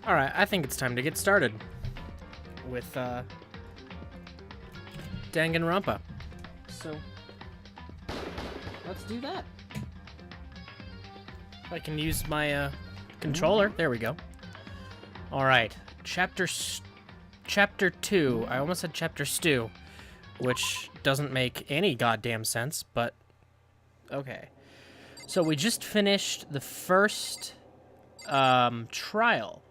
Alright, I think it's time to get started with Danganronpa. So, let's do that. If I can use my controller. There we go. Alright, Chapter 2. I almost said Chapter Stew, which doesn't make any goddamn sense, but okay. So we just finished the first trial.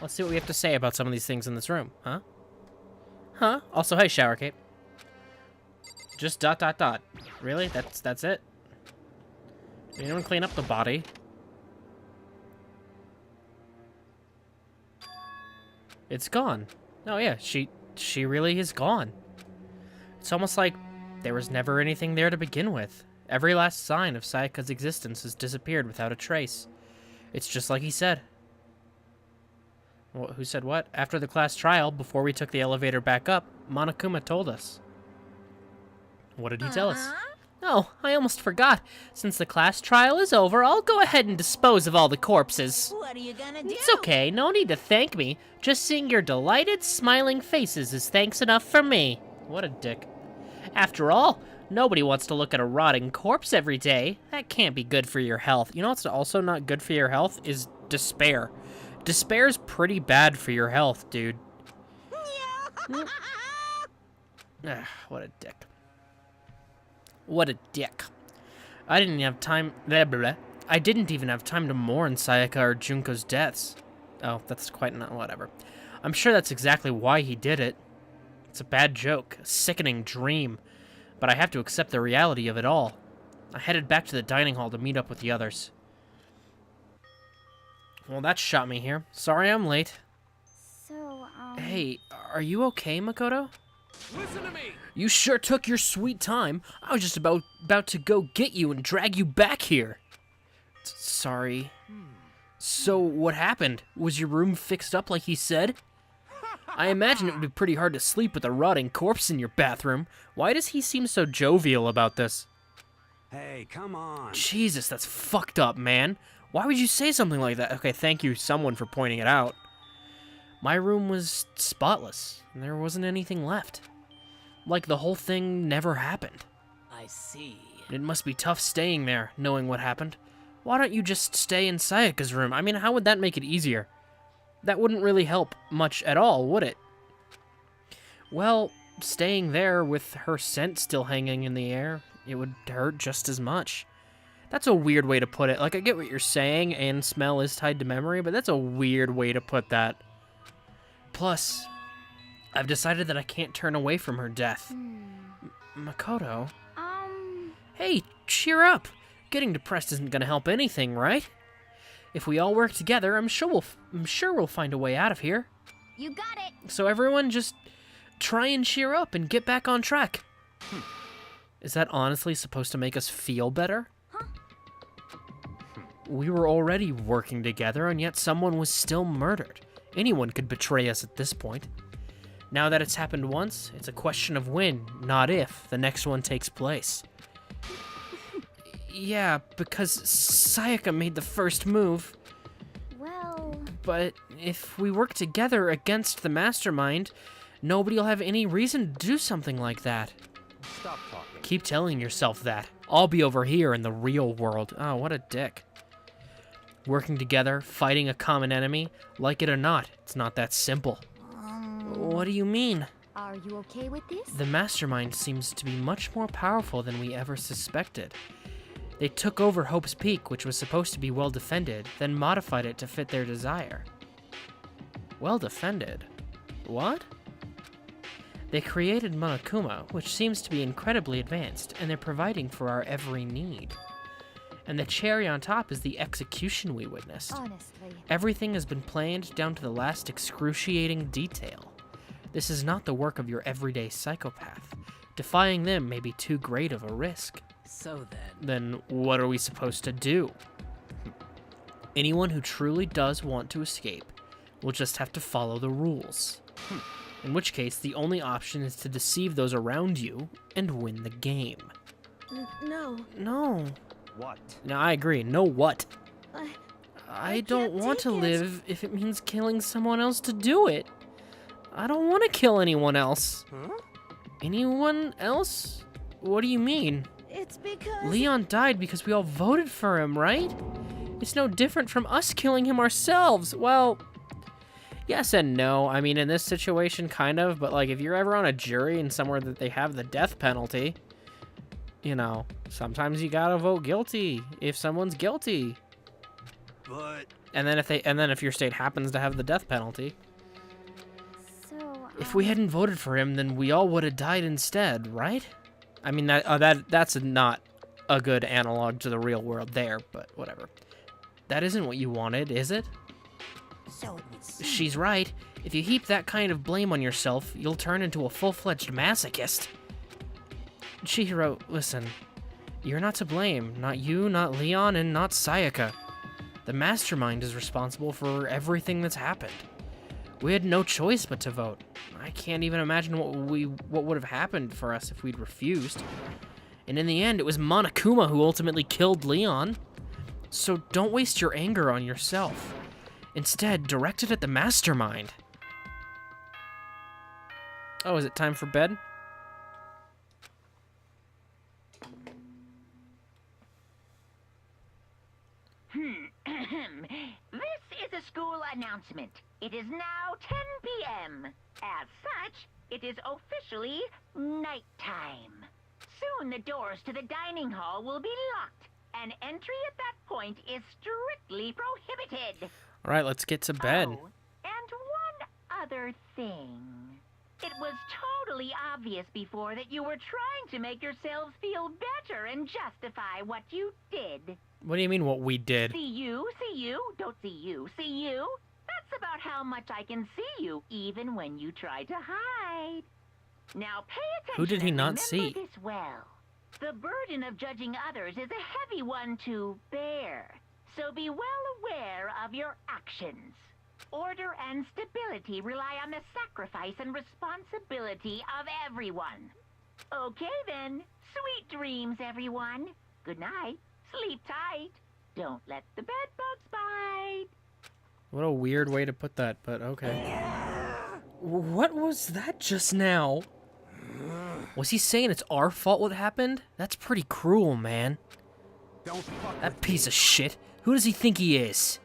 Let's see what we have to say about some of these things in this room, huh? Huh? Also, hey, shower cape. Just ... Really? That's it? Did anyone clean up the body? It's gone. Oh yeah, she really is gone. It's almost like there was never anything there to begin with. Every last sign of Sayaka's existence has disappeared without a trace. It's just like he said. Who said what? After the class trial, before we took the elevator back up, Monokuma told us. What did he tell us? Oh, I almost forgot. Since the class trial is over, I'll go ahead and dispose of all the corpses. What are you gonna do? It's okay, no need to thank me. Just seeing your delighted, smiling faces is thanks enough for me. What a dick. After all, nobody wants to look at a rotting corpse every day. That can't be good for your health. You know what's also not good for your health is despair. Despair's pretty bad for your health, dude. What a dick. What a dick. I didn't even have time... I didn't even have time to mourn Sayaka or Junko's deaths. Oh, that's quite not... whatever. I'm sure that's exactly why he did it. It's a bad joke, a sickening dream. But I have to accept the reality of it all. I headed back to the dining hall to meet up with the others. Well, that shot me here. Sorry I'm late. So, Hey, are you okay, Makoto? Listen to me! You sure took your sweet time. I was just about to go get you and drag you back here. Sorry. So, what happened? Was your room fixed up like he said? I imagine it would be pretty hard to sleep with a rotting corpse in your bathroom. Why does he seem so jovial about this? Hey, come on. Jesus, that's fucked up, man. Why would you say something like that? Okay, thank you, someone, for pointing it out. My room was spotless, and there wasn't anything left. Like the whole thing never happened. I see. It must be tough staying there, knowing what happened. Why don't you just stay in Sayaka's room? I mean, how would that make it easier? That wouldn't really help much at all, would it? Well, staying there with her scent still hanging in the air, it would hurt just as much. That's a weird way to put it. Like, I get what you're saying, and smell is tied to memory, but that's a weird way to put that. Plus, I've decided that I can't turn away from her death. Makoto? Hey, cheer up! Getting depressed isn't gonna help anything, right? If we all work together, I'm sure we'll find a way out of here. you got it. So everyone just try and cheer up and get back on track. Is that honestly supposed to make us feel better? We were already working together, and yet someone was still murdered. Anyone could betray us at this point. Now that it's happened once, it's a question of when, not if, the next one takes place. Yeah, because Sayaka made the first move. Well, But if we work together against the mastermind, nobody will have any reason to do something like that. Stop talking. Keep telling yourself that. I'll be over here in the real world. Oh, what a dick. Working together, fighting a common enemy, like it or not, it's not that simple. What do you mean? are you okay with this? The mastermind seems to be much more powerful than we ever suspected. They took over Hope's Peak, which was supposed to be well defended, then modified it to fit their desire. Well defended? What? They created Monokuma, which seems to be incredibly advanced, and they're providing for our every need. And the cherry on top is the execution we witnessed. Honestly. Everything has been planned down to the last excruciating detail. This is not the work of your everyday psychopath. Defying them may be too great of a risk. So then. Then what are we supposed to do? Anyone who truly does want to escape will just have to follow the rules. In which case, the only option is to deceive those around you and win the game. No. No. What? No, I agree. No what? I don't want to live if it means killing someone else to do it. I don't want to kill anyone else. Huh? Anyone else? What do you mean? It's because... Leon died because we all voted for him, right? It's no different from us killing him ourselves. Well, yes and no. I mean, in this situation, kind of. But, like, if you're ever on a jury and somewhere that they have the death penalty, you know, sometimes you gotta vote guilty if someone's guilty. But And then if your state happens to have the death penalty. So, If we hadn't voted for him, then we all would have died instead, right? I mean, that's not a good analog to the real world there, but whatever. That isn't what you wanted, is it? So it would seem. She's right. If you heap that kind of blame on yourself, you'll turn into a full-fledged masochist. Chihiro, listen. You're not to blame. Not you, not Leon, and not Sayaka. The mastermind is responsible for everything that's happened. We had no choice but to vote. I can't even imagine what would have happened for us if we'd refused. And in the end, it was Monokuma who ultimately killed Leon. So don't waste your anger on yourself. Instead, direct it at the mastermind. Oh, is it time for bed? This is a school announcement. It is now 10 p.m. As such, it is officially nighttime. Soon the doors to the dining hall will be locked, and entry at that point is strictly prohibited. All right, let's get to bed. Oh, and one other thing. It was totally obvious before that you were trying to make yourselves feel better and justify what you did. What do you mean what we did? See you, don't see you, see you. That's about how much I can see you, even when you try to hide. Now pay attention. Who did he and not remember see? this well. The burden of judging others is a heavy one to bear, so be well aware of your actions. Order and stability rely on the sacrifice and responsibility of everyone. Okay then, sweet dreams, everyone. Good night. Sleep tight. Don't let the bed bugs bite. What a weird way to put that, but okay. What was that just now? Was he saying it's our fault what happened? That's pretty cruel, man. don't fuck That with piece of shit. Who does he think he is?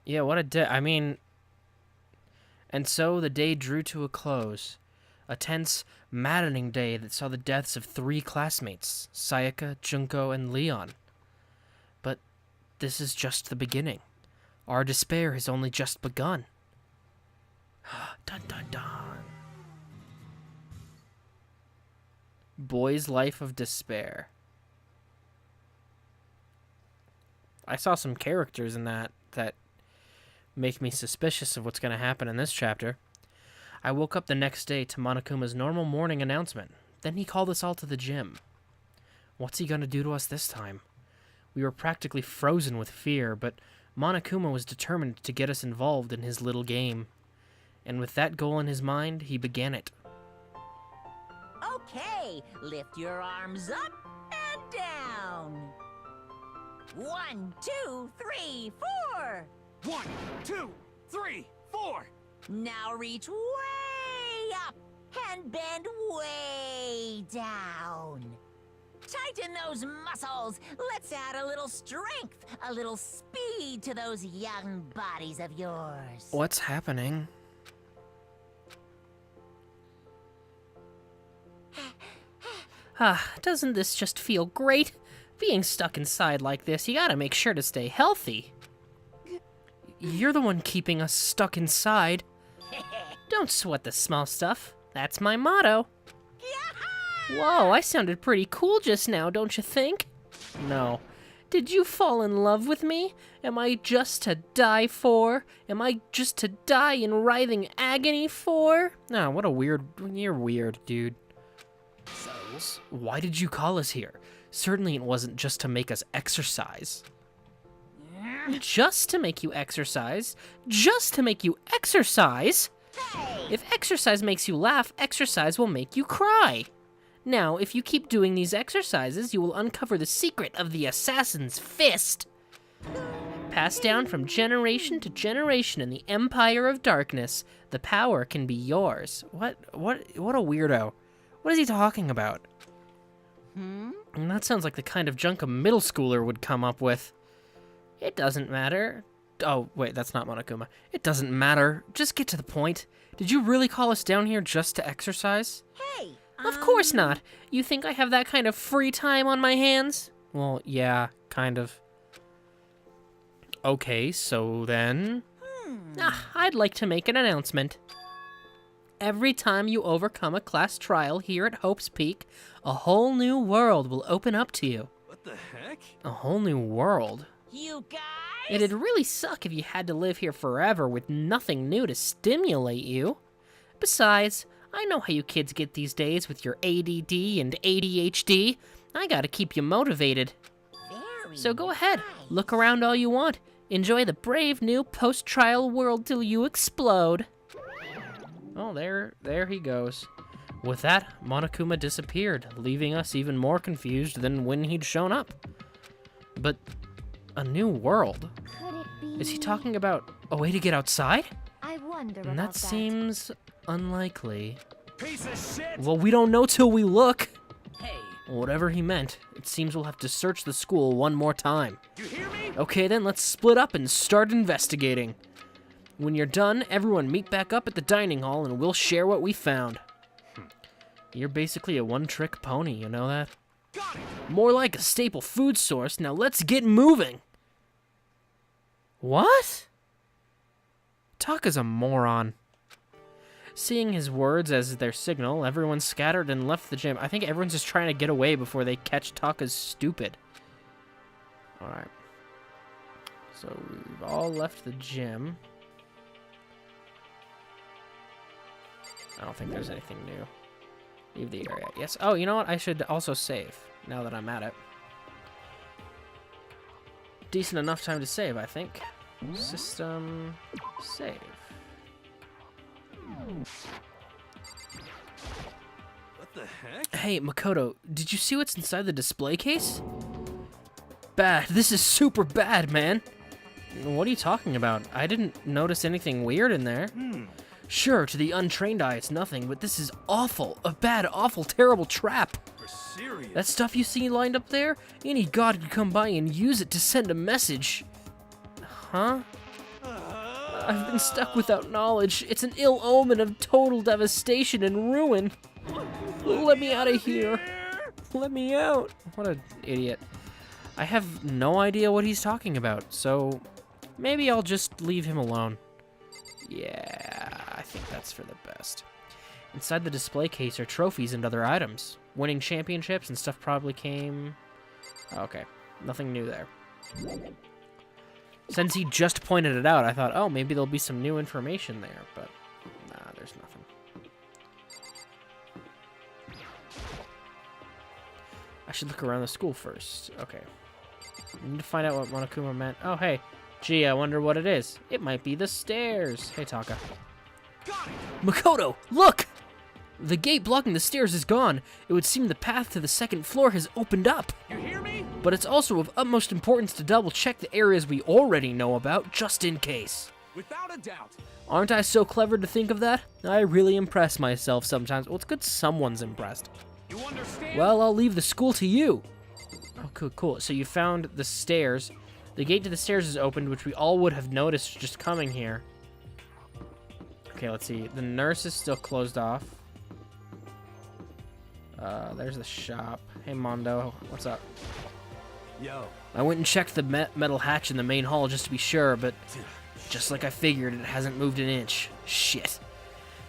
Yeah, what a I mean... And so the day drew to a close. A tense, maddening day that saw the deaths of 3 classmates, Sayaka, Junko, and Leon. But this is just the beginning. Our despair has only just begun. Dun dun dun. Boy's Life of Despair. I saw some characters in that make me suspicious of what's going to happen in this chapter. I woke up the next day to Monokuma's normal morning announcement. Then he called us all to the gym. What's he going to do to us this time? We were practically frozen with fear, but Monokuma was determined to get us involved in his little game. And with that goal in his mind, he began it. Okay, lift your arms up and down. 1, 2, 3, 4. 1, 2, 3, 4. Now reach way up and bend way down. Tighten those muscles. Let's add a little strength, a little speed to those young bodies of yours. What's happening? Doesn't this just feel great? Being stuck inside like this, you gotta make sure to stay healthy. You're the one keeping us stuck inside. Don't sweat the small stuff. That's my motto. Whoa, I sounded pretty cool just now, don't you think? No. Did you fall in love with me? Am I just to die for? Am I just to die in writhing agony for? Oh, what a weird... You're weird, dude. So, Why did you call us here? Certainly it wasn't just to make us exercise. Just to make you exercise? Just to make you exercise? If exercise makes you laugh, exercise will make you cry. Now, if you keep doing these exercises, you will uncover the secret of the assassin's fist. Passed down from generation to generation in the Empire of Darkness. The power can be yours. What a weirdo. What is he talking about? And that sounds like the kind of junk a middle schooler would come up with. It doesn't matter. Oh, wait, that's not Monokuma. It doesn't matter. Just get to the point. Did you really call us down here just to exercise? Hey, Of course not. You think I have that kind of free time on my hands? Well, yeah, kind of. Okay, so then... I'd like to make an announcement. Every time you overcome a class trial here at Hope's Peak, a whole new world will open up to you. What the heck? A whole new world? you guys. It'd really suck if you had to live here forever with nothing new to stimulate you. Besides, I know how you kids get these days with your ADD and ADHD. I gotta keep you motivated. Very So go ahead, nice. look around all you want. Enjoy the brave new post-trial world till you explode. Oh, there he goes. With that, Monokuma disappeared, leaving us even more confused than when he'd shown up. But a new world? Could it be? Is he talking about a way to get outside? I wonder And about that seems unlikely. Piece of shit! Well, we don't know till we look. Hey, Whatever he meant, it seems we'll have to search the school one more time. You hear me? Okay then, let's split up and start investigating. When you're done, everyone meet back up at the dining hall and we'll share what we found. You're basically a one-trick pony, you know that? Got it! More like a staple food source. Now let's get moving. What? Taka's a moron. Seeing his words as their signal, everyone scattered and left the gym. I think everyone's just trying to get away before they catch Taka's stupid. Alright. So we've all left the gym. I don't think there's anything new. Leave the area. Yes. Oh, you know what? I should also save, now that I'm at it. Decent enough time to save, I think. System... save. What the heck? Hey, Makoto, did you see what's inside the display case? Bad. This is super bad, man. What are you talking about? I didn't notice anything weird in there. Sure, to the untrained eye, it's nothing, but this is awful. A bad, awful, terrible trap. You're serious? That stuff you see lined up there? Any god could come by and use it to send a message. Huh? I've been stuck without knowledge. It's an ill omen of total devastation and ruin. Let me out of here. Let me out. What an idiot. I have no idea what he's talking about, so maybe I'll just leave him alone. Yeah, I think that's for the best. Inside the display case are trophies and other items. Winning championships and stuff probably came... Okay, nothing new there. Since he just pointed it out, I thought, oh, maybe there'll be some new information there, but nah, there's nothing. I should look around the school first. Okay. I need to find out what Monokuma meant. Oh, hey. Gee, I wonder what it is. It might be the stairs. Hey, Taka. Got it! Makoto, look! The gate blocking the stairs is gone. It would seem the path to the second floor has opened up. You hear me? But it's also of utmost importance to double check the areas we already know about, just in case. Without a doubt. Aren't I so clever to think of that? I really impress myself sometimes. Well, it's good someone's impressed. You understand? Well, I'll leave the school to you. Oh, cool. So you found the stairs. The gate to the stairs is opened, which we all would have noticed just coming here. Okay, let's see. The nurse is still closed off. There's the shop. Hey, Mondo. What's up? Yo. I went and checked the metal hatch in the main hall just to be sure, but just like I figured, it hasn't moved an inch. Shit.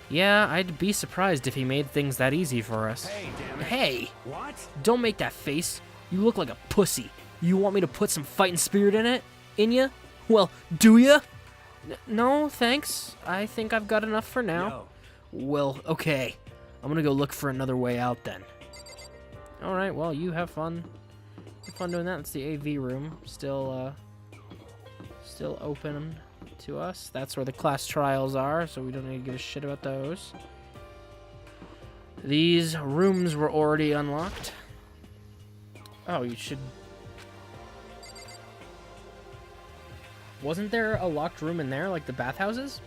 Yeah, I'd be surprised if he made things that easy for us. Hey, damn it. Hey! What? Don't make that face. You look like a pussy. You want me to put some fighting spirit in it? In ya? Well, do ya? No, thanks. I think I've got enough for now. Yo. Well, okay. I'm gonna go look for another way out then. Alright, well, you have fun. Have fun doing that. It's the AV room. Still open to us. That's where the class trials are, so we don't need to give a shit about those. These rooms were already unlocked. Oh, you should... Wasn't there a locked room in there, like the bathhouses?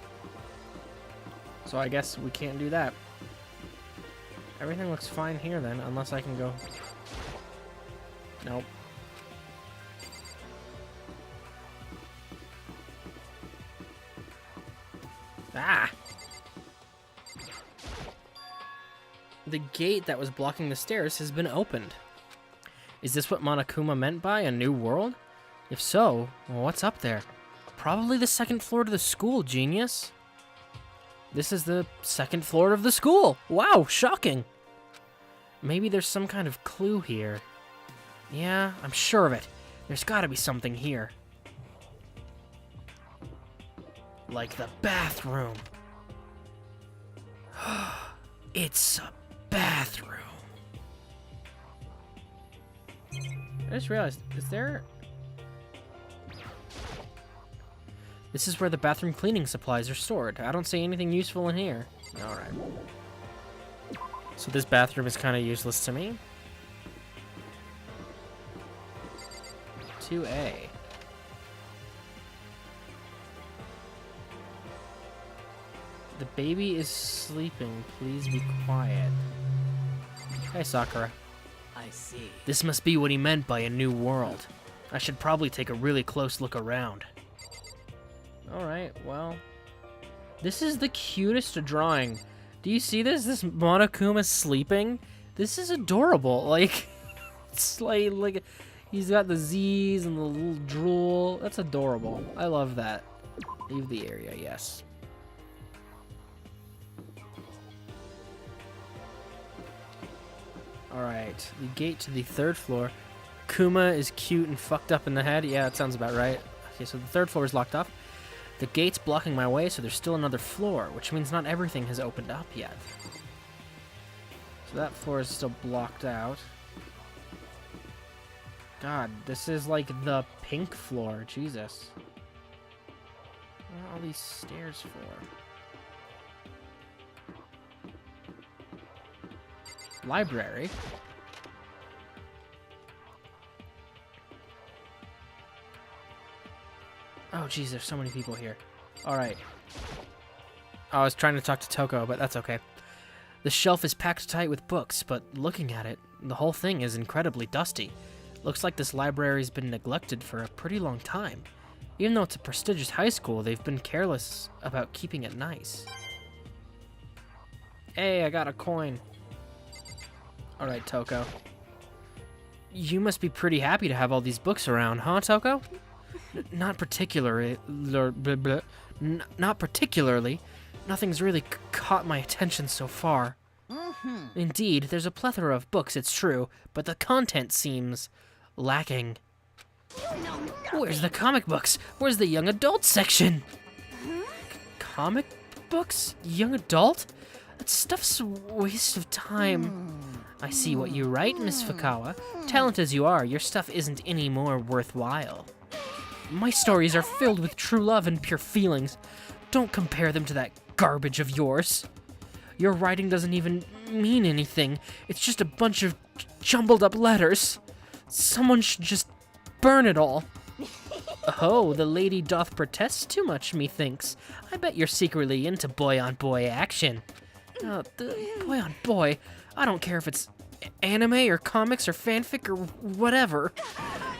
So I guess we can't do that. Everything looks fine here then, unless I can go... Nope. Ah! The gate that was blocking the stairs has been opened. Is this what Monokuma meant by a new world? If so, well, what's up there? Probably the second floor to the school, genius. This is the second floor of the school. Wow, shocking. Maybe there's some kind of clue here. Yeah, I'm sure of it. There's gotta be something here. Like the bathroom. It's a bathroom. I just realized, is there... This is where the bathroom cleaning supplies are stored. I don't see anything useful in here. Alright. So this bathroom is kind of useless to me. 2A. The baby is sleeping. Please be quiet. Hey, Sakura. I see. This must be what he meant by a new world. I should probably take a really close look around. Alright, well... This is the cutest drawing. Do you see this? This Monokuma sleeping? This is adorable. Like, it's like he's got the Z's and the little drool. That's adorable. I love that. Leave the area, yes. Alright, the gate to the third floor. Kuma is cute and fucked up in the head. Yeah, that sounds about right. Okay, so the third floor is locked off. The gate's blocking my way, so there's still another floor, which means not everything has opened up yet. So that floor is still blocked out. God, this is like the pink floor. Jesus. What are all these stairs for? Library. Oh, geez, there's so many people here. Alright. I was trying to talk to Toko, but that's okay. The shelf is packed tight with books, but looking at it, the whole thing is incredibly dusty. Looks like this library's been neglected for a pretty long time. Even though it's a prestigious high school, they've been careless about keeping it nice. Hey, I got a coin. Alright, Toko. You must be pretty happy to have all these books around, huh, Toko? Not particularly. Not particularly. Nothing's really caught my attention so far. Indeed, there's a plethora of books, it's true, but the content seems lacking. Where's the comic books? Where's the young adult section? Comic books? Young adult? That stuff's a waste of time. I see what you write, Miss Fukawa. Talented as you are, your stuff isn't any more worthwhile. My stories are filled with true love and pure feelings. Don't compare them to that garbage of yours. Your writing doesn't even mean anything. It's just a bunch of jumbled up letters. Someone should just burn it all. Oh, the lady doth protest too much, methinks. I bet you're secretly into boy-on-boy action. The boy-on-boy? I don't care if it's anime or comics or fanfic or whatever.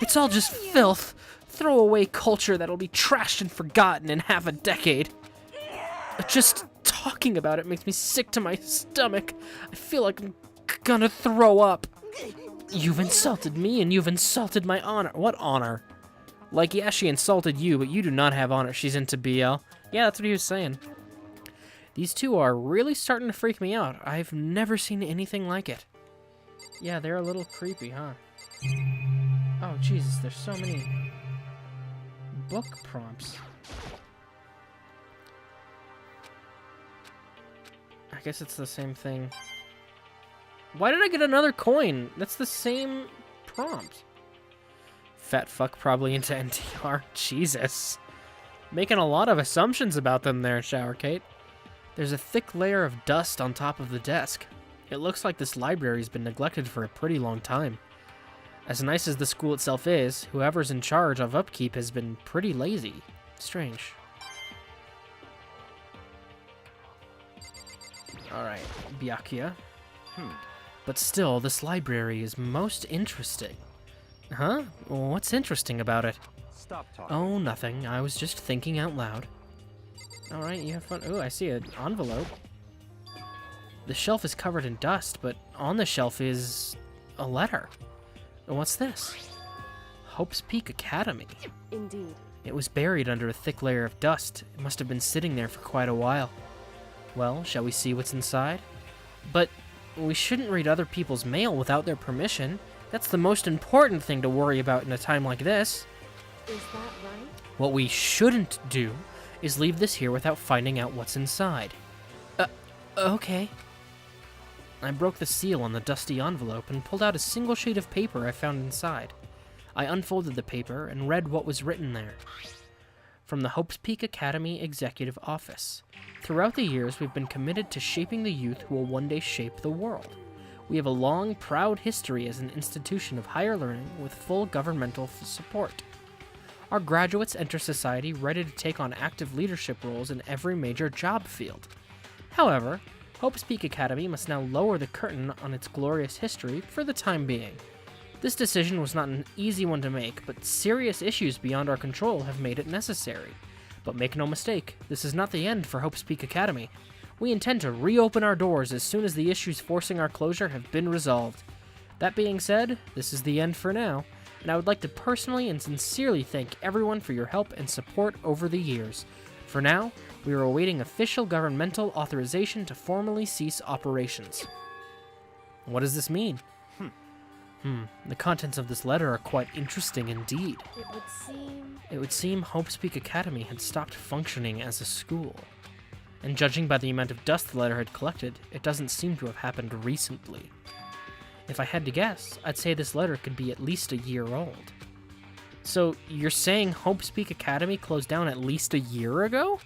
It's all just filth. Throwaway culture that'll be trashed and forgotten in half a decade. Just talking about it makes me sick to my stomach. I feel like I'm gonna throw up. You've insulted me and you've insulted my honor. What honor? Like, yeah, she insulted you, but you do not have honor. She's into BL. Yeah, that's what he was saying. These two are really starting to freak me out. I've never seen anything like it. Yeah, they're a little creepy, huh? Oh, Jesus, there's so many book prompts. I guess it's the same thing. Why did I get another coin? That's the same prompt. Fat fuck probably into NTR. Jesus. Making a lot of assumptions about them there, Shower Kate. There's a thick layer of dust on top of the desk. It looks like this library's been neglected for a pretty long time. As nice as the school itself is, whoever's in charge of upkeep has been pretty lazy. Strange. Alright, Byakuya. But still, this library is most interesting. Huh? What's interesting about it? Stop talking. Oh, nothing. I was just thinking out loud. Alright, you have fun. Ooh, I see an envelope. The shelf is covered in dust, but on the shelf is a letter. What's this? Hope's Peak Academy. Indeed. It was buried under a thick layer of dust. It must have been sitting there for quite a while. Well, shall we see what's inside? But we shouldn't read other people's mail without their permission. That's the most important thing to worry about in a time like this. Is that right? What we shouldn't do is leave this here without finding out what's inside. Okay. I broke the seal on the dusty envelope and pulled out a single sheet of paper I found inside. I unfolded the paper and read what was written there. From the Hope's Peak Academy Executive Office. Throughout the years, we've been committed to shaping the youth who will one day shape the world. We have a long, proud history as an institution of higher learning with full governmental support. Our graduates enter society ready to take on active leadership roles in every major job field. However, Hope's Peak Academy must now lower the curtain on its glorious history for the time being. This decision was not an easy one to make, but serious issues beyond our control have made it necessary. But make no mistake, this is not the end for Hope's Peak Academy. We intend to reopen our doors as soon as the issues forcing our closure have been resolved. That being said, this is the end for now, and I would like to personally and sincerely thank everyone for your help and support over the years. For now, we are awaiting official governmental authorization to formally cease operations. What does this mean? The contents of this letter are quite interesting indeed. It would seem Hope's Peak Academy had stopped functioning as a school. And judging by the amount of dust the letter had collected, it doesn't seem to have happened recently. If I had to guess, I'd say this letter could be at least a year old. So, you're saying Hope's Peak Academy closed down at least a year ago?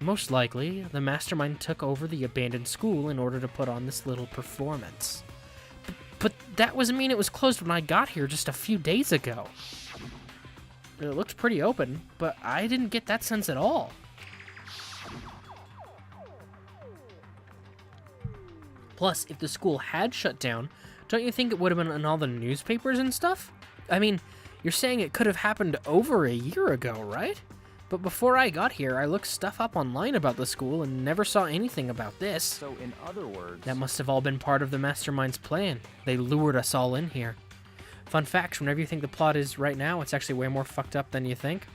Most likely, the mastermind took over the abandoned school in order to put on this little performance. But that doesn't mean it was closed when I got here just a few days ago. It looked pretty open, but I didn't get that sense at all. Plus, if the school had shut down, don't you think it would have been in all the newspapers and stuff? I mean, you're saying it could have happened over a year ago, right? But before I got here, I looked stuff up online about the school and never saw anything about this. So in other words... That must have all been part of the mastermind's plan. They lured us all in here. Fun fact, whenever you think the plot is right now, it's actually way more fucked up than you think.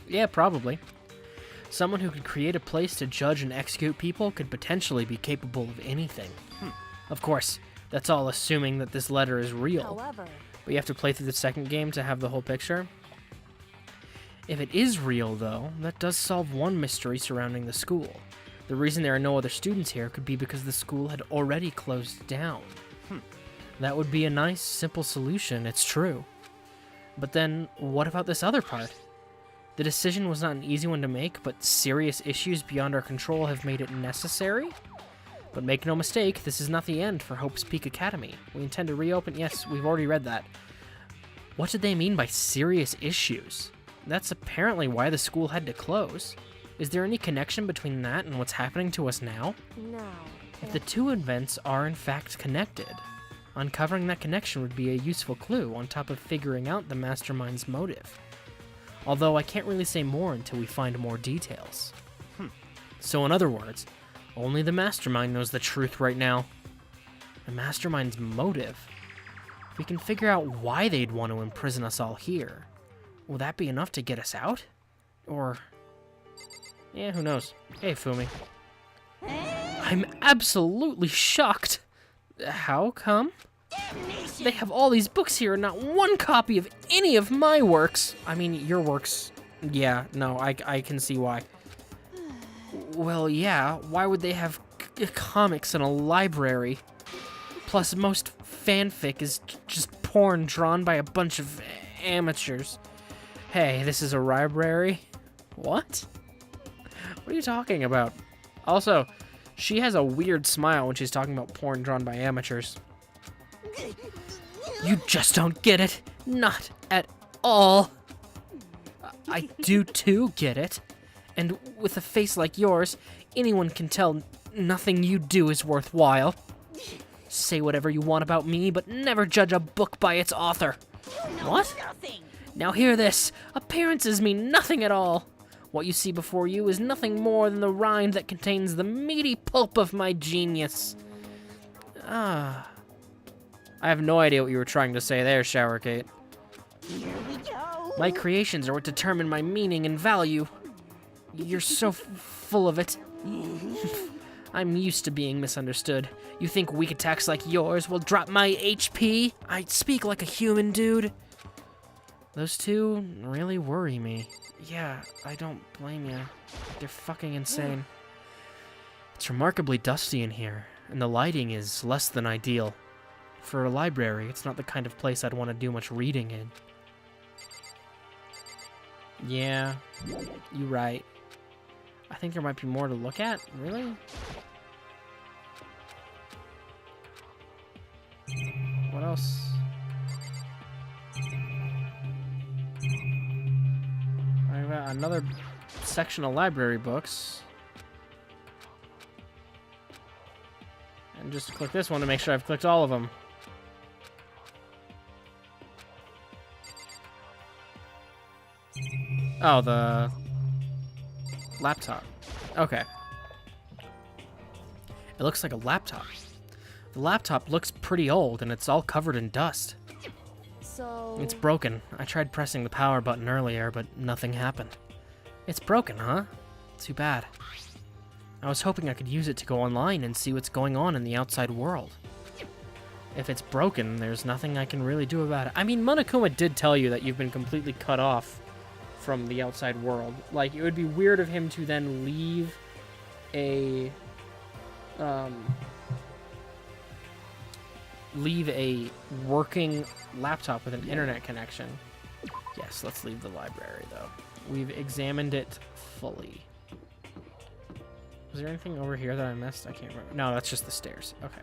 Yeah, probably. Someone who could create a place to judge and execute people could potentially be capable of anything. Of course, that's all assuming that this letter is real. However, But you have to play through the second game to have the whole picture. If it is real, though, that does solve one mystery surrounding the school. The reason there are no other students here could be because the school had already closed down. That would be a nice, simple solution, it's true. But then, what about this other part? The decision was not an easy one to make, but serious issues beyond our control have made it necessary? But make no mistake, this is not the end for Hope's Peak Academy. We intend to reopen— yes, we've already read that. What did they mean by serious issues? That's apparently why the school had to close. Is there any connection between that and what's happening to us now? no. If the two events are in fact connected, uncovering that connection would be a useful clue on top of figuring out the mastermind's motive. Although I can't really say more until we find more details. So in other words, only the mastermind knows the truth right now. The mastermind's motive. If we can figure out why they'd want to imprison us all here, will that be enough to get us out? Or... yeah, who knows. Hey, Fumi. I'm absolutely shocked. How come? They have all these books here and not one copy of any of my works. I mean, your works. Yeah, no, I can see why. Well, yeah, why would they have comics in a library? Plus, most fanfic is just porn drawn by a bunch of amateurs. Hey, this is a library? What? What are you talking about? Also, she has a weird smile when she's talking about porn drawn by amateurs. You just don't get it. Not at all. I do too get it. And with a face like yours, anyone can tell nothing you do is worthwhile. Say whatever you want about me, but never judge a book by its author. What? Nothing. Now hear this. Appearances mean nothing at all. What you see before you is nothing more than the rind that contains the meaty pulp of my genius. Ah. I have no idea what you were trying to say there, Shower Kate. Here we go. My creations are what determine my meaning and value. You're so full of it. I'm used to being misunderstood. You think weak attacks like yours will drop my HP? I speak like a human, dude. Those two really worry me. Yeah, I don't blame you. They're fucking insane. It's remarkably dusty in here, and the lighting is less than ideal. For a library, it's not the kind of place I'd want to do much reading in. Yeah, you're right. I think there might be more to look at. Really? What else? I've got another section of library books. And just click this one to make sure I've clicked all of them. Oh, the laptop. Okay. It looks like a laptop. The laptop looks pretty old, and it's all covered in dust. So... It's broken. I tried pressing the power button earlier, but nothing happened. It's broken, huh? Too bad. I was hoping I could use it to go online and see what's going on in the outside world. If it's broken, there's nothing I can really do about it. I mean, Monokuma did tell you that you've been completely cut off from the outside world. Like, it would be weird of him to then leave a working laptop with an internet connection. Yes, let's leave the library, though. We've examined it fully. Was there anything over here that I missed? I can't remember. No, that's just the stairs. Okay.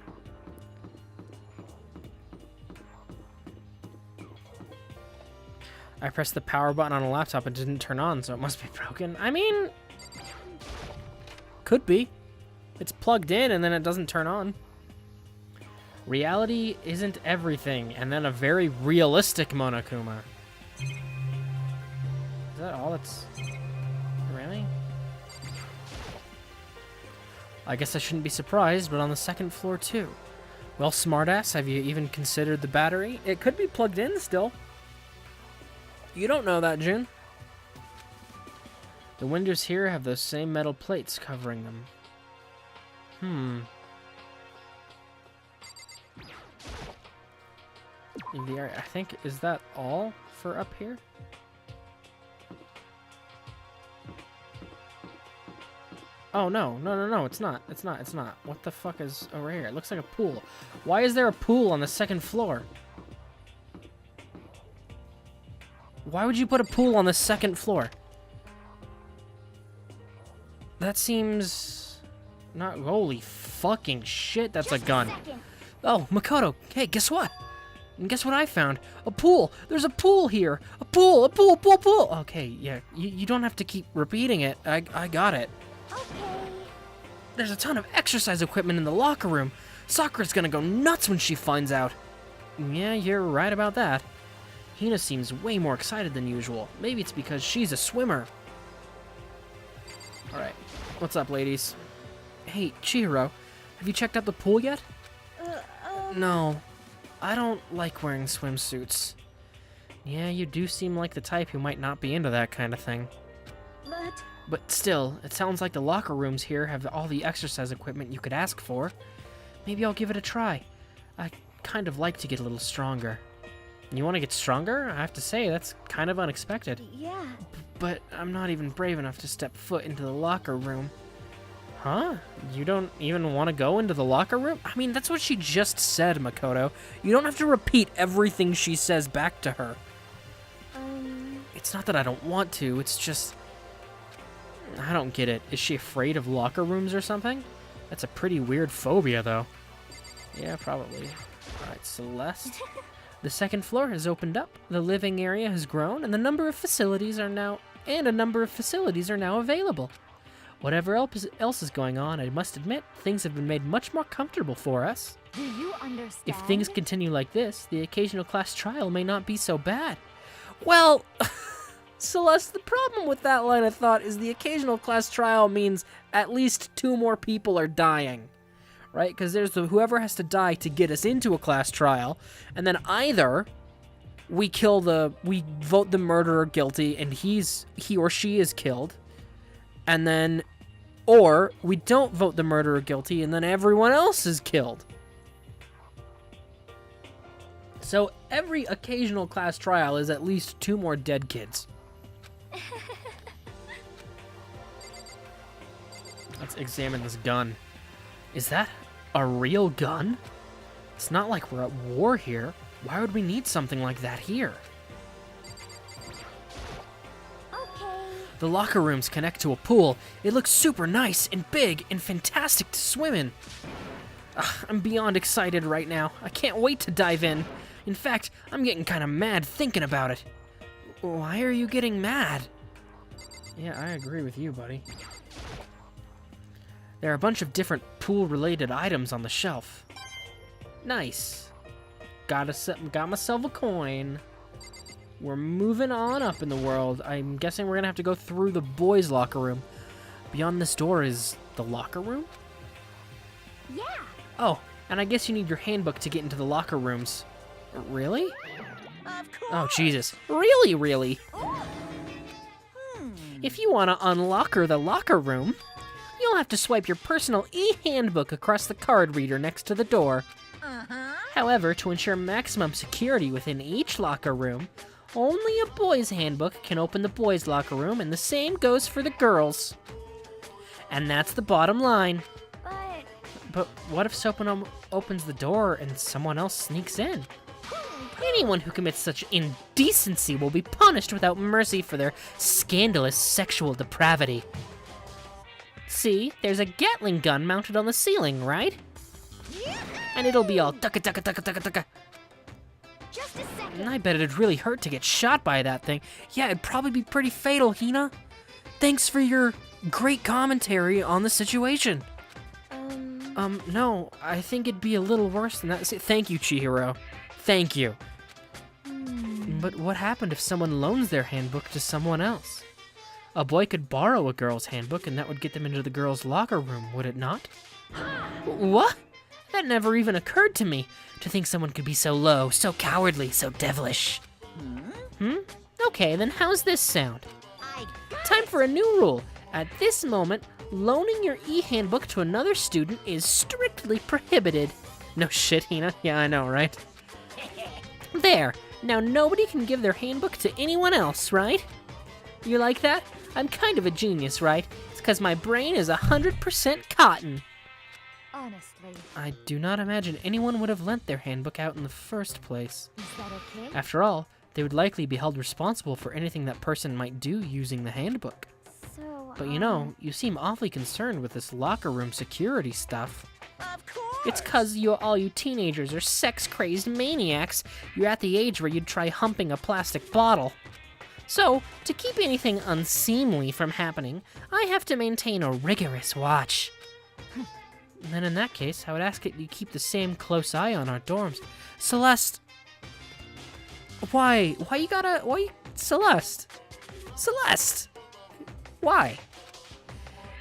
I pressed the power button on a laptop and it didn't turn on, so it must be broken. I mean, could be. It's plugged in and then it doesn't turn on. Reality isn't everything, and then a very realistic Monokuma. Is that all it's... Really? I guess I shouldn't be surprised, but on the second floor too. Well, smartass, have you even considered the battery? It could be plugged in still. You don't know that, Jun. The windows here have those same metal plates covering them. In the area, I think, is that all for up here? Oh, no, it's not. It's not. What the fuck is over here? It looks like a pool. Why is there a pool on the second floor? Why would you put a pool on the second floor? That seems... not... Holy fucking shit, that's a gun. Oh, Makoto, hey, guess what? And guess what I found? A pool! There's a pool here! A pool! Okay, yeah, you don't have to keep repeating it. I got it. Okay. There's a ton of exercise equipment in the locker room. Sakura's gonna go nuts when she finds out. Yeah, you're right about that. Hina seems way more excited than usual. Maybe it's because she's a swimmer. Alright, what's up, ladies? Hey, Chihiro, have you checked out the pool yet? No, I don't like wearing swimsuits. Yeah, you do seem like the type who might not be into that kind of thing. But still, it sounds like the locker rooms here have all the exercise equipment you could ask for. Maybe I'll give it a try. I kind of like to get a little stronger. You want to get stronger? I have to say, that's kind of unexpected. Yeah. But I'm not even brave enough to step foot into the locker room. Huh? You don't even want to go into the locker room? I mean, that's what she just said, Makoto. You don't have to repeat everything she says back to her. It's not that I don't want to, it's just... I don't get it. Is she afraid of locker rooms or something? That's a pretty weird phobia, though. Yeah, probably. Alright, Celeste. The second floor has opened up, the living area has grown, and the number of facilities are now and a number of facilities are now available. Whatever else is going on, I must admit, things have been made much more comfortable for us. Do you understand? If things continue like this, the occasional class trial may not be so bad. Well, Celeste, the problem with that line of thought is the occasional class trial means at least 2 more people are dying, right? Because there's whoever has to die to get us into a class trial, and then either we vote the murderer guilty and he or she is killed, and then, or we don't vote the murderer guilty and then everyone else is killed. So every occasional class trial is at least 2 more dead kids. Let's examine this gun. Is that a real gun? It's not like we're at war here. Why would we need something like that here? Okay. The locker rooms connect to a pool. It looks super nice and big and fantastic to swim in. I'm beyond excited right now. I can't wait to dive in. In fact, I'm getting kind of mad thinking about it. Why are you getting mad? Yeah, I agree with you, buddy. There are a bunch of different pool-related items on the shelf. Nice. Got myself a coin. We're moving on up in the world. I'm guessing we're gonna have to go through the boys' locker room. Beyond this door is the locker room? Yeah. Oh, and I guess you need your handbook to get into the locker rooms. Really? Of course. Oh, Jesus. Really? If you want to unlocker the locker room, you'll have to swipe your personal e-handbook across the card reader next to the door. However, to ensure maximum security within each locker room, only a boy's handbook can open the boys' locker room, and the same goes for the girls. And that's the bottom line. But what if someone opens the door and someone else sneaks in? Anyone who commits such indecency will be punished without mercy for their scandalous sexual depravity. See, there's a Gatling gun mounted on the ceiling, right? And it'll be all tucka. Just a second. I bet it'd really hurt to get shot by that thing. Yeah, it'd probably be pretty fatal, Hina. Thanks for your great commentary on the situation. No, I think it'd be a little worse than that. Thank you, Chihiro. Thank you. But what happened if someone loans their handbook to someone else? A boy could borrow a girl's handbook and that would get them into the girl's locker room, would it not? What? That never even occurred to me, to think someone could be so low, so cowardly, so devilish. Okay, then how's this sound? Time for a new rule. At this moment, loaning your e-handbook to another student is strictly prohibited. No shit, Hina. Yeah, I know, right? There. Now nobody can give their handbook to anyone else, right? You like that? I'm kind of a genius, right? It's because my brain is 100% cotton. Honestly. I do not imagine anyone would have lent their handbook out in the first place. Is that okay? After all, they would likely be held responsible for anything that person might do using the handbook. So, But you know, you seem awfully concerned with this locker room security stuff. Of course. It's 'cause all you teenagers are sex-crazed maniacs. You're at the age where you'd try humping a plastic bottle. So, to keep anything unseemly from happening, I have to maintain a rigorous watch. And then in that case, I would ask that you keep the same close eye on our dorms. Celeste! Why? Celeste? Celeste! Why?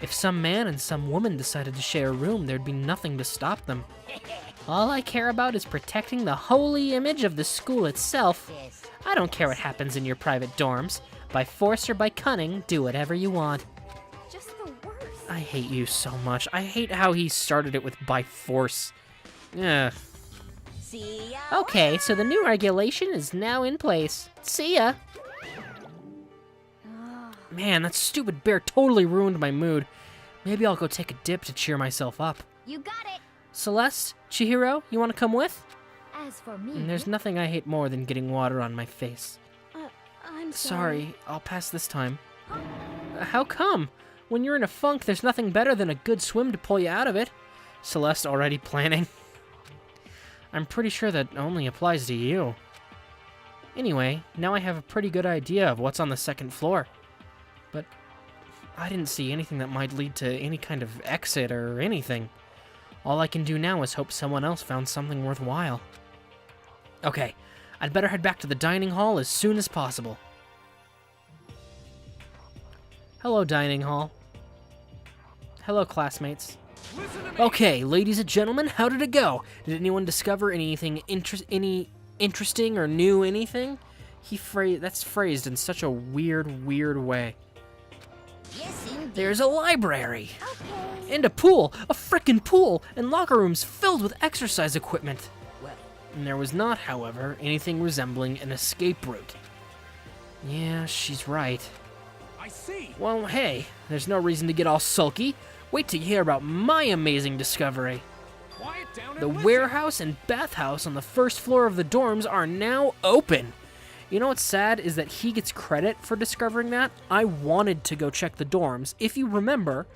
If some man and some woman decided to share a room, there'd be nothing to stop them. All I care about is protecting the holy image of the school itself. I don't care what happens in your private dorms. By force or by cunning, do whatever you want. just the worst. I hate you so much. I hate how he started it with by force. Ugh. See ya. Okay, so the new regulation is now in place. See ya. Man, that stupid bear totally ruined my mood. Maybe I'll go take a dip to cheer myself up. You got it. Celeste, Chihiro, you want to come with? As for me, And there's nothing I hate more than getting water on my face. I'm Sorry, I'll pass this time. How come? When you're in a funk, there's nothing better than a good swim to pull you out of it. Celeste already planning. I'm pretty sure that only applies to you. Anyway, now I have a pretty good idea of what's on the second floor. But I didn't see anything that might lead to any kind of exit or anything. All I can do now is hope someone else found something worthwhile. Okay, I'd better head back to the dining hall as soon as possible. Hello, dining hall. Hello, classmates. Okay, ladies and gentlemen, how did it go? Did anyone discover anything interesting or new anything? That's phrased in such a weird way. Yes, indeed. There's a library. Okay. And a pool, a frickin' pool, and locker rooms filled with exercise equipment. Well, And there was not, however, anything resembling an escape route. Yeah, she's right. I see. Well, hey, there's no reason to get all sulky. Wait till you hear about my amazing discovery. Quiet down and The listen. warehouse and bathhouse on the first floor of the dorms are now open. You know what's sad is that he gets credit for discovering that. I wanted to go check the dorms. If you remember,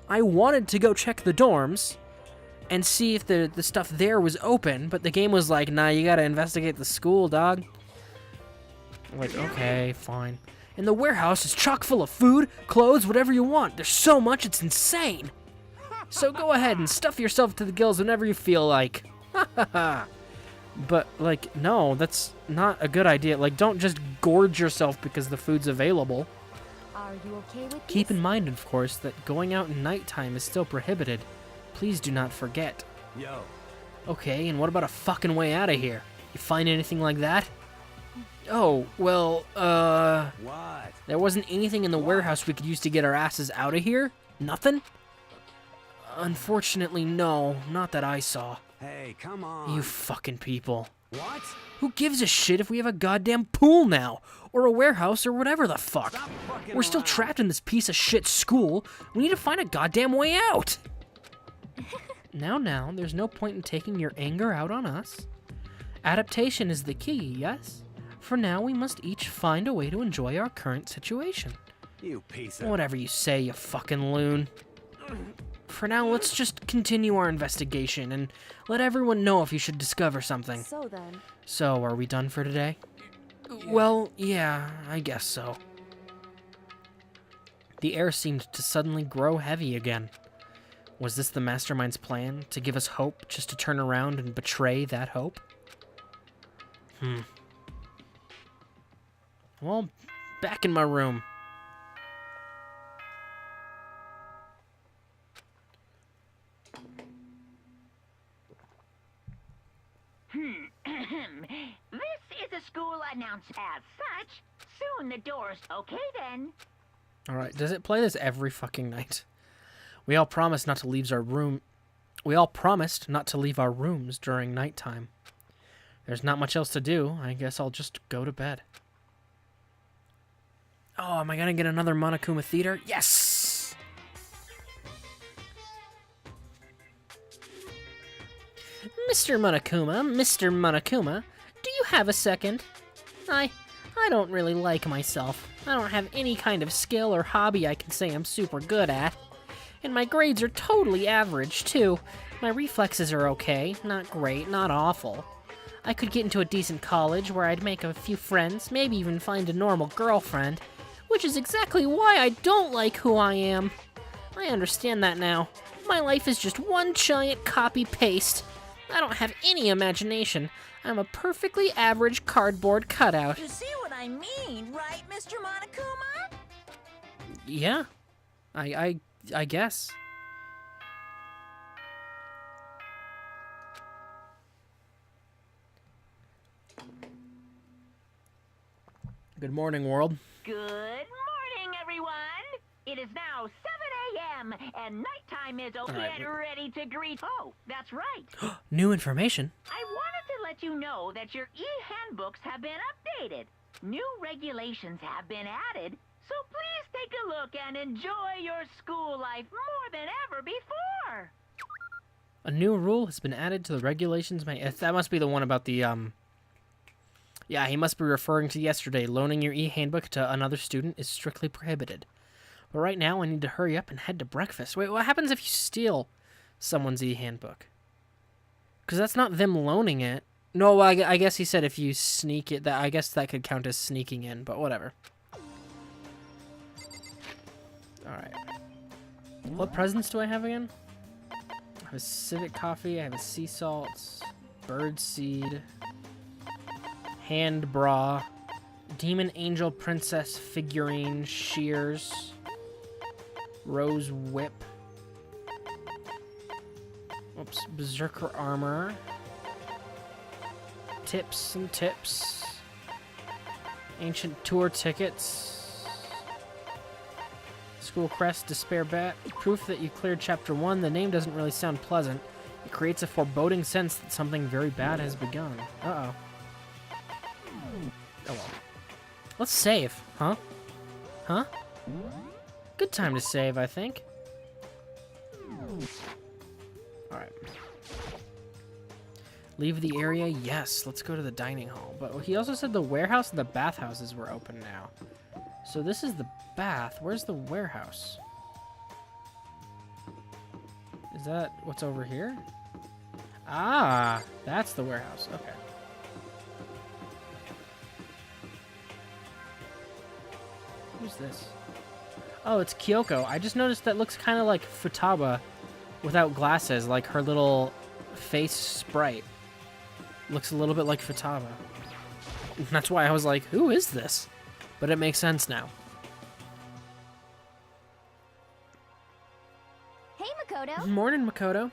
I wanted to go check the dorms and see if the stuff there was open, but the game was like, nah, you gotta investigate the school, dog. I'm like, okay, fine. And the warehouse is chock full of food, clothes, whatever you want. There's so much, it's insane. So go ahead and stuff yourself to the gills whenever you feel like. But, like, no, that's not a good idea. Like, don't just gorge yourself because the food's available. Are you okay with Keep this? in mind, of course, that going out in nighttime is still prohibited. Please do not forget. Yo. Okay, and what about a fucking way out of here? You find anything like that? Oh, well, What? there wasn't anything in the warehouse we could use to get our asses out of here? Nothing? Unfortunately, no. Not that I saw. Hey, come on. You fucking people. What? Who gives a shit if we have a goddamn pool now? Or a warehouse or whatever the fuck? Stop fucking We're still around. trapped in this piece of shit school. We need to find a goddamn way out. Now, there's no point in taking your anger out on us. Adaptation is the key, yes? For now, we must each find a way to enjoy our current situation. You piece of... Whatever you say, you fucking loon. For now, let's just continue our investigation and let everyone know if you should discover something. So then, So, are we done for today? Well, yeah, I guess so. The air seemed to suddenly grow heavy again. Was this the mastermind's plan, to give us hope, just to turn around and betray that hope? Well, back in my room. This is a school announced as such. Soon the doors. Okay then. Alright, does it play this every fucking night? We all promised not to leave our room. We all promised not to leave our rooms during nighttime. There's not much else to do. I guess I'll just go to bed. Oh, am I gonna get another Monokuma Theater? Yes! Mr. Monokuma, do you have a second? I don't really like myself. I don't have any kind of skill or hobby I can say I'm super good at. And my grades are totally average, too. My reflexes are okay, not great, not awful. I could get into a decent college where I'd make a few friends, maybe even find a normal girlfriend, which is exactly why I don't like who I am. I understand that now. My life is just one giant copy-paste. I don't have any imagination. I'm a perfectly average cardboard cutout. you see what I mean, right, Mr. Monokuma? Yeah, I guess. Good morning, world. Good morning, everyone. It is now 7 a.m. and nighttime is right, get ready to greet. Oh, that's right. New information. I wanted to let you know that your e-handbooks have been updated. New regulations have been added, so please take a look and enjoy your school life more than ever before. A new rule has been added to the regulations. That must be the one about the, Yeah, he must be referring to yesterday. Loaning your e-handbook to another student is strictly prohibited. But right now, I need to hurry up and head to breakfast. Wait, what happens if you steal someone's e-handbook? Because that's not them loaning it. No, I guess he said if you sneak it, I guess that could count as sneaking in, but whatever. Alright. What presents do I have again? I have a civet coffee, I have a sea salts, bird seed, hand bra, demon angel princess figurine, shears, rose whip, oops, berserker armor, tips and tips, ancient tour tickets, school crest, despair bat, proof that you cleared chapter 1. The name doesn't really sound pleasant. It creates a foreboding sense that something very bad has begun. Uh-oh. Oh well. Let's save, huh? Huh? Good time to save, I think. Alright. Leave the area? Yes, let's go to the dining hall. But he also said the warehouse and the bathhouses were open now. So this is the bath. Where's the warehouse? Is that what's over here? Ah, that's the warehouse. Okay. Who's this? Oh, it's Kyoko. I just noticed that looks kind of like Futaba without glasses, like her little face sprite. Looks a little bit like Futaba. And that's why I was like, who is this? But it makes sense now. Hey, Makoto. Morning, Makoto.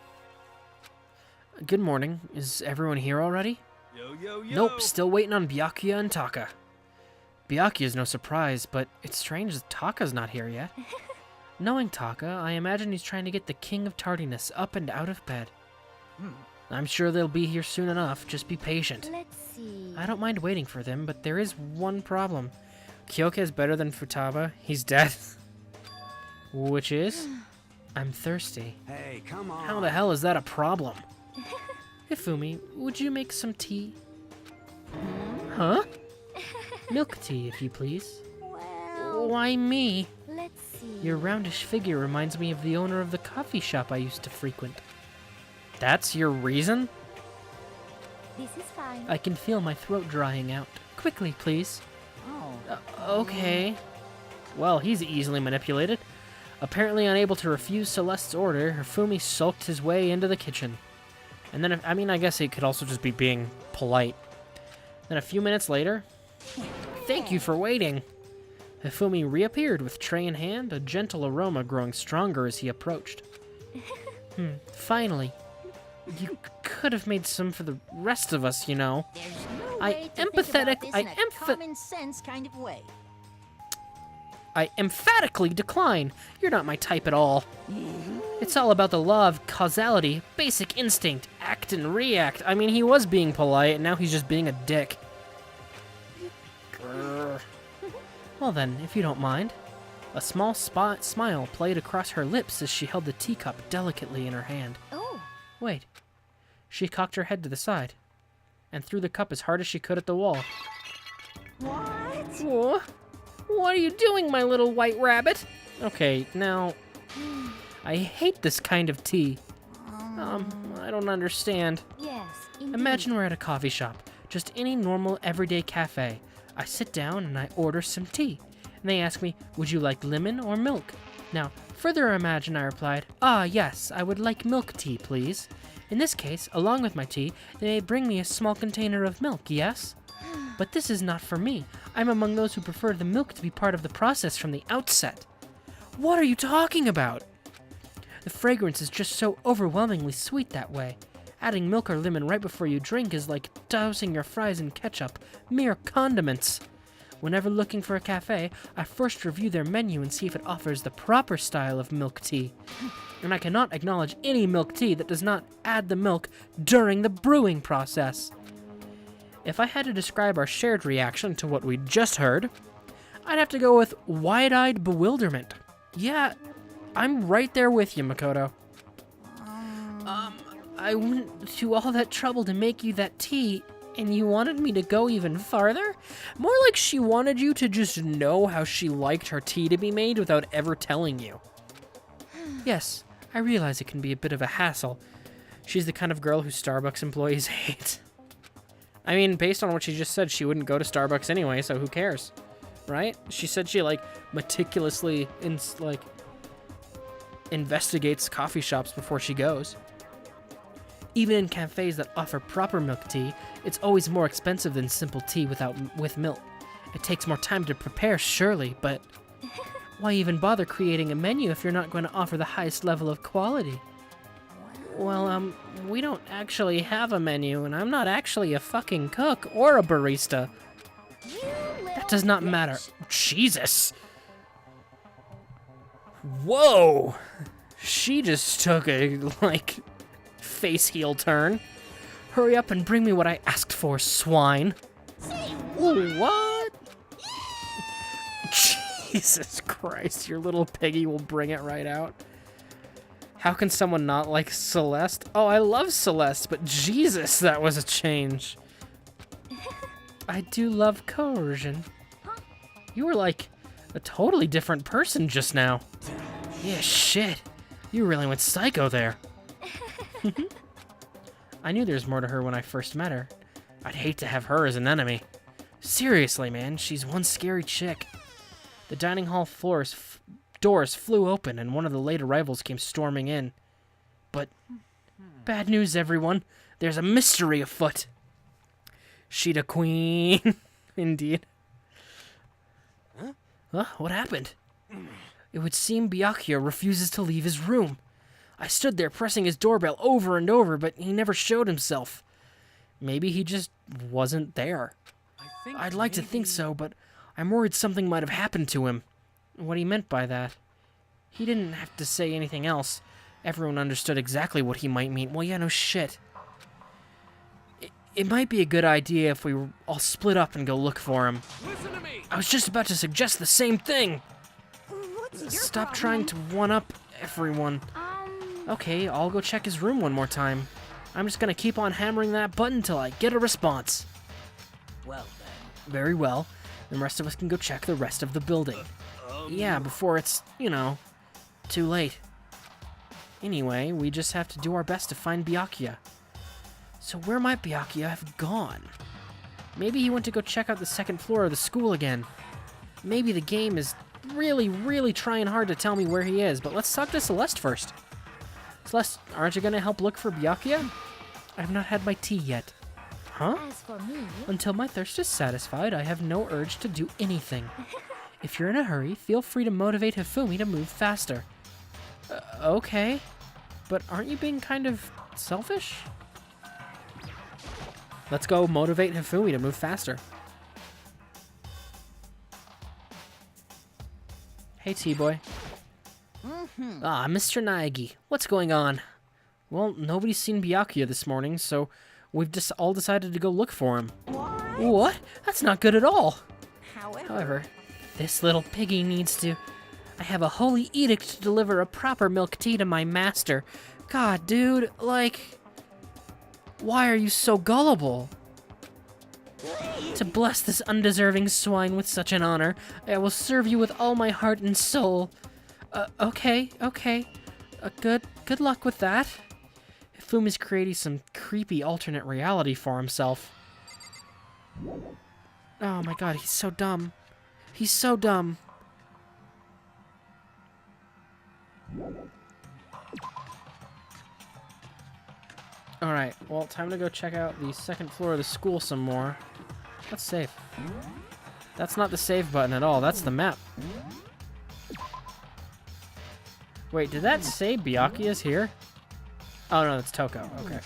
Good morning. Is everyone here already? Yo, yo, yo. Nope, still waiting on Byakuya and Taka. Byakuya's no surprise, but it's strange that Taka's not here yet. Knowing Taka, I imagine he's trying to get the king of tardiness up and out of bed. I'm sure they'll be here soon enough, just be patient. Let's see. I don't mind waiting for them, but there is one problem. Kyoka is better than Futaba. He's dead. Which is? I'm thirsty. Hey, come on. How the hell is that a problem? Hifumi, would you make some tea? Huh? Milk tea, if you please. Well, Why me? let's see. Your roundish figure reminds me of the owner of the coffee shop I used to frequent. That's your reason? This is fine. I can feel my throat drying out. Quickly, please. Okay. Well, he's easily manipulated. Apparently unable to refuse Celeste's order, Hifumi sulked his way into the kitchen. And then, I guess he could also just be being polite. Then a few minutes later, thank you for waiting. Hifumi reappeared with tray in hand, a gentle aroma growing stronger as he approached. Finally. You could have made some for the rest of us, you know. There's no I way to think about empathetic- this I in a empha- common sense kind of way. I emphatically decline. You're not my type at all. It's all about the law of causality, basic instinct, act and react. I mean, he was being polite, and now he's just being a dick. Grr. Well then, if you don't mind. A small smile played across her lips as she held the teacup delicately in her hand. Oh, Wait. She cocked her head to the side and threw the cup as hard as she could at the wall. What? What are you doing, my little white rabbit? Okay, now, I hate this kind of tea. I don't understand. yes, indeed. Imagine we're at a coffee shop, just any normal everyday cafe. I sit down and I order some tea. And they ask me, would you like lemon or milk? Now, further imagine I replied, yes, I would like milk tea, please. In this case, along with my tea, they may bring me a small container of milk, yes? But this is not for me. I'm among those who prefer the milk to be part of the process from the outset. What are you talking about? The fragrance is just so overwhelmingly sweet that way. Adding milk or lemon right before you drink is like dousing your fries in ketchup, mere condiments. Whenever looking for a cafe, I first review their menu and see if it offers the proper style of milk tea. And I cannot acknowledge any milk tea that does not add the milk during the brewing process. If I had to describe our shared reaction to what we just heard, I'd have to go with wide-eyed bewilderment. Yeah, I'm right there with you, Makoto. I went to all that trouble to make you that tea, and you wanted me to go even farther? More like she wanted you to just know how she liked her tea to be made without ever telling you. Yes, I realize it can be a bit of a hassle. She's the kind of girl who Starbucks employees hate. I mean, based on what she just said, she wouldn't go to Starbucks anyway, so who cares? Right? She said she, meticulously, investigates coffee shops before she goes. Even in cafes that offer proper milk tea, it's always more expensive than simple tea with milk. It takes more time to prepare, surely, but why even bother creating a menu if you're not going to offer the highest level of quality? Well, we don't actually have a menu, and I'm not actually a fucking cook or a barista. That does not matter. Jesus! Whoa! She just took a, face heel turn. Hurry up and bring me what I asked for, swine. Ooh, what? Jesus Christ, your little piggy will bring it right out. How can someone not like Celeste? Oh, I love Celeste, but Jesus, that was a change. I do love coercion. You were like a totally different person just now. Yeah, shit. You really went psycho there. I knew there was more to her when I first met her. I'd hate to have her as an enemy. Seriously, man, she's one scary chick. The dining hall doors flew open and one of the late arrivals came storming in. But bad news, everyone. There's a mystery afoot. Sheeta Queen. Indeed. Huh? What happened? It would seem Byakuya refuses to leave his room. I stood there pressing his doorbell over and over, but he never showed himself. Maybe he just wasn't there. I'd like to think so, but I'm worried something might have happened to him. What he meant by that. He didn't have to say anything else. Everyone understood exactly what he might mean. Well, yeah, no shit. It might be a good idea if we all split up and go look for him. Listen to me. I was just about to suggest the same thing. What's your Stop problem? trying to one-up everyone. Okay, I'll go check his room one more time. I'm just gonna keep on hammering that button till I get a response. Well then. Very well. The rest of us can go check the rest of the building. Yeah, before it's, too late. Anyway, we just have to do our best to find Byakuya. So where might Byakuya have gone? Maybe he went to go check out the second floor of the school again. Maybe the game is really, really trying hard to tell me where he is, but let's talk to Celeste first. Celeste, aren't you gonna help look for Byakuya? I've not had my tea yet. Huh? As for me, Until my thirst is satisfied, I have no urge to do anything. If you're in a hurry, feel free to motivate Hifumi to move faster. Okay. But aren't you being kind of selfish? Let's go motivate Hifumi to move faster. Hey, T-Boy. Ah, Mr. Naegi, what's going on? Well, nobody's seen Byakuya this morning, so we've just all decided to go look for him. What? That's not good at all. However, this little piggy needs to... I have a holy edict to deliver a proper milk tea to my master. God, dude, why are you so gullible? To bless this undeserving swine with such an honor, I will serve you with all my heart and soul. Okay. Good luck with that. Hifumi's creating some creepy alternate reality for himself. Oh my god, he's so dumb. He's so dumb. Alright, well, time to go check out the second floor of the school some more. Let's save. That's not the save button at all, that's the map. Wait, did that say Byakuya's here? Oh no, that's Toko, okay.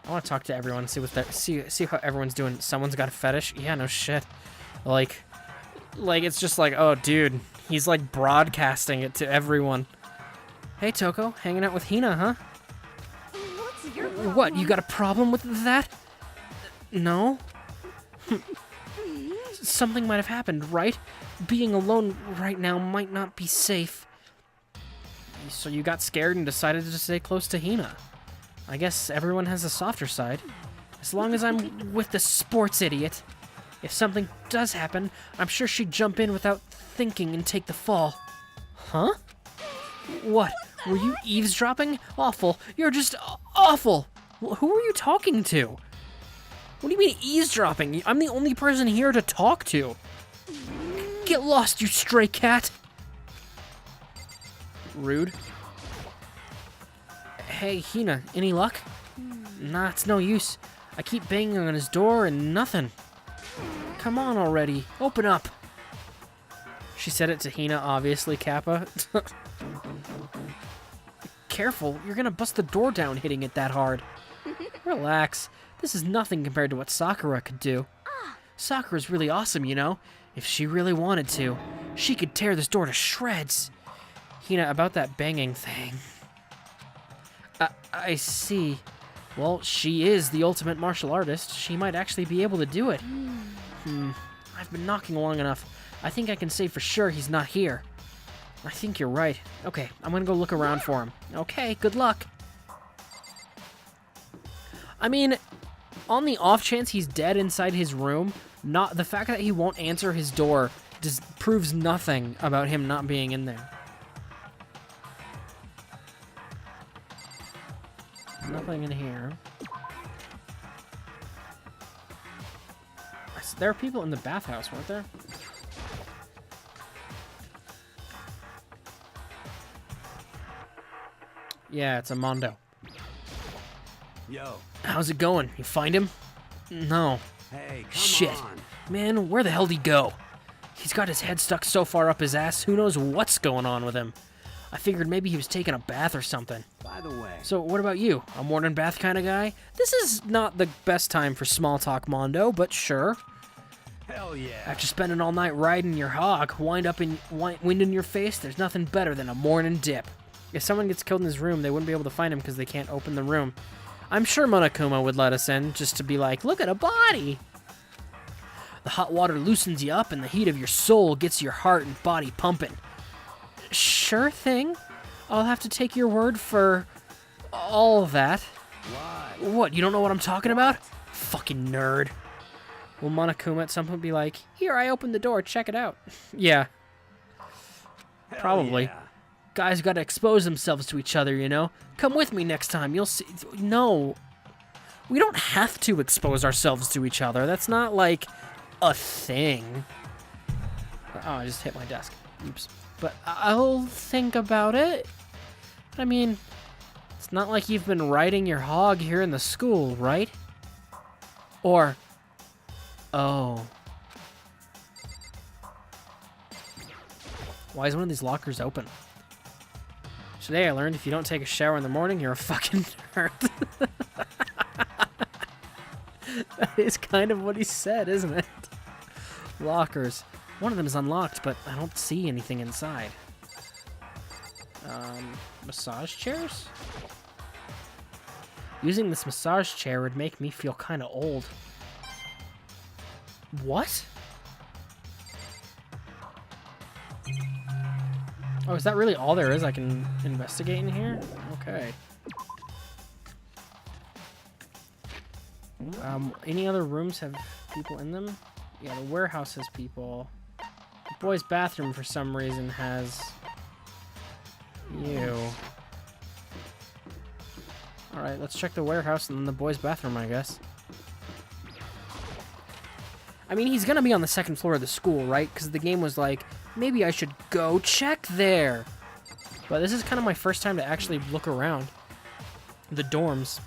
I want to talk to everyone, see what that see how everyone's doing. Someone's got a fetish? Yeah, no shit. Like it's just like, oh dude, he's like broadcasting it to everyone. Hey Toko, hanging out with Hina, huh? what's your problem? What, you got a problem with that? No? Something might have happened, right? Being alone right now might not be safe. So you got scared and decided to stay close to Hina. I guess everyone has a softer side. As long as I'm with the sports idiot. If something does happen, I'm sure she'd jump in without thinking and take the fall. Huh? What? Were you eavesdropping? Awful. You're just awful. Who are you talking to? What do you mean eavesdropping? I'm the only person here to talk to. Get lost, you stray cat! Rude. Hey, Hina, any luck? Nah, it's no use. I keep banging on his door and nothing. Come on already, open up. She said it to Hina, obviously, Kappa. Careful, you're gonna bust the door down hitting it that hard. Relax, this is nothing compared to what Sakura could do. Sakura's really awesome, you know? If she really wanted to, she could tear this door to shreds. Hina, about that banging thing. I see. Well, she is the ultimate martial artist. She might actually be able to do it. I've been knocking long enough. I think I can say for sure he's not here. I think you're right. Okay, I'm gonna go look around for him. Okay, good luck. I mean, on the off chance he's dead inside his room, not the fact that he won't answer his door just proves nothing about him not being in there. Nothing in here. There are people in the bathhouse, weren't there? Yeah, it's a Mondo. Yo. How's it going? You find him? No. Hey, come Shit. on. Man, where the hell did he go? He's got his head stuck so far up his ass, who knows what's going on with him. I figured maybe he was taking a bath or something. By the way. So what about you? A morning bath kind of guy? This is not the best time for small talk, Mondo, but sure. Hell yeah. After spending all night riding your hog, wind in your face, there's nothing better than a morning dip. If someone gets killed in his room, they wouldn't be able to find him because they can't open the room. I'm sure Monokuma would let us in, just to be like, look at a body! The hot water loosens you up, and the heat of your soul gets your heart and body pumping. Sure thing. I'll have to take your word for all of that. Why? What, you don't know what I'm talking about? Fucking nerd. Will Monokuma at some point be like, here, I opened the door, check it out? Yeah. Hell Probably. yeah. Guys gotta expose themselves to each other, you know? Come with me next time, you'll see. No. We don't have to expose ourselves to each other. That's not, like, a thing. Oh, I just hit my desk. Oops. But I'll think about it. I mean, it's not like you've been riding your hog here in the school, right? Or... Oh. Why is one of these lockers open? Today I learned if you don't take a shower in the morning, you're a fucking nerd. That is kind of what he said, isn't it? Lockers. One of them is unlocked, but I don't see anything inside. Massage chairs? Using this massage chair would make me feel kind of old. What? Oh, is that really all there is I can investigate in here? Okay. Any other rooms have people in them? Yeah, the warehouse has people. The boys' bathroom, for some reason, has... Ew. Alright, let's check the warehouse and then the boys' bathroom, I guess. I mean, he's gonna be on the second floor of the school, right? Because the game was like, maybe I should go check there. But this is kind of my first time to actually look around. The dorms.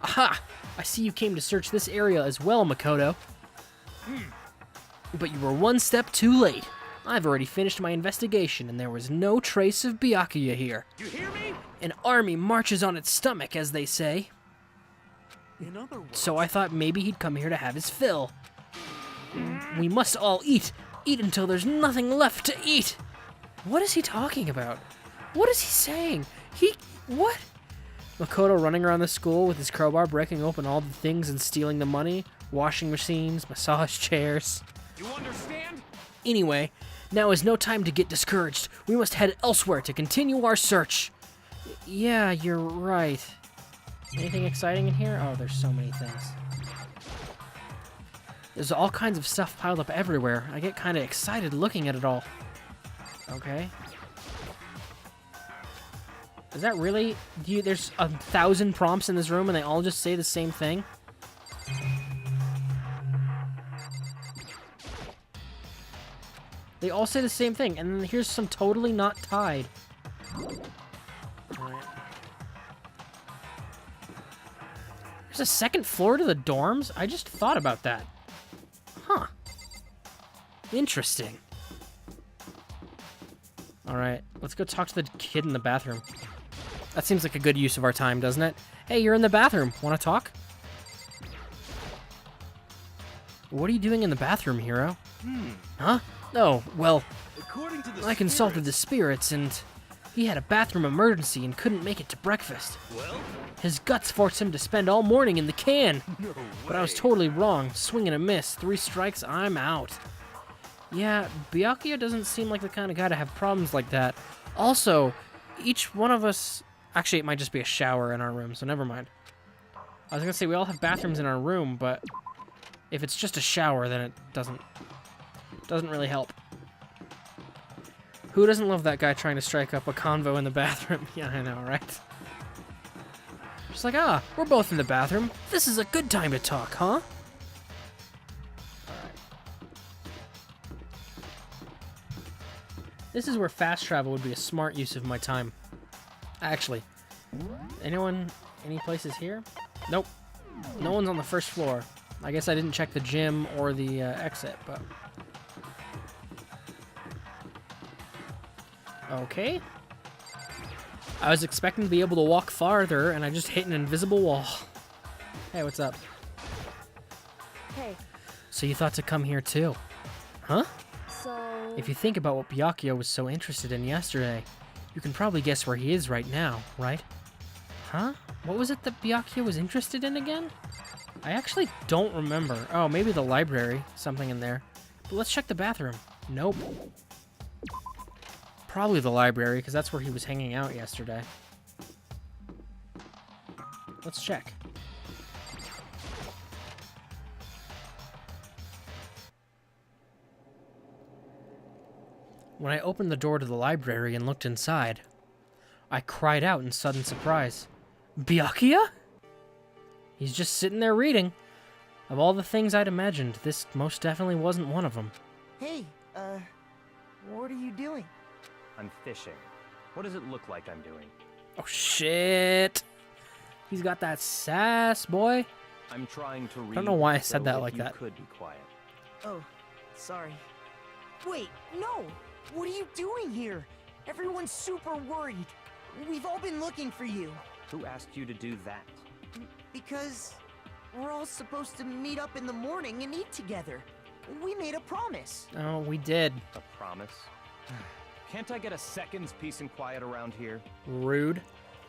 Aha! I see you came to search this area as well, Makoto. But you were one step too late. I've already finished my investigation, and there was no trace of Byakuya here. You hear me? An army marches on its stomach, as they say. In other words. So I thought maybe he'd come here to have his fill. We must all eat. Eat until there's nothing left to eat. What is he talking about? What is he saying? What? Makoto running around the school with his crowbar, breaking open all the things and stealing the money. Washing machines, massage chairs. You understand? Anyway, now is no time to get discouraged. We must head elsewhere to continue our search. Yeah, you're right. Anything exciting in here? Oh, there's so many things. There's all kinds of stuff piled up everywhere. I get kind of excited looking at it all. Okay. Is that really... there's 1,000 prompts in this room and they all just say the same thing? They all say the same thing, and then here's some totally not tied. Alright. There's a second floor to the dorms? I just thought about that. Huh. Interesting. Alright, let's go talk to the kid in the bathroom. That seems like a good use of our time, doesn't it? Hey, you're in the bathroom. Wanna talk? What are you doing in the bathroom, hero? Huh? Oh, well, According to the I consulted the spirits, and he had a bathroom emergency and couldn't make it to breakfast. Well, His guts forced him to spend all morning in the can. no But I was way. totally wrong. Swing and a miss. 3 strikes, I'm out. Yeah, Byakuya doesn't seem like the kind of guy to have problems like that. Also, each one of us... Actually, it might just be a shower in our room, so never mind. I was gonna say, we all have bathrooms in our room, but... if it's just a shower, then it doesn't really help. Who doesn't love that guy trying to strike up a convo in the bathroom? Yeah, I know, right? Just like, we're both in the bathroom. This is a good time to talk, huh? Alright. This is where fast travel would be a smart use of my time. Actually, any places here? Nope. No one's on the first floor. I guess I didn't check the gym or the exit, but... Okay. I was expecting to be able to walk farther, and I just hit an invisible wall. Hey, what's up? Hey, So you thought to come here too? Huh? so... If you think about what Byakuya was so interested in yesterday, you can probably guess where he is right now, right? Huh? What was it that Byakuya was interested in again? I actually don't remember. Oh, maybe the library. Something in there. But let's check the bathroom. Nope. Probably the library, because that's where he was hanging out yesterday. Let's check. When I opened the door to the library and looked inside, I cried out in sudden surprise. Byakuya? He's just sitting there reading. Of all the things I'd imagined, this most definitely wasn't one of them. Hey, what are you doing? I'm fishing. What does it look like I'm doing? Oh shit! He's got that sass, boy. I'm trying to read. don't know why I said so that if like you that. Could be quiet. Oh, sorry. Wait, no! What are you doing here? Everyone's super worried. We've all been looking for you. Who asked you to do that? Because we're all supposed to meet up in the morning and eat together. We made a promise. Oh, we did. A promise? Can't I get a second's peace and quiet around here? Rude.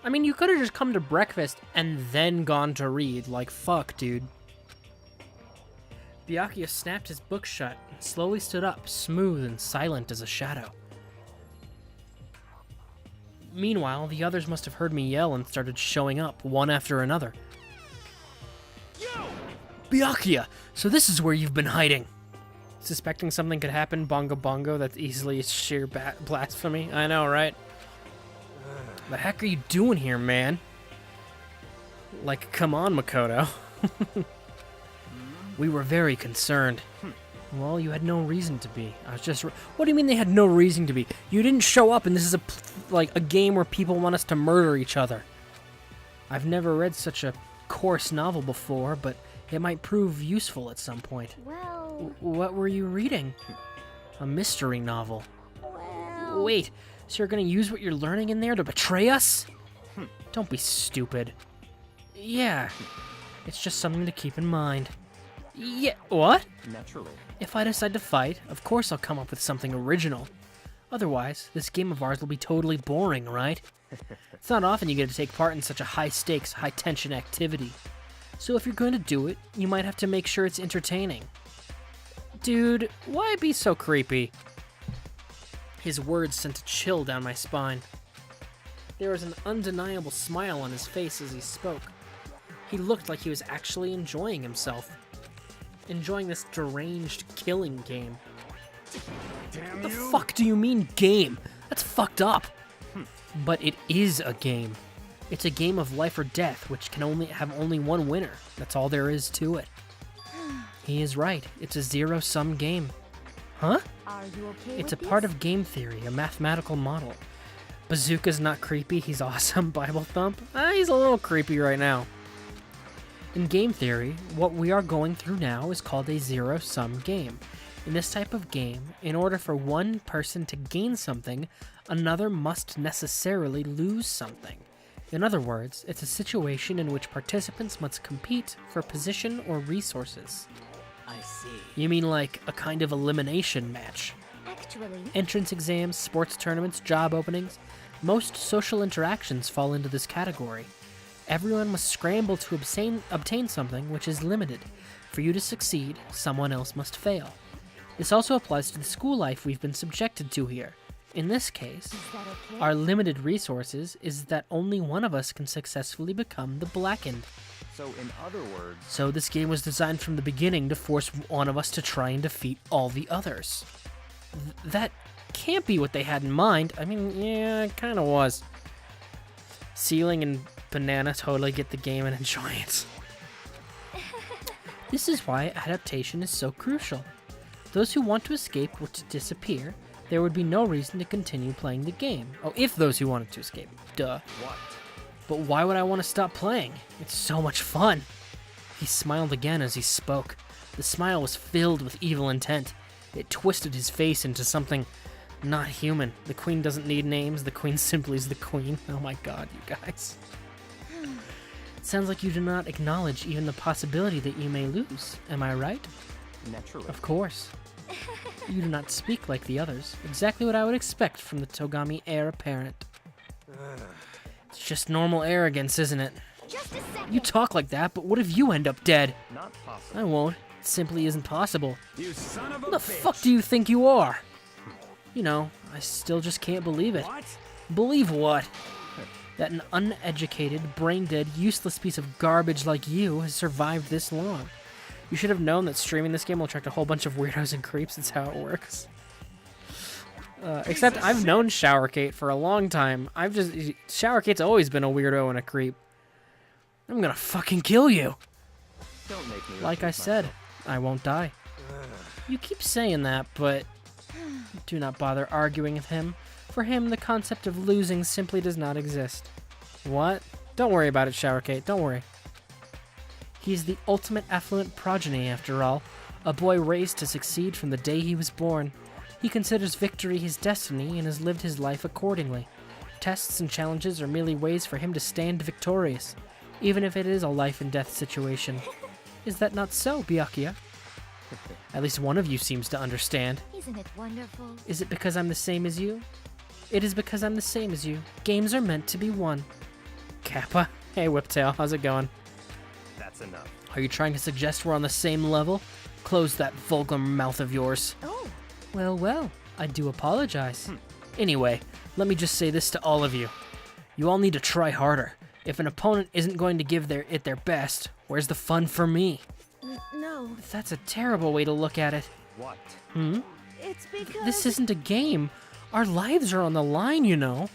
I mean, you could have just come to breakfast and then gone to read. Like, fuck, dude. Byakuya snapped his book shut and slowly stood up, smooth and silent as a shadow. Meanwhile, the others must have heard me yell and started showing up, one after another. Byakuya! So this is where you've been hiding! Suspecting something could happen, bongo bongo, that's easily sheer blasphemy. I know, right? The heck are you doing here, man? Like, come on, Makoto. We were very concerned. Well, you had no reason to be. I was just... What do you mean they had no reason to be? You didn't show up and this is a game where people want us to murder each other. I've never read such a coarse novel before, but it might prove useful at some point. Well... What were you reading? A mystery novel. Well... Wait, so you're gonna use what you're learning in there to betray us? Don't be stupid. Yeah, it's just something to keep in mind. Yeah, what? Naturally. If I decide to fight, of course I'll come up with something original. Otherwise, this game of ours will be totally boring, right? It's not often you get to take part in such a high-stakes, high-tension activity. So if you're going to do it, you might have to make sure it's entertaining. Dude, why be so creepy? His words sent a chill down my spine. There was an undeniable smile on his face as he spoke. He looked like he was actually enjoying himself. Enjoying this deranged killing game. Damn What the you! fuck do you mean game? That's fucked up. But it is a game. It's a game of life or death, which can only have one winner. That's all there is to it. He is right. It's a zero-sum game. Huh? Are you okay It's a with part this? of game theory, a mathematical model. Bazooka's not creepy, he's awesome. Bible thump? He's a little creepy right now. In game theory, what we are going through now is called a zero-sum game. In this type of game, in order for one person to gain something, another must necessarily lose something. In other words, it's a situation in which participants must compete for position or resources. I see. You mean like a kind of elimination match? Actually, Entrance exams, sports tournaments, job openings, most social interactions fall into this category. Everyone must scramble to obtain something which is limited. For you to succeed, someone else must fail. This also applies to the school life we've been subjected to here. In this case, is that okay? our limited resources is that only one of us can successfully become the Blackened. So, in other words, So this game was designed from the beginning to force one of us to try and defeat all the others. That can't be what they had in mind. I mean, yeah, it kind of was. Ceiling and Banana totally get the game and enjoy it. This is why adaptation is so crucial. Those who want to escape were to disappear, there would be no reason to continue playing the game. Oh, if those who wanted to escape. Duh. what? But why would I want to stop playing? It's so much fun. He smiled again as he spoke. The smile was filled with evil intent. It twisted his face into something not human. The queen doesn't need names. The queen simply is the queen. Oh my god, you guys. It sounds like you do not acknowledge even the possibility that you may lose. Am I right? Naturally. Of course. You do not speak like the others. Exactly what I would expect from the Togami heir apparent. It's just normal arrogance, isn't it? Just a second. You talk like that, but what if you end up dead? Not possible. I won't. It simply isn't possible. You son of a Who the bitch. fuck do you think you are? You know, I still just can't believe it. What? Believe what? That an uneducated, brain-dead, useless piece of garbage like you has survived this long. You should have known that streaming this game will attract a whole bunch of weirdos and creeps. That's how it works. Except I've known Showerkate for a long time. Showerkate's always been a weirdo and a creep. I'm gonna fucking kill you. Don't make me Like I repeat said, myself. I won't die. You keep saying that, but do not bother arguing with him. For him, the concept of losing simply does not exist. What? Don't worry about it, Showerkate. Don't worry. He's the ultimate affluent progeny, after all. A boy raised to succeed from the day he was born. He considers victory his destiny and has lived his life accordingly. Tests and challenges are merely ways for him to stand victorious, even if it is a life and death situation. Is that not so, Byakuya? At least one of you seems to understand. Isn't it wonderful? Is it because I'm the same as you? It is because I'm the same as you. Games are meant to be won. Kappa. Hey, Whiptail, how's it going? That's enough. Are you trying to suggest we're on the same level? Close that vulgar mouth of yours. Oh, Well, well, I do apologize. Anyway, let me just say this to all of you. You all need to try harder. If an opponent isn't going to give it their best, where's the fun for me? no. That's a terrible way to look at it. What? It's because... This isn't a game. Our lives are on the line, you know.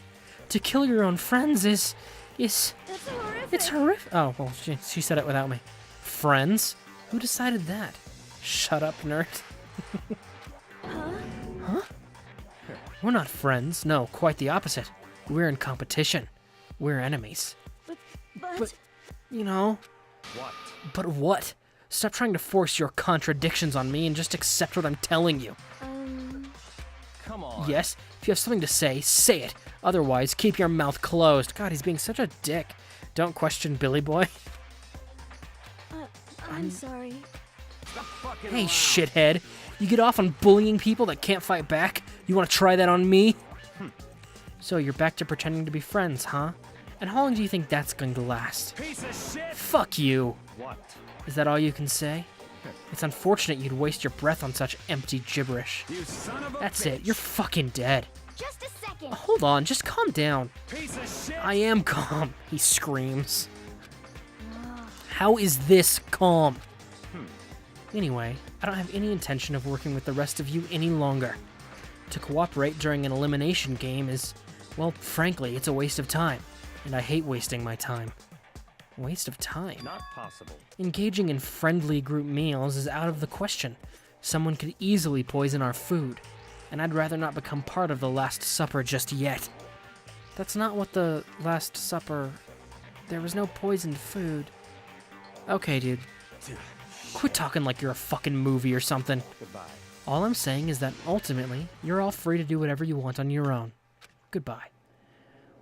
To kill your own friends is... That's horrific. It's horrific. Oh, well, she said it without me. Friends? Who decided that? Shut up, nerd. Huh? We're not friends. No, quite the opposite. We're in competition. We're enemies. But You know, What? but what? Stop trying to force your contradictions on me and just accept what I'm telling you. Come on. Yes, if you have something to say it. Otherwise, keep your mouth closed. God, he's being such a dick. Don't question Billy Boy. I'm sorry. Stop fucking Hey, around. shithead. You get off on bullying people that can't fight back? You want to try that on me? So you're back to pretending to be friends, huh? And how long do you think that's going to last? Piece of shit. Fuck you. What? Is that all you can say? It's unfortunate you'd waste your breath on such empty gibberish. You son of a That's bitch. it. You're fucking dead. Just a second. Hold on. Just calm down. Piece of shit. I am calm, he screams. How is this calm? Anyway, I don't have any intention of working with the rest of you any longer. To cooperate during an elimination game is, well, frankly, it's a waste of time. And I hate wasting my time. Waste of time? Not possible. Engaging in friendly group meals is out of the question. Someone could easily poison our food, and I'd rather not become part of the Last Supper just yet. That's not what the Last Supper... There was no poisoned food. Okay, dude. Quit talking like you're a fucking movie or something. Goodbye. All I'm saying is that ultimately, you're all free to do whatever you want on your own. Goodbye.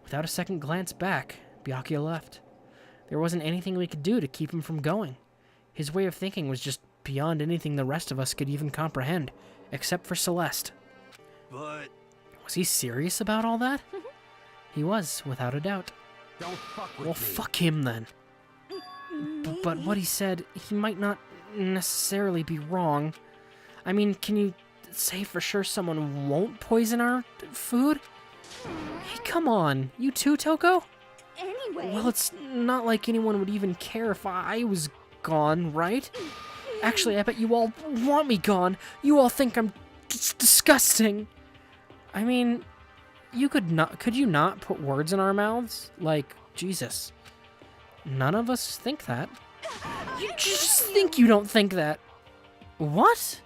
Without a second glance back, Byakuya left. There wasn't anything we could do to keep him from going. His way of thinking was just beyond anything the rest of us could even comprehend, except for Celeste. But Was he serious about all that? He was, without a doubt. don't fuck with Well, me. fuck him then. But what he said, he might not necessarily be wrong. I mean, can you say for sure someone won't poison our food? Hey, come on. You too, Toko? Anyway. Well, it's not like anyone would even care if I was gone, right? Actually, I bet you all want me gone. You all think I'm disgusting. I mean, could you not put words in our mouths? Like, Jesus. None of us think that. You just think you don't think that. What?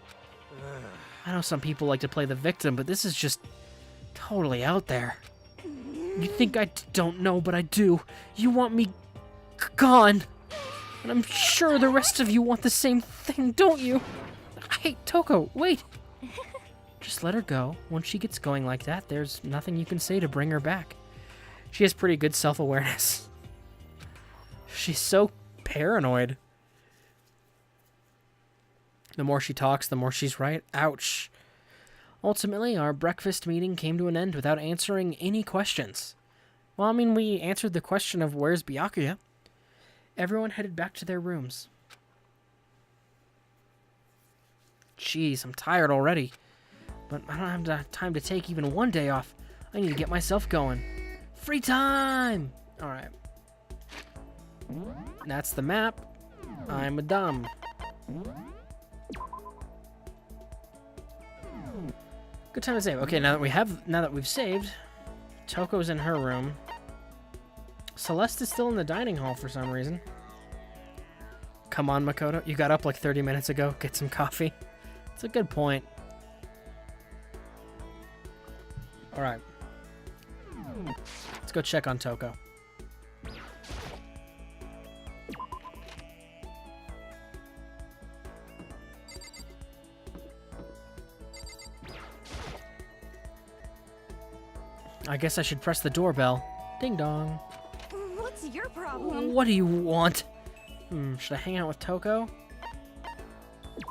I know some people like to play the victim, but this is just totally out there. You think I don't know, but I do. You want me gone. And I'm sure the rest of you want the same thing, don't you? Hey, Toko, wait. Just let her go. Once she gets going like that, there's nothing you can say to bring her back. She has pretty good self-awareness. She's so paranoid. The more she talks, the more she's right. Ouch. Ultimately, our breakfast meeting came to an end without answering any questions. Well, I mean, we answered the question of where's Byakuya. Everyone headed back to their rooms. Jeez, I'm tired already. But I don't have time to take even one day off. I need to get myself going. Free time! Alright. That's the map. I'm a dumb. Good time to save. Okay, now that we've saved, Toko's in her room. Celeste is still in the dining hall for some reason. Come on, Makoto. You got up like 30 minutes ago. Get some coffee. It's a good point. Alright. Let's go check on Toko. I guess I should press the doorbell. Ding dong. What's your problem? What do you want? Should I hang out with Toko?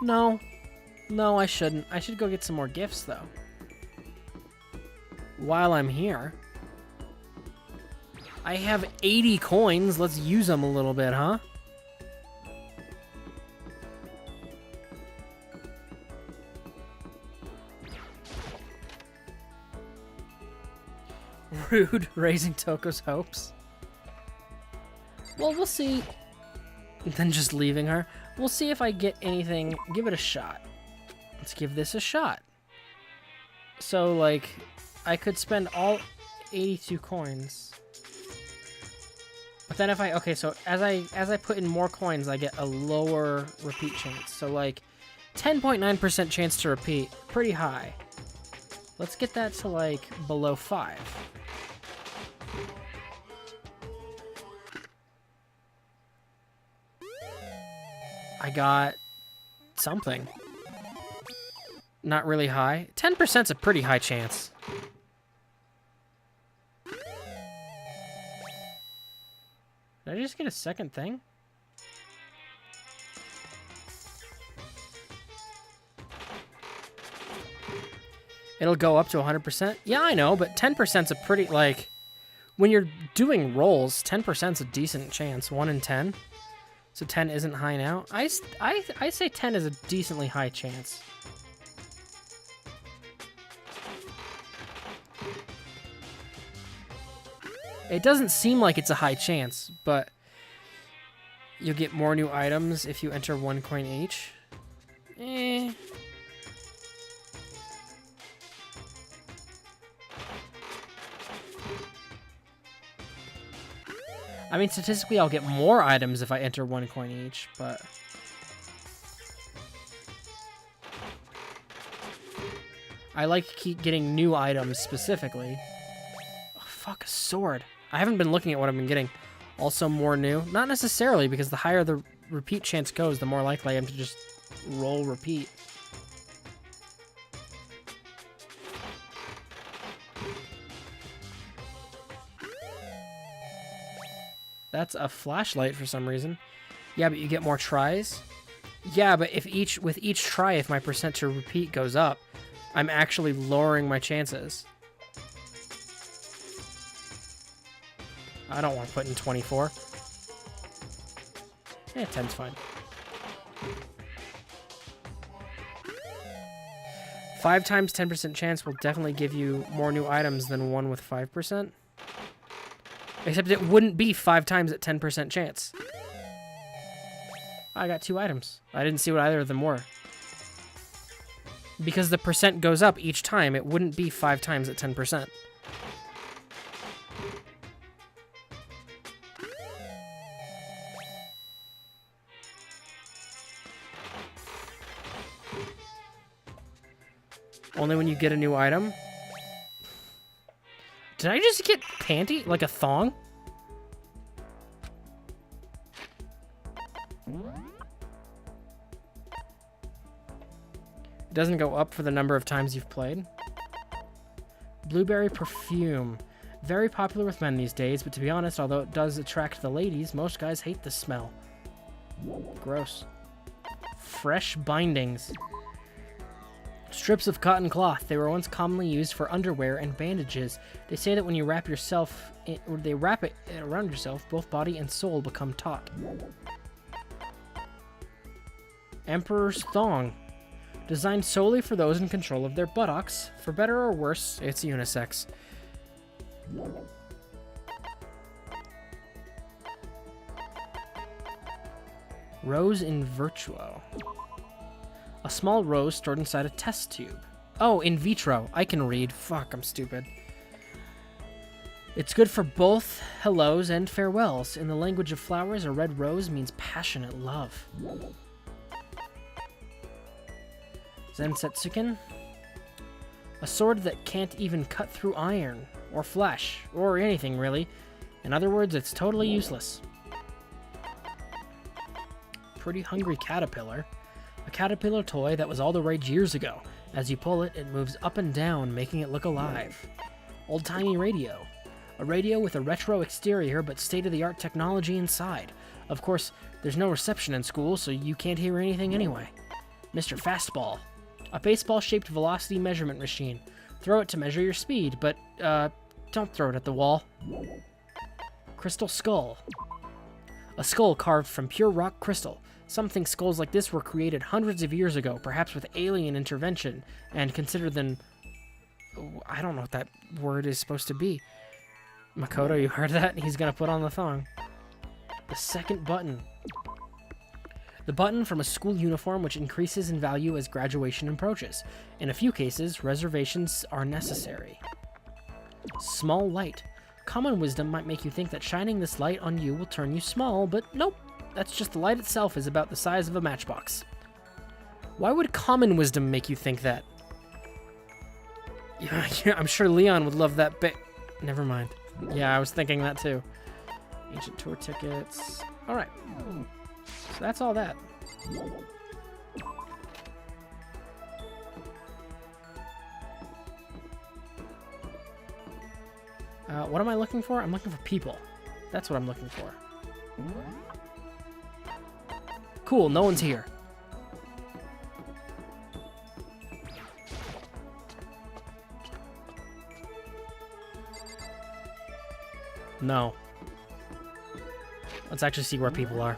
No. No, I shouldn't. I should go get some more gifts, though. While I'm here. I have 80 coins. Let's use them a little bit, huh? Rude, raising Toko's hopes. Well, we'll see. Then just leaving her. We'll see if I get anything. Give it a shot. Let's give this a shot. So, like, I could spend all 82 coins. But then if I... Okay, so as I put in more coins, I get a lower repeat chance. So, like, 10.9% chance to repeat. Pretty high. Let's get that to, like, below 5. I got something. Not really high. 10%'s a pretty high chance. Did I just get a second thing? It'll go up to 100%? Yeah, I know, but 10%'s a pretty, like... When you're doing rolls, 10%'s a decent chance. 1 in 10. So 10 isn't high now. I say 10 is a decently high chance. It doesn't seem like it's a high chance, but you'll get more new items if you enter 1 coin each. I mean, statistically, I'll get more items if I enter 1 coin each, but... I like keep getting new items specifically. Oh, fuck, a sword. I haven't been looking at what I've been getting. Also more new. Not necessarily, because the higher the repeat chance goes, the more likely I am to just roll repeat. That's a flashlight for some reason. Yeah, but you get more tries. Yeah, but if with each try, if my percent to repeat goes up, I'm actually lowering my chances. I don't want to put in 24. Yeah, 10's fine. 5 times 10% chance will definitely give you more new items than one with 5%. Except it wouldn't be 5 times at 10% chance. I got 2 items. I didn't see what either of them were. Because the percent goes up each time, it wouldn't be 5 times at 10%. Only when you get a new item. Did I just get panty? Like a thong? It doesn't go up for the number of times you've played. Blueberry perfume. Very popular with men these days, but to be honest, although it does attract the ladies, most guys hate the smell. Gross. Fresh bindings. Strips of cotton cloth. They were once commonly used for underwear and bandages. They say that when you wrap yourself, or they wrap it around yourself, both body and soul become taut. Emperor's thong. Designed solely for those in control of their buttocks. For better or worse, it's unisex. Rose in Virtuo. A small rose stored inside a test tube. Oh, in vitro. I can read. Fuck, I'm stupid. It's good for both hellos and farewells. In the language of flowers, a red rose means passionate love. Zensetsuken. A sword that can't even cut through iron, or flesh, or anything really. In other words, it's totally useless. Pretty hungry caterpillar. A caterpillar toy that was all the rage years ago. As you pull it, it moves up and down, making it look alive. Old-timey radio. A radio with a retro exterior, but state-of-the-art technology inside. Of course, there's no reception in school, so you can't hear anything anyway. Mr. Fastball. A baseball-shaped velocity measurement machine. Throw it to measure your speed, but, don't throw it at the wall. Crystal skull. A skull carved from pure rock crystal. Some think skulls like this were created hundreds of years ago, perhaps with alien intervention, and consider them... I don't know what that word is supposed to be. Makoto, you heard that? He's gonna put on the thong. The second button. The button from a school uniform which increases in value as graduation approaches. In a few cases, reservations are necessary. Small light. Common wisdom might make you think that shining this light on you will turn you small, but nope. That's just the light itself is about the size of a matchbox. Why would common wisdom make you think that? Yeah, I'm sure Leon would love that bit. Never mind. Yeah, I was thinking that too. Ancient tour tickets. Alright. So that's all that. What am I looking for? I'm looking for people. That's what I'm looking for. Cool, no one's here. No. Let's actually see where people are.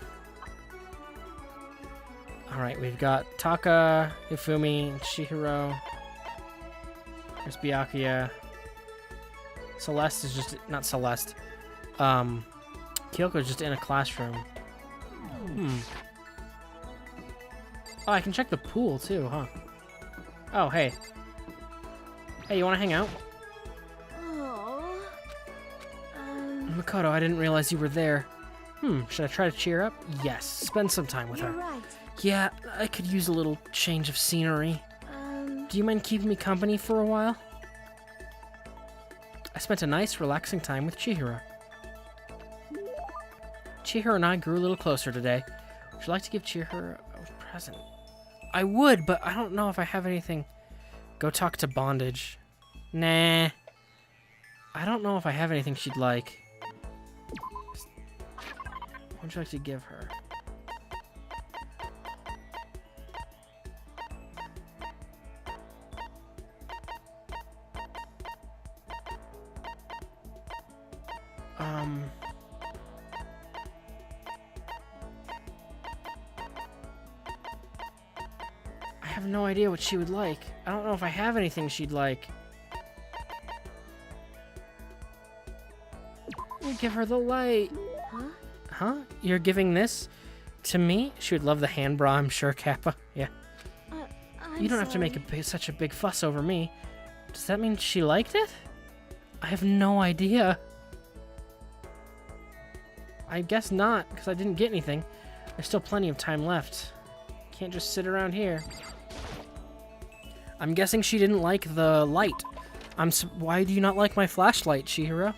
Alright, we've got Taka, Hifumi, Chihiro. There's Byakuya. Celeste is just... not Celeste. Kyoko's just in a classroom. Oh, I can check the pool too, huh? Oh, hey. Hey, you wanna hang out? Oh. Makoto, I didn't realize you were there. Should I try to cheer up? Yes, spend some time with You're her. right. Yeah, I could use a little change of scenery. Do you mind keeping me company for a while? I spent a nice, relaxing time with Chihiro. Chihiro and I grew a little closer today. Would you like to give Chihiro a present? I would, but I don't know if I have anything. Go talk to Bondage. Nah. I don't know if I have anything she'd like. What would you like to give her? I have no idea what she would like. I don't know if I have anything she'd like. We'll give her the light. Huh? Huh? You're giving this to me? She would love the hand bra, I'm sure, Kappa. Yeah. I'm You don't have to make such a big fuss over me. Does that mean she liked it? I have no idea. I guess not, because I didn't get anything. There's still plenty of time left. Can't just sit around here. I'm guessing she didn't like the light. Why do you not like my flashlight, Chihiro?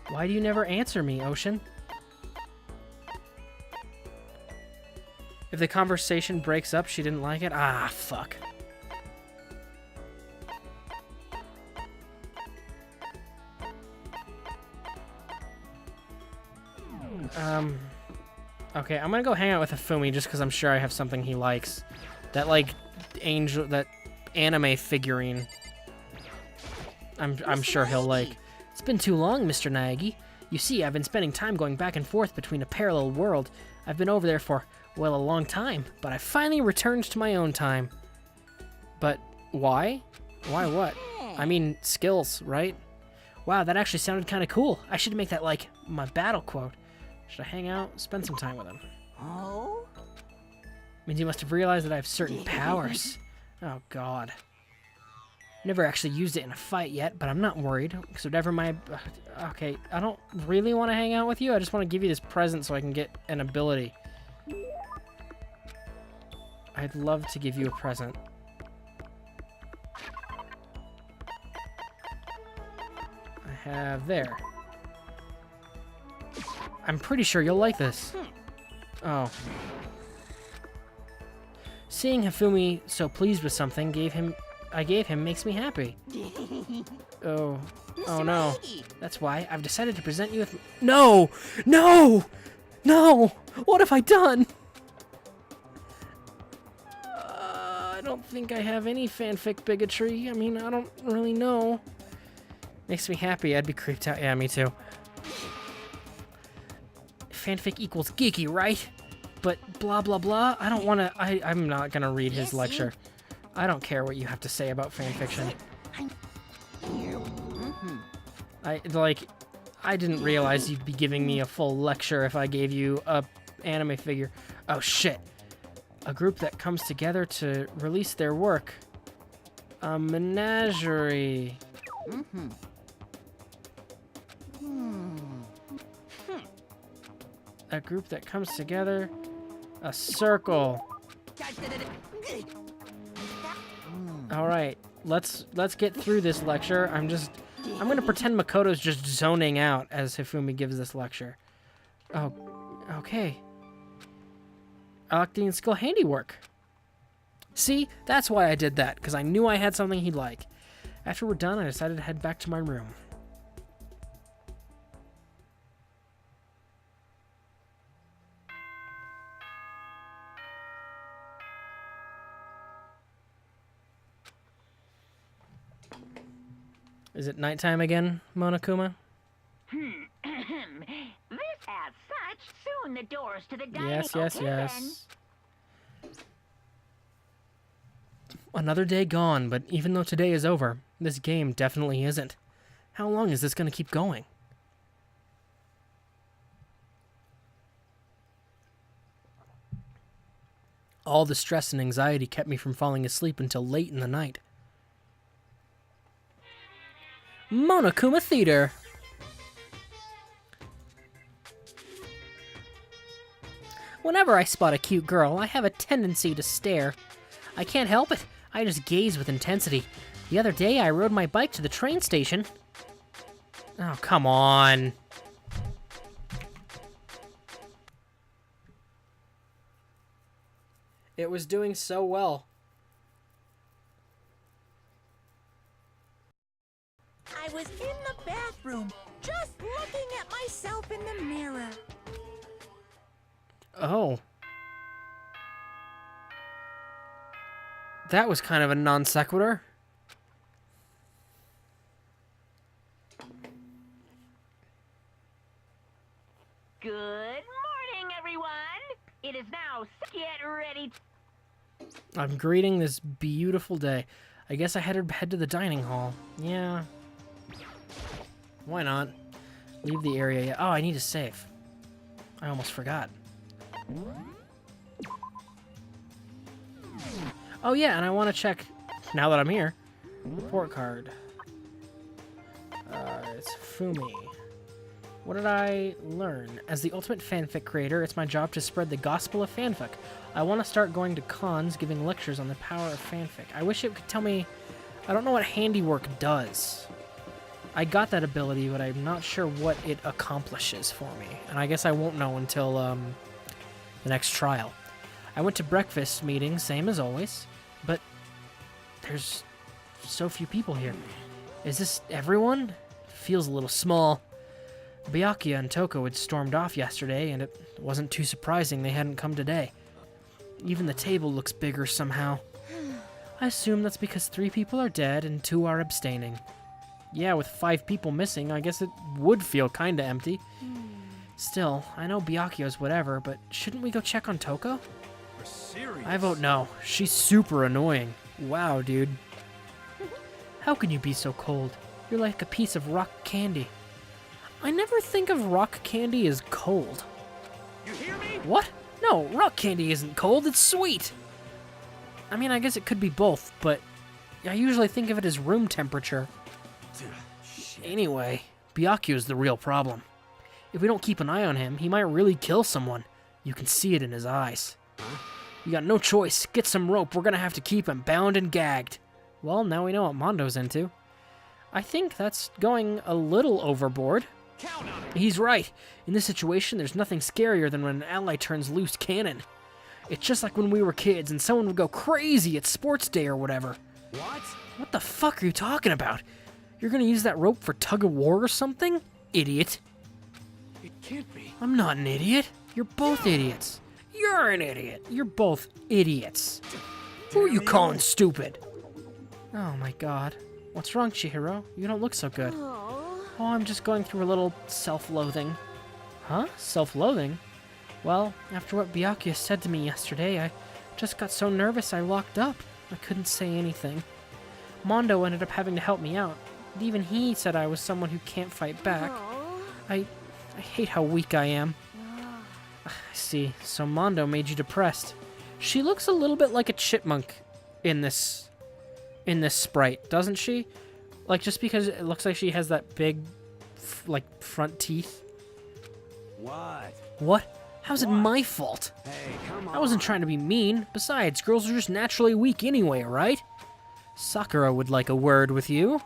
Why do you never answer me, Ocean? If the conversation breaks up, she didn't like it? Ah, fuck. Okay, I'm gonna go hang out with Hifumi just because I'm sure I have something he likes. That, like, that anime figurine. I'm sure he'll like. It's been too long, Mr. Naegi. You see, I've been spending time going back and forth between a parallel world. I've been over there for, well, a long time, but I finally returned to my own time. But why? Why what? I mean, skills, right? Wow, that actually sounded kind of cool. I should make that, like, my battle quote. Should I hang out? Spend some time with him. Oh? Means you must have realized that I have certain powers. Oh, God. Never actually used it in a fight yet, but I'm not worried. Because whatever my... okay, I don't really want to hang out with you. I just want to give you this present so I can get an ability. I'd love to give you a present. I have there. I'm pretty sure you'll like this. Oh. Seeing Hifumi so pleased with something I gave him makes me happy. Oh. Oh no. That's why I've decided to present you with... No! No! No! What have I done? I don't think I have any fanfic bigotry. I mean, I don't really know. Makes me happy. I'd be creeped out. Yeah, me too. Fanfic equals geeky, right? But blah blah blah. I don't want to. I'm not gonna read his lecture. I don't care what you have to say about fanfiction. I didn't realize you'd be giving me a full lecture if I gave you a anime figure. Oh shit! A group that comes together to release their work. A menagerie. A group that comes together. A circle. All right, let's get through this lecture. I'm gonna pretend Makoto's just zoning out as Hifumi gives this lecture. Oh, okay. Octane skill handiwork. See, that's why I did that, because I knew I had something he'd like. After we're done, I decided to head back to my room. Is it nighttime again, Monokuma? This as such, soon the doors to the dining Yes. Then. Another day gone, but even though today is over, this game definitely isn't. How long is this going to keep going? All the stress and anxiety kept me from falling asleep until late in the night. Monokuma Theater! Whenever I spot a cute girl, I have a tendency to stare. I can't help it. I just gaze with intensity. The other day, I rode my bike to the train station. Oh, come on. It was doing so well. I was in the bathroom, just looking at myself in the mirror. Oh. That was kind of a non sequitur. Good morning, everyone. It is now get ready. I'm greeting this beautiful day. I guess I head to the dining hall. Yeah. Why not? Leave the area. Oh, I need to save. I almost forgot. Oh yeah, and I want to check, now that I'm here, report card. It's Fumi. What did I learn? As the ultimate fanfic creator, it's my job to spread the gospel of fanfic. I want to start going to cons, giving lectures on the power of fanfic. I wish it could tell me... I don't know what handiwork does. I got that ability, but I'm not sure what it accomplishes for me. And I guess I won't know until the next trial. I went to breakfast meeting, same as always, but there's so few people here. Is this everyone? Feels a little small. Byakuya and Toko had stormed off yesterday, and it wasn't too surprising they hadn't come today. Even the table looks bigger somehow. I assume that's because 3 people are dead and 2 are abstaining. Yeah, with 5 people missing, I guess it would feel kinda empty. Still, I know Byakuya's whatever, but shouldn't we go check on Toko? We're serious. I vote no. She's super annoying. Wow, dude. How can you be so cold? You're like a piece of rock candy. I never think of rock candy as cold. You hear me? What? No, rock candy isn't cold, it's sweet. I mean, I guess it could be both, but I usually think of it as room temperature. Anyway, Byakuya's the real problem. If we don't keep an eye on him, he might really kill someone. You can see it in his eyes. You got no choice. Get some rope. We're gonna have to keep him bound and gagged. Well, now we know what Mondo's into. I think that's going a little overboard. Count on it. He's right. In this situation, there's nothing scarier than when an ally turns loose cannon. It's just like when we were kids and someone would go crazy at sports day or whatever. What? What the fuck are you talking about? You're gonna use that rope for tug of war or something? Idiot. It can't be. I'm not an idiot. You're both idiots. You're an idiot. You're both idiots. Who are you calling stupid? Oh my god. What's wrong, Chihiro? You don't look so good. Oh. Oh, I'm just going through a little self-loathing. Huh? Self-loathing? Well, after what Byakuya said to me yesterday, I just got so nervous I locked up. I couldn't say anything. Mondo ended up having to help me out. And even he said I was someone who can't fight back. Oh. I hate how weak I am. I see. So Mondo made you depressed. She looks a little bit like a chipmunk in this sprite, doesn't she? Like, just because it looks like she has that big, like, front teeth. What? What? How's it my fault? Hey, come on. I wasn't trying to be mean. Besides, girls are just naturally weak anyway, right? Sakura would like a word with you.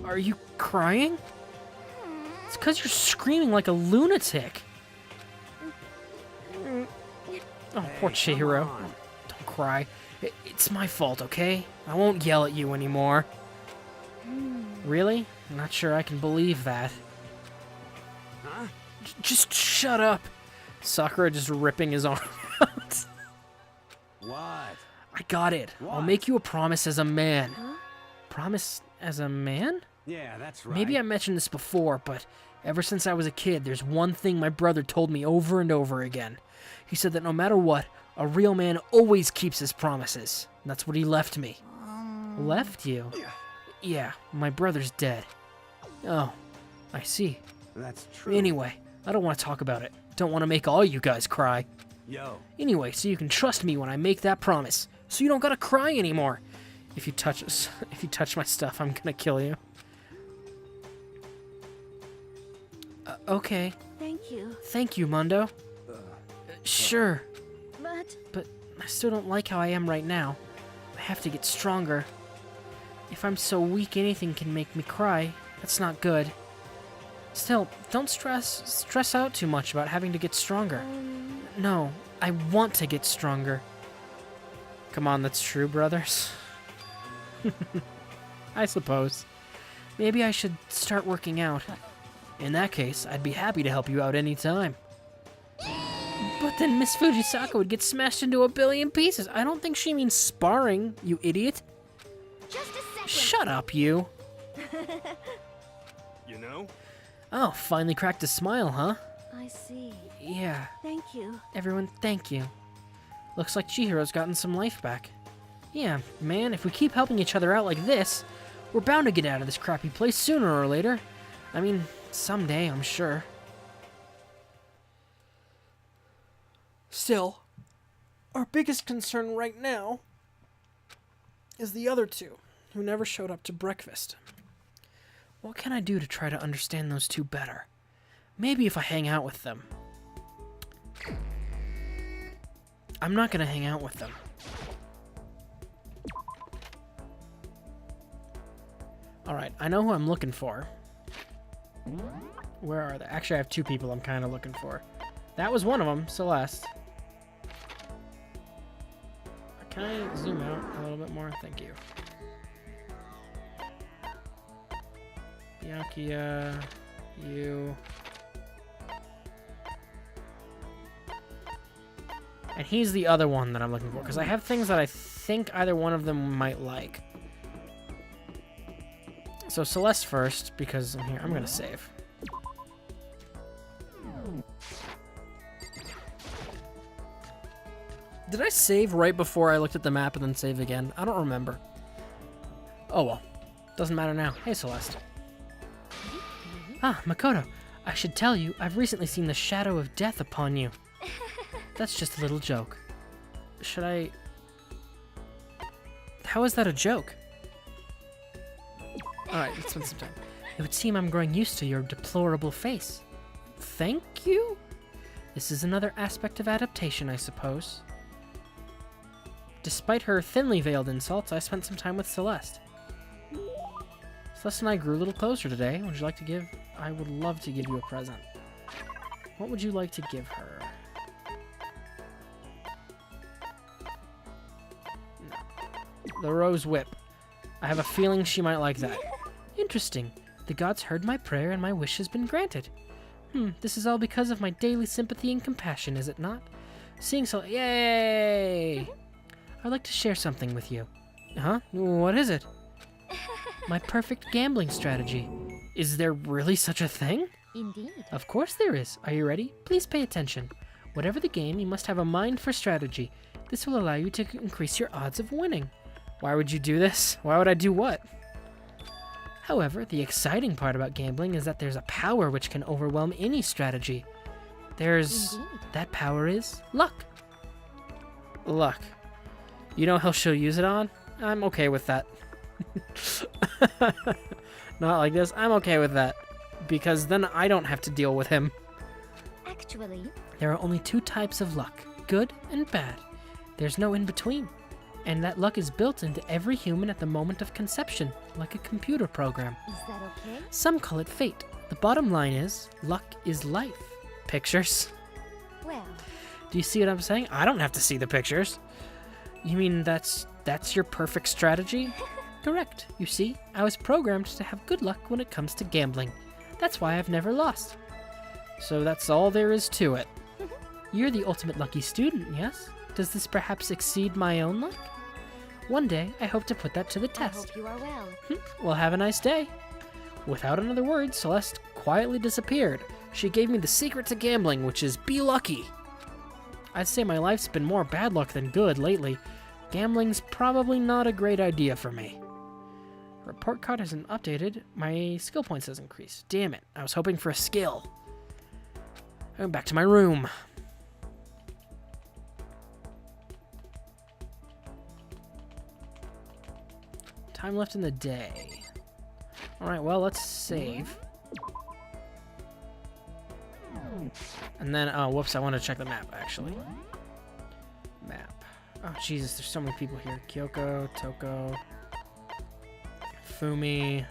Are you crying? It's because you're screaming like a lunatic. Oh, poor Chihiro. Don't cry. It's my fault, okay? I won't yell at you anymore. Really? I'm not sure I can believe that. Huh? Just shut up. Sakura just ripping his arm out. What? I got it. I'll make you a promise as a man. Promise as a man? Yeah, that's right. Maybe I mentioned this before, but ever since I was a kid, there's one thing my brother told me over and over again. He said that no matter what, a real man always keeps his promises. And that's what he left me. Left you? Yeah, my brother's dead. Oh, I see. That's true. Anyway, I don't want to talk about it. Don't want to make all you guys cry. Yo. Anyway, so you can trust me when I make that promise. So you don't gotta cry anymore. If you touch my stuff, I'm gonna kill you. Okay. Thank you. Thank you, Mondo. Sure, But I still don't like how I am right now. I have to get stronger. If I'm so weak anything can make me cry, that's not good. Still, don't stress out too much about having to get stronger. No, I want to get stronger. Come on, that's true, brothers. I suppose. Maybe I should start working out. In that case, I'd be happy to help you out anytime. But then Miss Fujisaka would get smashed into a billion pieces. I don't think she means sparring, you idiot. just a second. Shut up, you. You know? Oh, finally cracked a smile, huh? I see. Yeah, Thank you. everyone, thank you. Looks like Chihiro's gotten some life back. Yeah, man, if we keep helping each other out like this, we're bound to get out of this crappy place sooner or later. I mean, someday, I'm sure. Still, our biggest concern right now is the other two, who never showed up to breakfast. What can I do to try to understand those two better? Maybe if I hang out with them. I'm not gonna hang out with them. Alright, I know who I'm looking for. Where are they? Actually, I have two people I'm kind of looking for. That was one of them, Celeste. Can I zoom out a little bit more? Thank you. Byakuya, you. And he's the other one that I'm looking for, because I have things that I think either one of them might like. So Celeste first, because I'm here. I'm gonna save. Did I save right before I looked at the map and then save again? I don't remember. Oh well. Doesn't matter now. Hey, Celeste. Ah, Makoto. I should tell you, I've recently seen the shadow of death upon you. That's just a little joke. Should I... How is that a joke? Alright, let's spend some time. It would seem I'm growing used to your deplorable face. Thank you? This is another aspect of adaptation, I suppose. Despite her thinly veiled insults, I spent some time with Celeste. Celeste and I grew a little closer today. Would you like to give... I would love to give you a present. What would you like to give her? No. The Rose Whip. I have a feeling she might like that. Interesting. The gods heard my prayer and my wish has been granted. This is all because of my daily sympathy and compassion, is it not? Seeing so... Yay! I'd like to share something with you. Huh? What is it? My perfect gambling strategy. Is there really such a thing? Indeed. Of course there is. Are you ready? Please pay attention. Whatever the game, you must have a mind for strategy. This will allow you to increase your odds of winning. Why would you do this? Why would I do what? However, the exciting part about gambling is that there's a power which can overwhelm any strategy. Indeed. That power is luck. Luck. You know who she'll use it on? I'm okay with that. Not like this. I'm okay with that. Because then I don't have to deal with him. Actually, There are only two types of luck, good and bad. There's no in between. And that luck is built into every human at the moment of conception, like a computer program. is that okay? Some call it fate. The bottom line is, luck is life. Pictures. Well, Do you see what I'm saying? I don't have to see the pictures. You mean that's your perfect strategy? Correct. You see, I was programmed to have good luck when it comes to gambling. That's why I've never lost. So that's all there is to it. You're the ultimate lucky student, yes? Does this perhaps exceed my own luck? One day, I hope to put that to the I test. hope you are well. Well, have a nice day. Without another word, Celeste quietly disappeared. She gave me the secret to gambling, which is be lucky. I'd say my life's been more bad luck than good lately. Gambling's probably not a great idea for me. Report card isn't updated. My skill points has increased. Damn it. I was hoping for a skill. I'm back to my room. Time left in the day. Alright, well, let's save. And then, oh, whoops, I want to check the map, actually. Map. Oh, Jesus, there's so many people here. Kyoko, Toko, Fumi,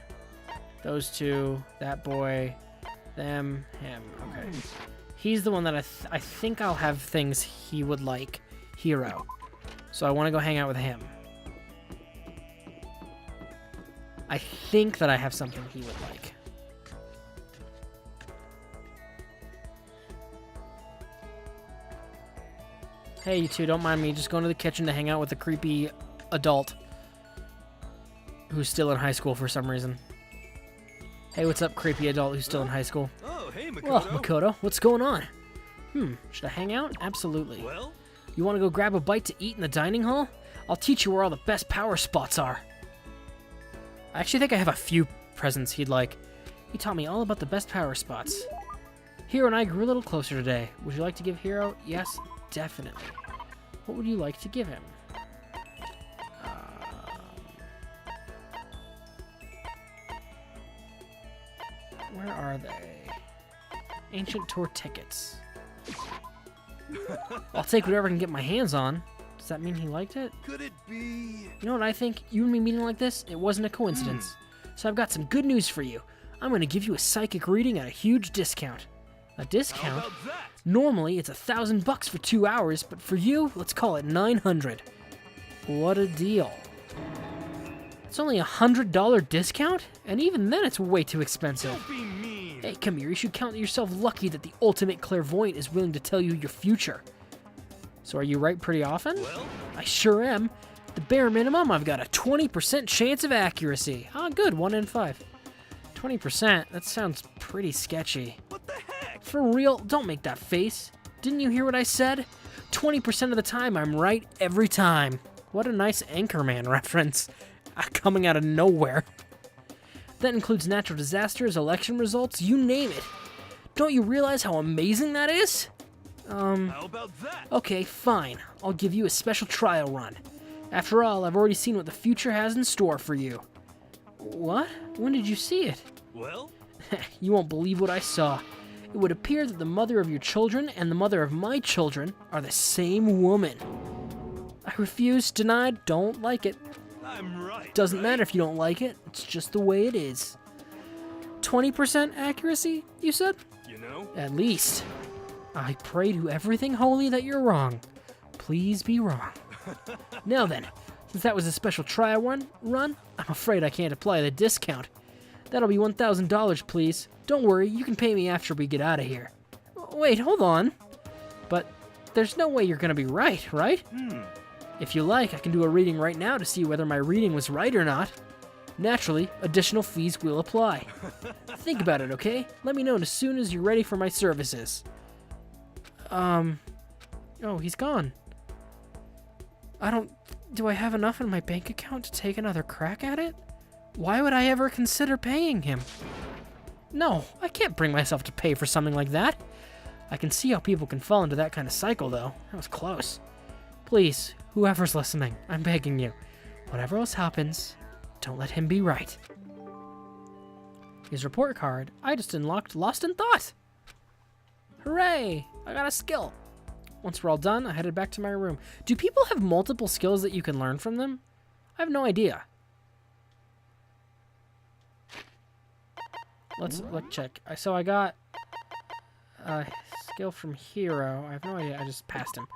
those two, that boy, them, him. Okay. He's the one that I think I'll have things he would like. Hero. So I want to go hang out with him. I think that I have something he would like. Hey, you two, don't mind me. Just going to the kitchen to hang out with a creepy adult who's still in high school for some reason. Hey, what's up, creepy adult who's still in high school? Oh, hey, Makoto. Well, Makoto, what's going on? Should I hang out? Absolutely. Well? You want to go grab a bite to eat in the dining hall? I'll teach you where all the best power spots are. I actually think I have a few presents he'd like. He taught me all about the best power spots. Hero and I grew a little closer today. Would you like to give Hero? Yes, definitely. What would you like to give him? Where are they? Ancient tour tickets. I'll take whatever I can get my hands on. Does that mean he liked it? Could it be? You know what I think? You and me meeting like this, it wasn't a coincidence. So I've got some good news for you. I'm going to give you a psychic reading at a huge discount. A discount? How about that? Normally, it's $1,000 for 2 hours, but for you, let's call it $900. What a deal. It's only $100 discount? And even then, it's way too expensive. Don't be mean. Hey, come here. You should count yourself lucky that the ultimate clairvoyant is willing to tell you your future. So are you right pretty often? Well? I sure am. The bare minimum, I've got a 20% chance of accuracy. Ah, good. 1 in 5. 20%? That sounds pretty sketchy. What the heck? For real? Don't make that face. Didn't you hear what I said? 20% of the time, I'm right every time. What a nice Anchorman reference. Coming out of nowhere. That includes natural disasters, election results, you name it. Don't you realize how amazing that is? How about that? Okay, fine. I'll give you a special trial run. After all, I've already seen what the future has in store for you. What? When did you see it? Well? You won't believe what I saw. It would appear that the mother of your children and the mother of my children are the same woman. I refuse, denied, don't like it. I'm right. Doesn't matter if you don't like it, it's just the way it is. 20% accuracy, you said? You know? At least. I pray to everything holy that you're wrong. Please be wrong. Now then, since that was a special trial run, I'm afraid I can't apply the discount. That'll be $1,000, please. Don't worry, you can pay me after we get out of here. Wait, hold on. But there's no way you're gonna be right? If you like, I can do a reading right now to see whether my reading was right or not. Naturally, additional fees will apply. Think about it, okay? Let me know as soon as you're ready for my services. Oh, he's gone. Do I have enough in my bank account to take another crack at it? Why would I ever consider paying him? No, I can't bring myself to pay for something like that. I can see how people can fall into that kind of cycle, though. That was close. Please, whoever's listening, I'm begging you. Whatever else happens, don't let him be right. His report card. I just unlocked Lost in Thought. Hooray! I got a skill. Once we're all done, I headed back to my room. Do people have multiple skills that you can learn from them? I have no idea. Let's check. So I got a skill from Hero. I have no idea. I just passed him.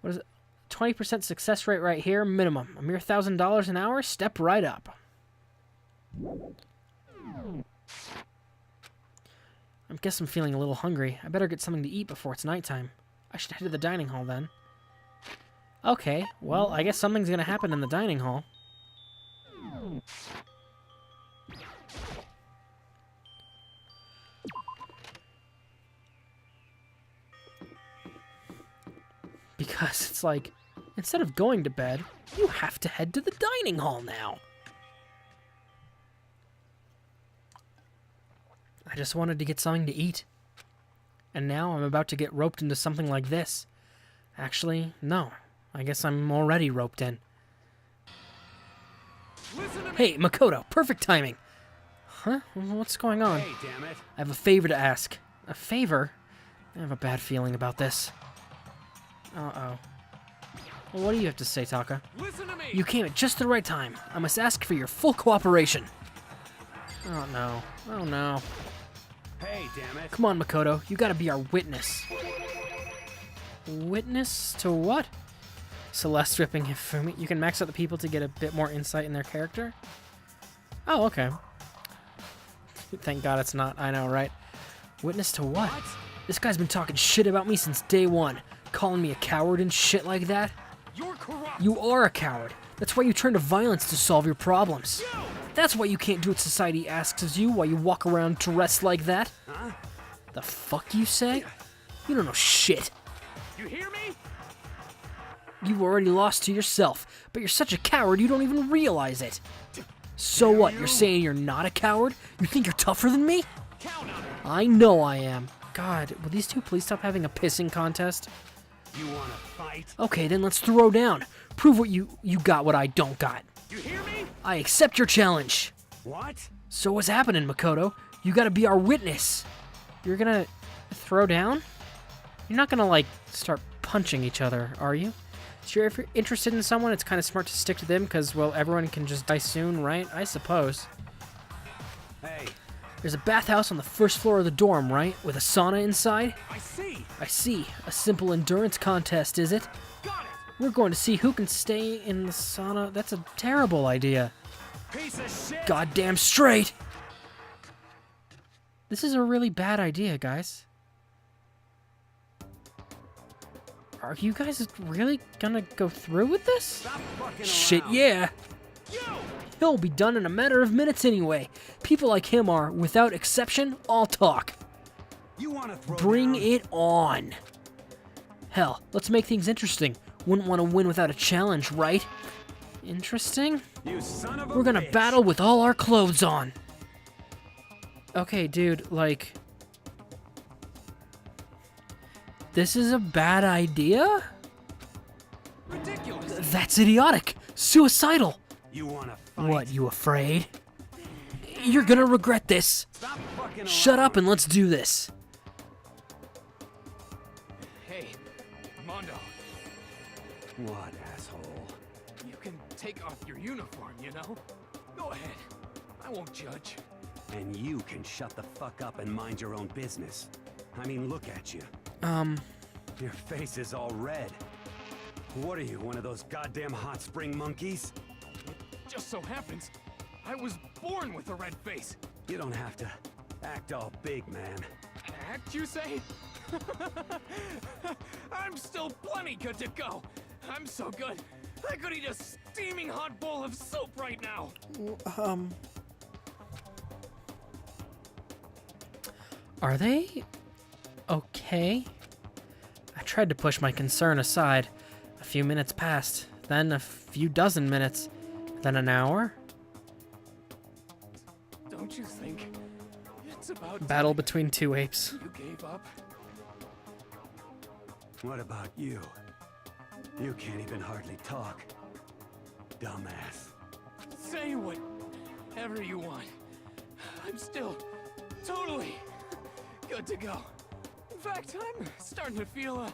What is it? 20% success rate right here, minimum. A mere $1,000 an hour? Step right up. I guess I'm feeling a little hungry. I better get something to eat before it's nighttime. I should head to the dining hall then. Okay, well, I guess something's gonna happen in the dining hall. Because it's like, instead of going to bed, you have to head to the dining hall now. I just wanted to get something to eat. And now I'm about to get roped into something like this. Actually, no. I guess I'm already roped in. Hey, Makoto, perfect timing. Huh? What's going on? Hey, damn it. I have a favor to ask. A favor? I have a bad feeling about this. Uh-oh. Well, what do you have to say, Taka? Listen to me. You came at just the right time. I must ask for your full cooperation. Oh no. Oh no. Hey, damn it. Come on, Makoto. You gotta be our witness. Witness to what? Celeste ripping Hifumi. You can max out the people to get a bit more insight in their character? Oh, okay. Thank God it's not. I know, right? Witness to what? This guy's been talking shit about me since day one. Calling me a coward and shit like that. You're corrupt. You are a coward. That's why you turn to violence to solve your problems. That's why you can't do what society asks of you while you walk around dressed like that. Huh? The fuck you say? You don't know shit. You hear me? You already lost to yourself, but you're such a coward you don't even realize it. So what, you're saying you're not a coward? You think you're tougher than me? Count on it. I know I am. God, will these two please stop having a pissing contest? You wanna fight? Okay, then let's throw down. Prove what you got what I don't got. You hear me? I accept your challenge. What? So what's happening, Makoto? You gotta be our witness. You're gonna throw down? You're not gonna, like, start punching each other, are you? Sure, if you're interested in someone, it's kind of smart to stick to them because, well, everyone can just die soon, right? I suppose. Hey, There's a bathhouse on the first floor of the dorm, right? With a sauna inside? I see. I see. A simple endurance contest, is it? Got it. We're going to see who can stay in the sauna. That's a terrible idea. piece of shit. Goddamn straight! This is a really bad idea, guys. Are you guys really gonna go through with this? Stop fucking Shit, around. yeah. You. He'll be done in a matter of minutes anyway. People like him are, without exception, all talk. You wanna throw Bring down? it on. Hell, let's make things interesting. Wouldn't want to win without a challenge, right? Interesting? You son of a We're gonna bitch. battle with all our clothes on. Okay, dude, like... This is a bad idea? Ridiculous. That's idiotic. Suicidal. You wanna fight? What, you afraid? You're gonna regret this. Stop fucking Shut around. up and let's do this. Hey, Mondo, What, asshole? you can take off your uniform, you know? Go ahead. I won't judge. And you can shut the fuck up and mind your own business. I mean, look at you. Your face is all red. What are you, one of those goddamn hot spring monkeys? Just so happens, I was born with a red face. You don't have to act all big, man. Act, you say? I'm still plenty good to go. I'm so good, I could eat a steaming hot bowl of soup right now. Are they okay? I tried to push my concern aside. A few minutes passed, then a few dozen minutes, then an hour. Don't you think it's about Battle time between two apes. you gave up? What about you? You can't even hardly talk. Dumbass. Say whatever you want. I'm still totally good to go. In fact, I'm starting to feel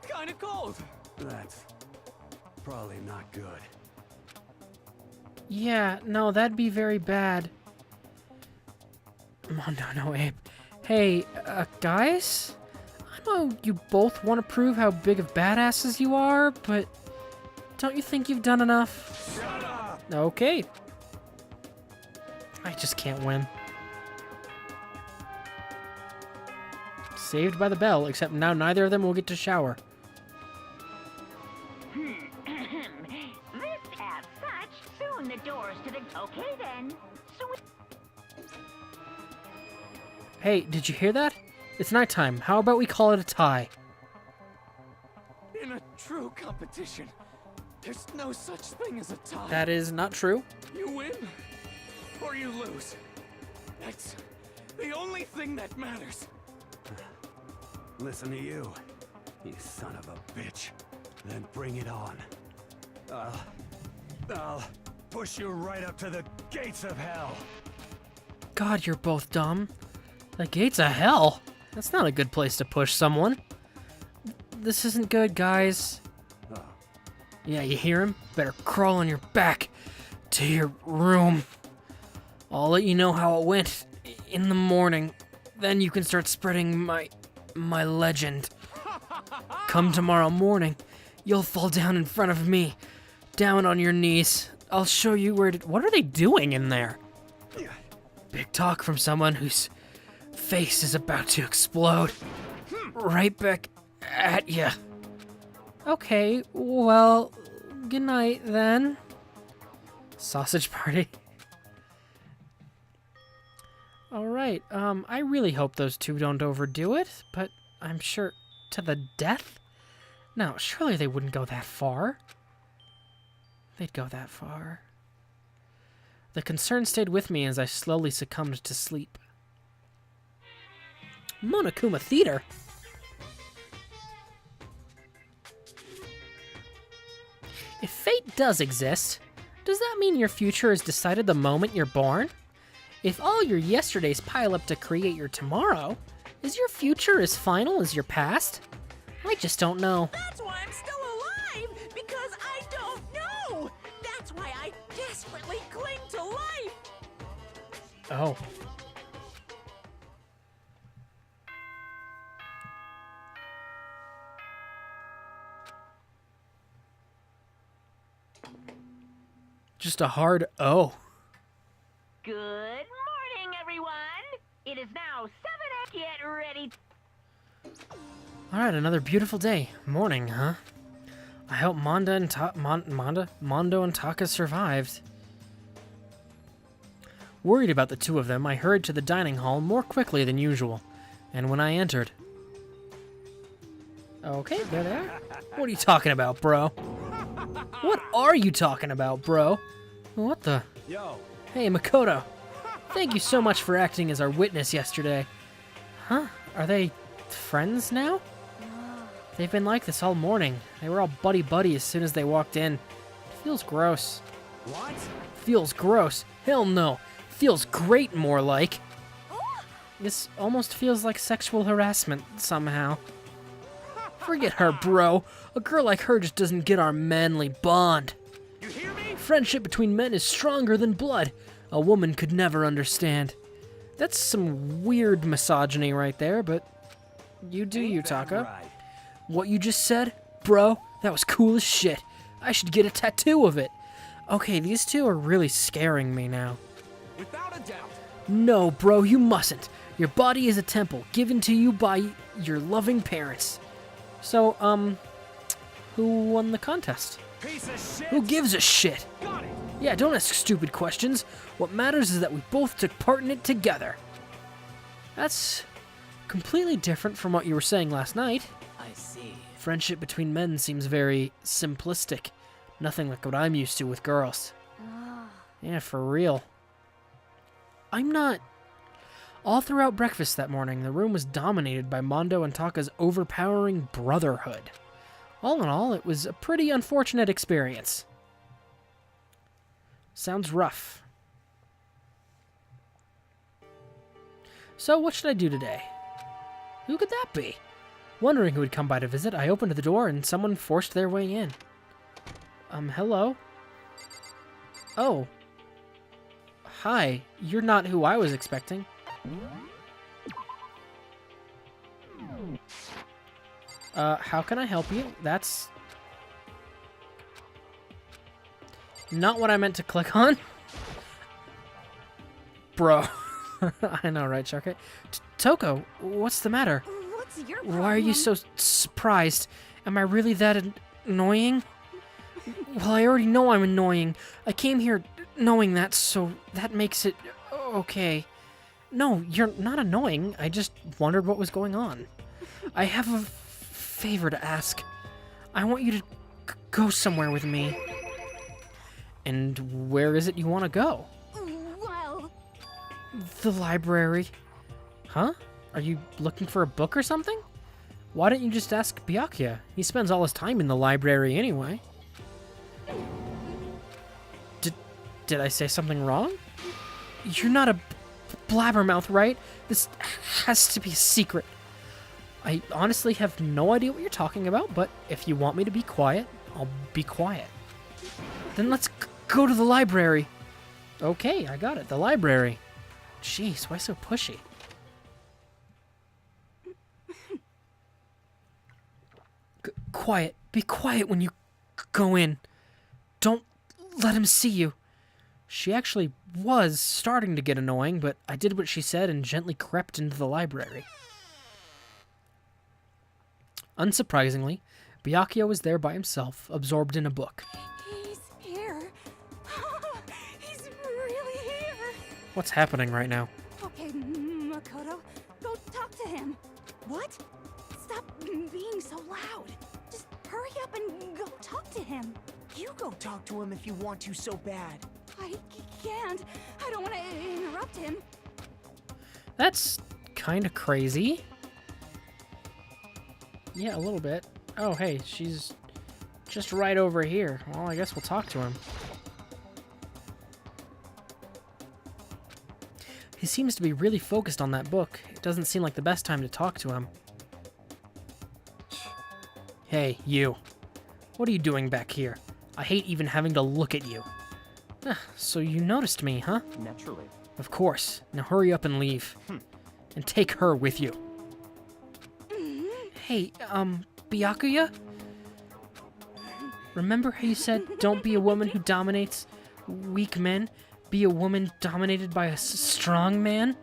kind of cold. That's probably not good. Yeah, no, that'd be very bad. No, Abe. Hey, guys? I know you both want to prove how big of badasses you are, but don't you think you've done enough? Shut up. Okay. I just can't win. Saved by the bell, except now neither of them will get to shower. This as such, soon the doors to the... Okay then. So Hey, did you hear that? It's nighttime. How about we call it a tie? In a true competition, there's no such thing as a tie. That is not true. You win or you lose. That's the only thing that matters. Listen to you, you son of a bitch. Then bring it on. I'll push you right up to the gates of hell. God, you're both dumb. The gates of hell? That's not a good place to push someone. This isn't good, guys. Oh. Yeah, you hear him? Better crawl on your back to your room. I'll let you know how it went in the morning. Then you can start spreading my legend. Come tomorrow morning, you'll fall down in front of me. Down on your knees. I'll show you where to... What are they doing in there? Big talk from someone whose face is about to explode. Right back at ya. Okay, well, good night then. Sausage party. Alright, I really hope those two don't overdo it, but I'm sure... To the death? No, surely they wouldn't go that far. They'd go that far. The concern stayed with me as I slowly succumbed to sleep. Monokuma Theater? If fate does exist, does that mean your future is decided the moment you're born? If all your yesterdays pile up to create your tomorrow, is your future as final as your past? I just don't know. That's why I'm still alive, because I don't know. That's why I desperately cling to life. Oh. Just a hard O. Good morning, everyone. It is now 7 a.m. Get ready. Alright, another beautiful day. Morning, huh? I hope Mondo and Taka survived. Worried about the two of them, I hurried to the dining hall more quickly than usual. And when I entered... Okay, there they are. What are you talking about, bro? What are you talking about, bro? What the... Yo. Hey, Makoto. Thank you so much for acting as our witness yesterday. Huh? Are they friends now? They've been like this all morning. They were all buddy-buddy as soon as they walked in. It feels gross. What? Feels gross. Hell no. Feels great, more like. This almost feels like sexual harassment, somehow. Forget her, bro. A girl like her just doesn't get our manly bond. You hear me? Friendship between men is stronger than blood. A woman could never understand. That's some weird misogyny right there, but you do you, Taka. Right. What you just said? Bro, that was cool as shit. I should get a tattoo of it. Okay, these two are really scaring me now. Without a doubt. No, bro, you mustn't. Your body is a temple, given to you by your loving parents. So, who won the contest? Piece of shit. Who gives a shit? Got it. Yeah, don't ask stupid questions. What matters is that we both took part in it together. That's completely different from what you were saying last night. I see. Friendship between men seems very simplistic. Nothing like what I'm used to with girls. Yeah, for real. I'm not... All throughout breakfast that morning, the room was dominated by Mondo and Taka's overpowering brotherhood. All in all, it was a pretty unfortunate experience. Sounds rough. So, what should I do today? Who could that be? Wondering who would come by to visit, I opened the door and someone forced their way in. Hello? Oh. Hi, you're not who I was expecting. How can I help you? That's... not what I meant to click on. Bro. I know, right, Sharkey? Toko, what's the matter? What's your problem? Why are you so surprised? Am I really that annoying? Well, I already know I'm annoying. I came here knowing that, so that makes it okay. No, you're not annoying. I just wondered what was going on. I have a favor to ask. I want you to go somewhere with me. And where is it you want to go? Well, The library. Huh? Are you looking for a book or something? Why don't you just ask Byakuya? He spends all his time in the library anyway. Did I say something wrong? You're not a blabbermouth, right? This has to be a secret. I honestly have no idea what you're talking about, but if you want me to be quiet, I'll be quiet. Then let's go to the library. Okay, I got it. The library. Jeez, why so pushy? Quiet. Be quiet when you go in. Don't let him see you. She actually was starting to get annoying, but I did what she said and gently crept into the library. Unsurprisingly, Byakuya was there by himself, absorbed in a book. He's here. He's really here. What's happening right now? Okay, Makoto, go talk to him. What? Stop being so loud. Just hurry up and go talk to him. You go talk to him if you want to so bad. I can't. I don't want to interrupt him. That's kind of crazy. Yeah, a little bit. Oh, hey, she's just right over here. Well, I guess we'll talk to him. He seems to be really focused on that book. It doesn't seem like the best time to talk to him. Hey, you. What are you doing back here? I hate even having to look at you. So you noticed me, huh? Naturally. Of course. Now hurry up and leave. And take her with you. Hey, Byakuya? Remember how you said, don't be a woman who dominates weak men? Be a woman dominated by a strong man?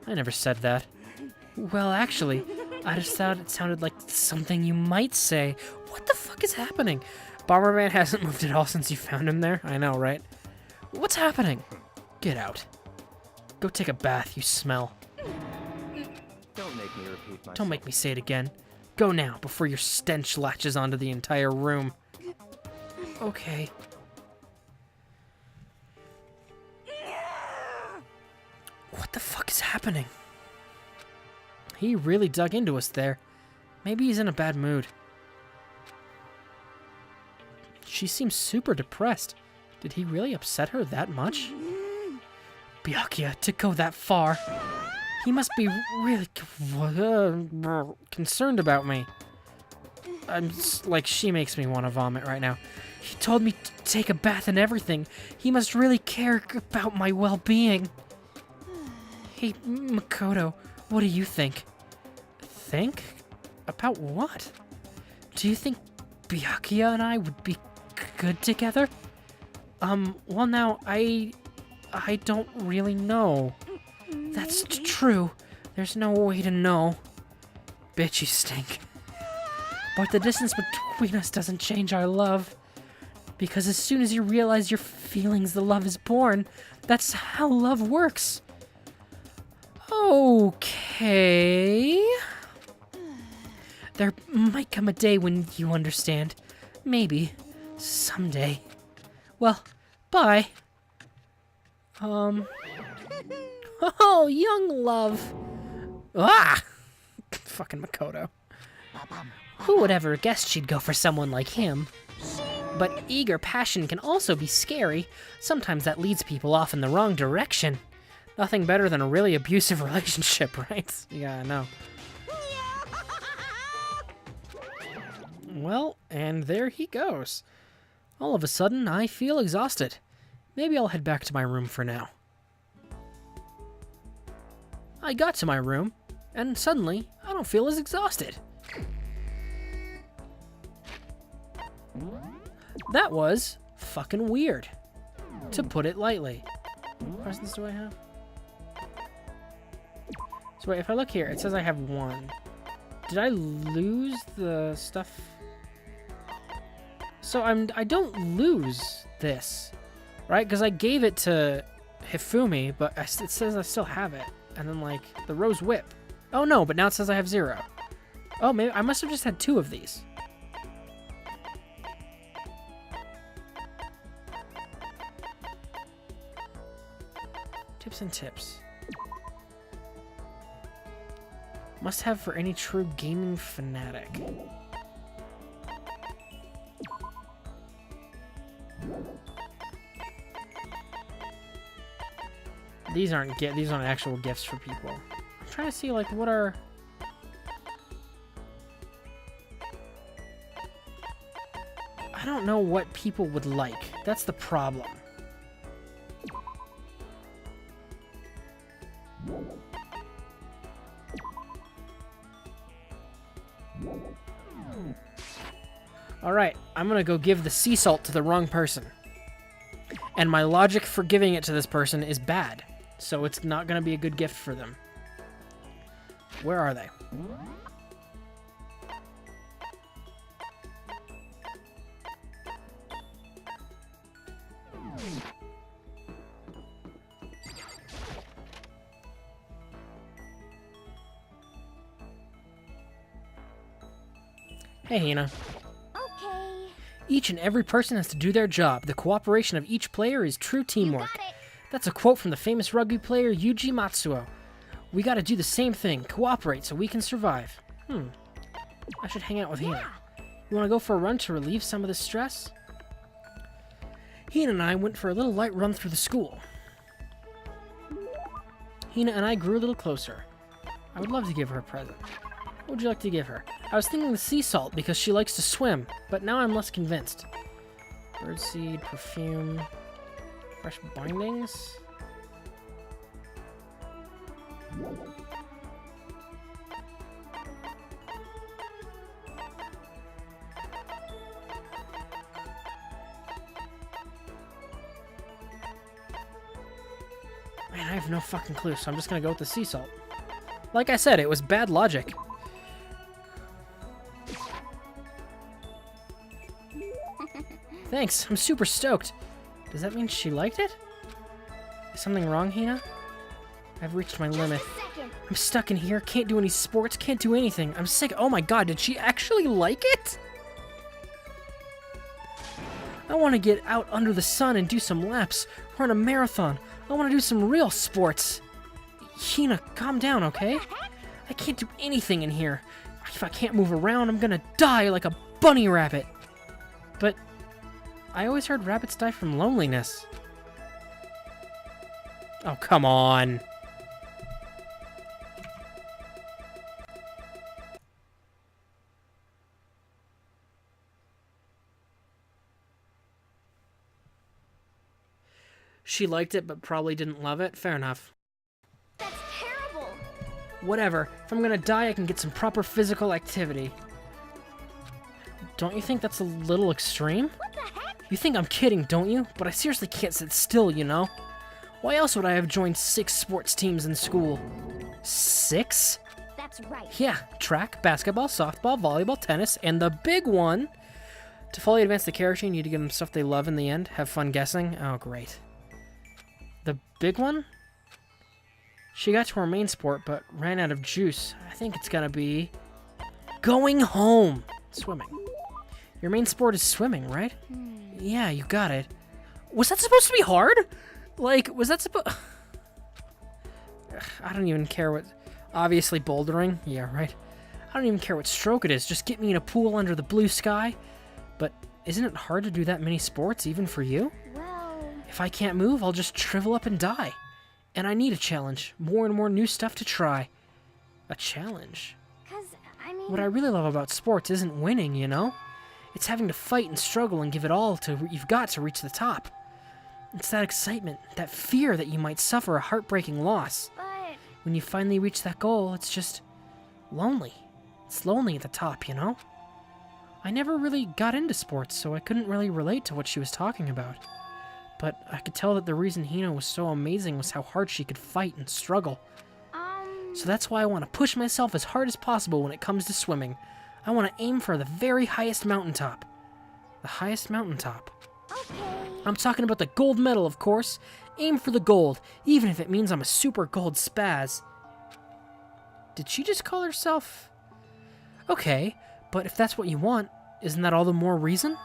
I never said that. Well, actually, I just thought it sounded like something you might say. What the fuck is happening? Bomberman hasn't moved at all since you found him there. I know, right? What's happening? Get out. Go take a bath, you smell. Don't make me repeat myself. Don't make me say it again. Go now, before your stench latches onto the entire room. Okay. What the fuck is happening? He really dug into us there. Maybe he's in a bad mood. She seems super depressed. Did he really upset her that much? Byakuya, to go that far. He must be really concerned about me. Like, she makes me want to vomit right now. He told me to take a bath and everything. He must really care about my well-being. Hey, Makoto, what do you think? Think? About what? Do you think Byakuya and I would be good together? Well now, I don't really know. That's true. There's no way to know. Bitch, you stink. But the distance between us doesn't change our love. Because as soon as you realize your feelings, the love is born. That's how love works. Okay. There might come a day when you understand. Maybe. Someday. Well, bye. Oh, young love. Ah! Fucking Makoto. Who would ever guess she'd go for someone like him? But eager passion can also be scary. Sometimes that leads people off in the wrong direction. Nothing better than a really abusive relationship, right? Yeah, I know. Well, and there he goes. All of a sudden, I feel exhausted. Maybe I'll head back to my room for now. I got to my room, and suddenly, I don't feel as exhausted. That was fucking weird, to put it lightly. What presents do I have? So wait, if I look here, it says I have 1. Did I lose the stuff? So I don't lose this, right? Because I gave it to Hifumi, but it says I still have it. And then, like, the Rose Whip. Oh, no, but now it says I have 0. Oh, maybe I must have just had 2 of these. Tips and tips. Must have for any true gaming fanatic. These aren't actual gifts for people. I'm trying to see, like, what are... I don't know what people would like. That's the problem. Alright, I'm gonna go give the sea salt to the wrong person. And my logic for giving it to this person is bad. So it's not gonna be a good gift for them. Where are they? Hey, Hina. Okay. Each and every person has to do their job. The cooperation of each player is true teamwork. Got it. That's a quote from the famous rugby player Yuji Matsuo. We gotta do the same thing, cooperate so we can survive. I should hang out with Hina. You wanna go for a run to relieve some of the stress? Hina and I went for a little light run through the school. Hina and I grew a little closer. I would love to give her a present. What would you like to give her? I was thinking the sea salt because she likes to swim, but now I'm less convinced. Birdseed, perfume, fresh bindings. Man, I have no fucking clue, so I'm just gonna go with the sea salt. Like I said, it was bad logic. Thanks, I'm super stoked. Does that mean she liked it? Is something wrong, Hina? I've reached my limit. I'm stuck in here, can't do any sports, can't do anything. I'm sick. Oh my god, did she actually like it? I want to get out under the sun and do some laps, run a marathon. I want to do some real sports. Hina, calm down, okay? I can't do anything in here. If I can't move around, I'm gonna die like a bunny rabbit. But I always heard rabbits die from loneliness. Oh, come on. She liked it, but probably didn't love it. Fair enough. That's terrible. Whatever. If I'm gonna die, I can get some proper physical activity. Don't you think that's a little extreme? What the heck? You think I'm kidding, don't you? But I seriously can't sit still, you know? Why else would I have joined 6 sports teams in school? 6? That's right. Yeah, track, basketball, softball, volleyball, tennis, and the big one! To fully advance the character, you need to give them stuff they love in the end. Have fun guessing. Oh, great. The big one? She got to her main sport, but ran out of juice. I think it's gonna be going home. Swimming. Your main sport is swimming, right? Yeah, you got it. Was that supposed to be hard? Like, was that supposed... I don't even care what... Obviously bouldering. Yeah, right. I don't even care what stroke it is. Just get me in a pool under the blue sky. But isn't it hard to do that many sports, even for you? Well... If I can't move, I'll just shrivel up and die. And I need a challenge. More and more new stuff to try. A challenge? 'Cause, I mean... What I really love about sports isn't winning, you know? It's having to fight and struggle and give it all you've got to reach the top. It's that excitement, that fear that you might suffer a heartbreaking loss. But... When you finally reach that goal, it's just lonely. It's lonely at the top, you know? I never really got into sports, so I couldn't really relate to what she was talking about. But I could tell that the reason Hina was so amazing was how hard she could fight and struggle. So that's why I want to push myself as hard as possible when it comes to swimming. I want to aim for the very highest mountaintop. The highest mountaintop. Okay. I'm talking about the gold medal, of course. Aim for the gold, even if it means I'm a super gold spaz. Did she just call herself... Okay, but if that's what you want, isn't that all the more reason?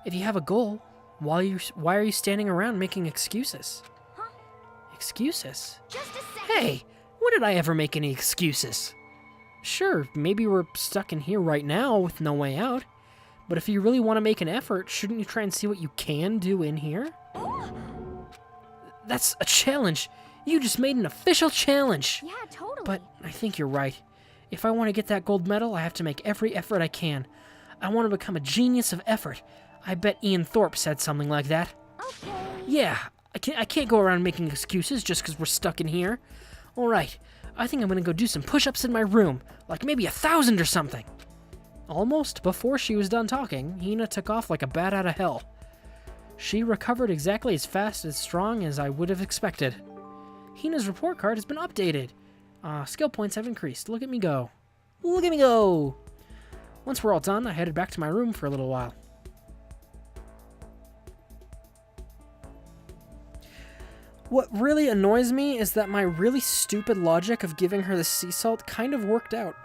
If you have a goal, why are you standing around making excuses? Huh? Excuses? Just a second. Hey, when did I ever make any excuses? Sure, maybe we're stuck in here right now with no way out. But if you really want to make an effort, shouldn't you try and see what you can do in here? That's a challenge. You just made an official challenge. Yeah, totally. But I think you're right. If I want to get that gold medal, I have to make every effort I can. I want to become a genius of effort. I bet Ian Thorpe said something like that. Okay. Yeah, I can't go around making excuses just because we're stuck in here. Alright, I think I'm gonna go do some push-ups in my room, like maybe 1,000 or something. Almost before she was done talking, Hina took off like a bat out of hell. She recovered exactly as fast and strong as I would have expected. Hina's report card has been updated. Skill points have increased. Look at me go. Look at me go! Once we're all done, I headed back to my room for a little while. What really annoys me is that my really stupid logic of giving her the sea salt kind of worked out.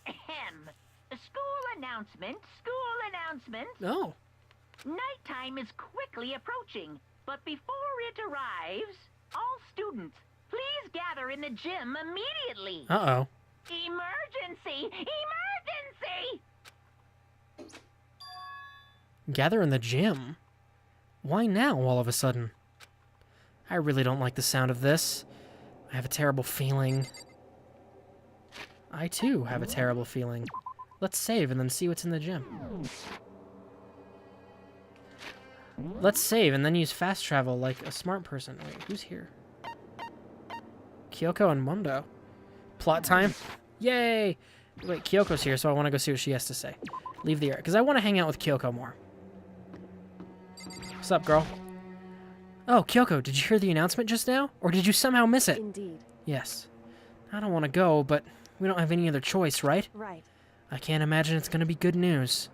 Ahem. School announcement, school announcement. Oh. Nighttime is quickly approaching, but before it arrives, all students, please gather in the gym immediately. Uh-oh. Emergency! Emergency! Gather in the gym? Why now, all of a sudden? I really don't like the sound of this. I have a terrible feeling. I, too, have a terrible feeling. Let's save and then see what's in the gym. Let's save and then use fast travel like a smart person. Wait, who's here? Kyoko and Mundo. Plot time? Yay! Wait, Kyoko's here, so I want to go see what she has to say. Leave the area, because I want to hang out with Kyoko more. What's up, girl? Oh, Kyoko, did you hear the announcement just now? Or did you somehow miss it? Indeed. Yes. I don't want to go, but we don't have any other choice, right? Right. I can't imagine it's going to be good news.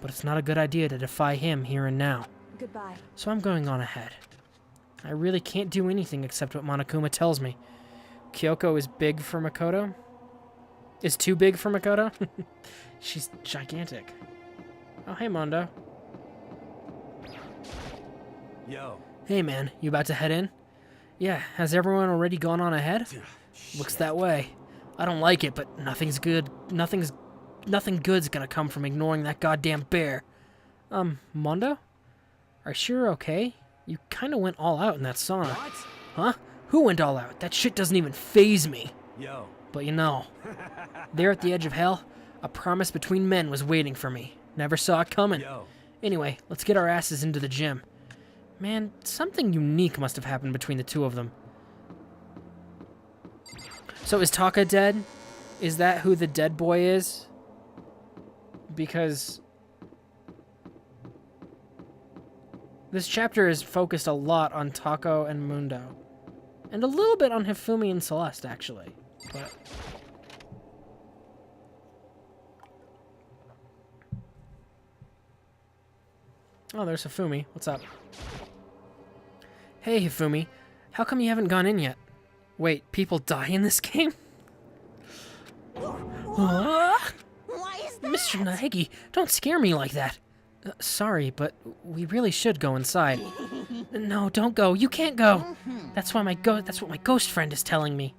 But it's not a good idea to defy him here and now. Goodbye. So I'm going on ahead. I really can't do anything except what Monokuma tells me. Kyoko is big for Makoto? Is too big for Makoto? She's gigantic. Oh, hey, Mondo. Yo. Hey, man. You about to head in? Yeah, has everyone already gone on ahead? Looks that way. I don't like it, but nothing's good. Nothing good's gonna come from ignoring that goddamn bear. Mondo? Are you sure you're okay? You kinda went all out in that sauna. What? Huh? Who went all out? That shit doesn't even faze me. Yo. But you know, there at the edge of hell, a promise between men was waiting for me. Never saw it coming. Yo. Anyway, let's get our asses into the gym. Man, something unique must have happened between the two of them. So is Taka dead? Is that who the dead boy is? Because this chapter is focused a lot on Tako and Mundo. And a little bit on Hifumi and Celeste, actually. But oh, there's Hifumi. What's up? Hey, Hifumi. How come you haven't gone in yet? Wait, people die in this game? Why is that? Mr. Nahegi, don't scare me like that. Sorry, but we really should go inside. No, don't go. You can't go. That's what my ghost friend is telling me.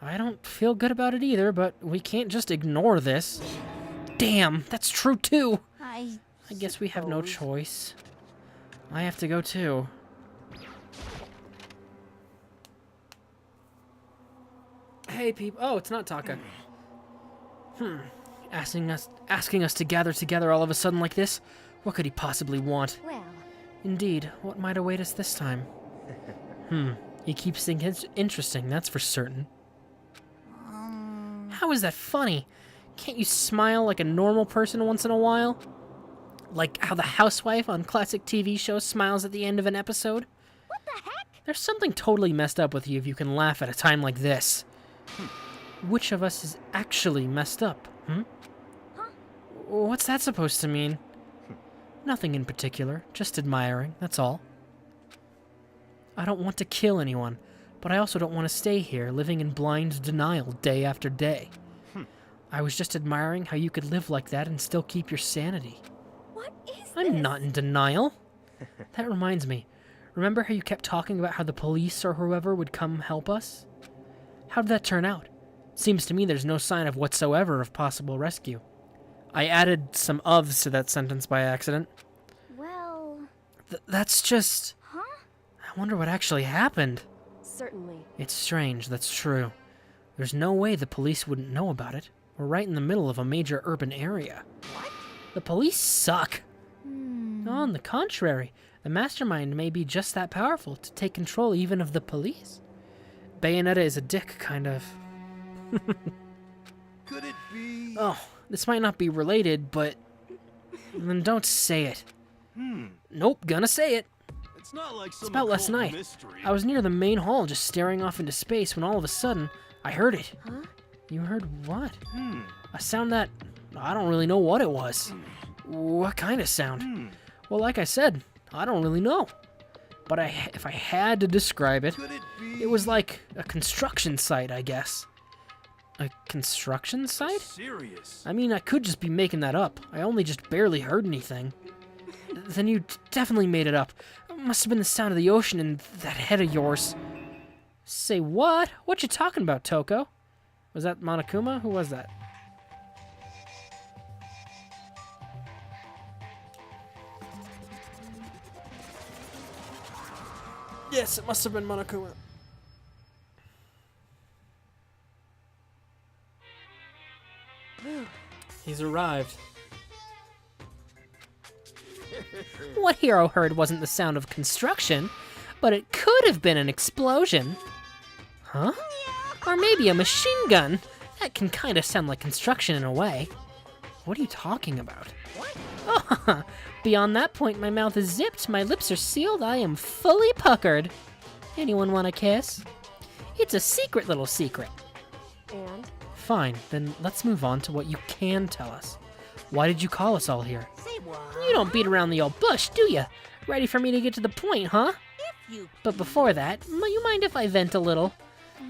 I don't feel good about it either, but we can't just ignore this. Damn, that's true too. I guess we have no choice. I have to go too. Hey, people. Oh, it's not Taka. Asking us to gather together all of a sudden like this? What could he possibly want? Well, Indeed, what might await us this time? He keeps things interesting, that's for certain. How is that funny? Can't you smile like a normal person once in a while? Like how the housewife on classic TV shows smiles at the end of an episode? what the heck? There's something totally messed up with you if you can laugh at a time like this. Which of us is actually messed up, Huh? What's that supposed to mean? Nothing in particular, just admiring, that's all. I don't want to kill anyone, but I also don't want to stay here living in blind denial day after day. I was just admiring how you could live like that and still keep your sanity. What is I'm this? not in denial. That reminds me. Remember how you kept talking about how the police or whoever would come help us? How did that turn out? Seems to me there's no sign of whatsoever of possible rescue. I added some ofs to that sentence by accident. Well, That's just... huh? I wonder what actually happened. Certainly. It's strange, that's true. There's no way the police wouldn't know about it. We're right in the middle of a major urban area. What? The police suck. On the contrary, the mastermind may be just that powerful to take control even of the police. Bayonetta is a dick, kind of. Could it be? Oh, this might not be related, but then don't say it. Nope, gonna say it. It's not like some It's about last occult night. mystery. I was near the main hall just staring off into space when all of a sudden, I heard it. Huh? You heard what? A sound that... I don't really know what it was. What kind of sound? Well, like I said, I don't really know. But if I had to describe it, Could it be? it was like a construction site, I guess. A construction site? Serious. I mean, I could just be making that up. I only just barely heard anything. Then you definitely made it up. It must have been the sound of the ocean in that head of yours. Say what? What you talking about, Toko? Was that Monokuma? Who was that? Yes, it must have been Monokuma. He's arrived. What Hero heard wasn't the sound of construction, but it could have been an explosion. Huh? Or maybe a machine gun. That can kind of sound like construction in a way. What are you talking about? What? Oh, beyond that point, my mouth is zipped, my lips are sealed, I am fully puckered. Anyone want a kiss? It's a secret little secret. And? Fine, then let's move on to what you can tell us. Why did you call us all here? Say what? You don't beat around the old bush, do ya? Ready for me to get to the point, huh? If you But before that, you mind if I vent a little?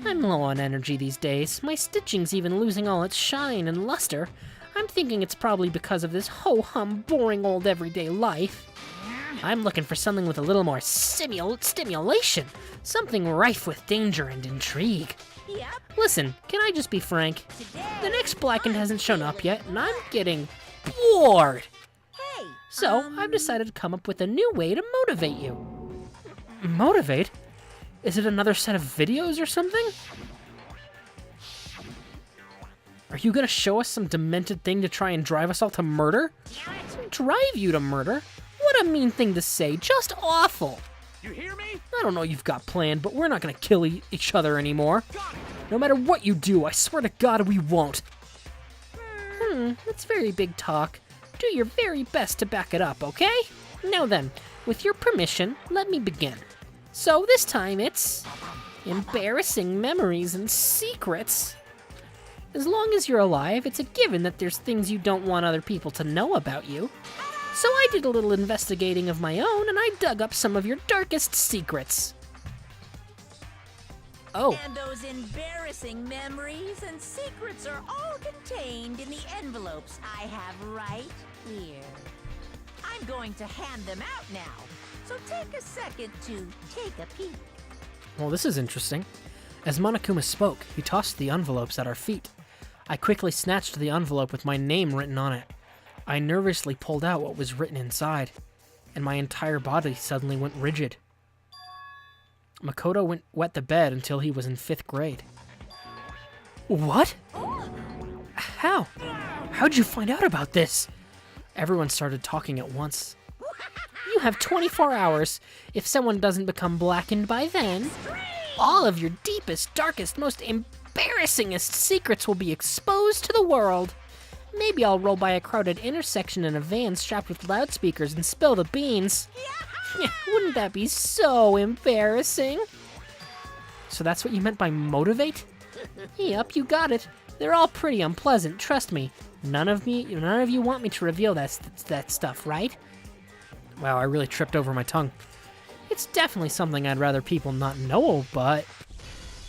I'm low on energy these days. My stitching's even losing all its shine and luster. I'm thinking it's probably because of this ho-hum, boring old everyday life. I'm looking for something with a little more stimulation. Something rife with danger and intrigue. Yep. Listen, can I just be frank? Today. The next Blackened hasn't shown up yet, and I'm getting bored. Hey. So, I've decided to come up with a new way to motivate you. Motivate? Is it another set of videos or something? Are you gonna show us some demented thing to try and drive us all to murder? Drive you to murder? What a mean thing to say, just awful. You hear me? I don't know what you've got planned, but we're not gonna kill each other anymore. No matter what you do, I swear to God we won't. That's very big talk. Do your very best to back it up, okay? Now then, with your permission, let me begin. So this time it's embarrassing memories and secrets. As long as you're alive, it's a given that there's things you don't want other people to know about you. So I did a little investigating of my own, and I dug up some of your darkest secrets. Oh, And those embarrassing memories and secrets are all contained in the envelopes I have right here. I'm going to hand them out now, so take a second to take a peek. well, this is interesting. As Monokuma spoke, he tossed the envelopes at our feet. I quickly snatched the envelope with my name written on it. I nervously pulled out what was written inside, and my entire body suddenly went rigid. Makoto wet the bed until he was in 5th grade. What? How? How'd you find out about this? Everyone started talking at once. You have 24 hours. If someone doesn't become blackened by then, all of your deepest, darkest, most embarrassingest secrets will be exposed to the world. Maybe I'll roll by a crowded intersection in a van strapped with loudspeakers and spill the beans. Wouldn't that be so embarrassing? So that's what you meant by motivate? Yep, you got it. They're all pretty unpleasant, trust me. None of you want me to reveal that stuff, right? Wow, I really tripped over my tongue. It's definitely something I'd rather people not know, but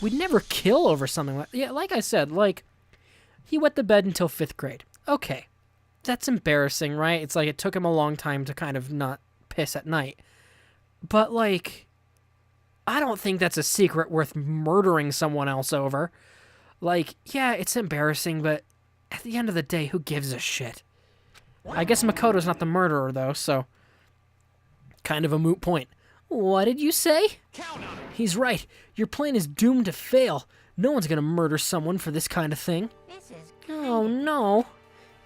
we'd never kill over something like... Yeah, like I said, he wet the bed until 5th grade. Okay, that's embarrassing, right? It's like it took him a long time to kind of not piss at night. But, I don't think that's a secret worth murdering someone else over. Yeah, it's embarrassing, but at the end of the day, who gives a shit? I guess Makoto's not the murderer, though, so... kind of a moot point. What did you say? Count on it. He's right. Your plan is doomed to fail. No one's gonna murder someone for this kind of thing. This is Oh no.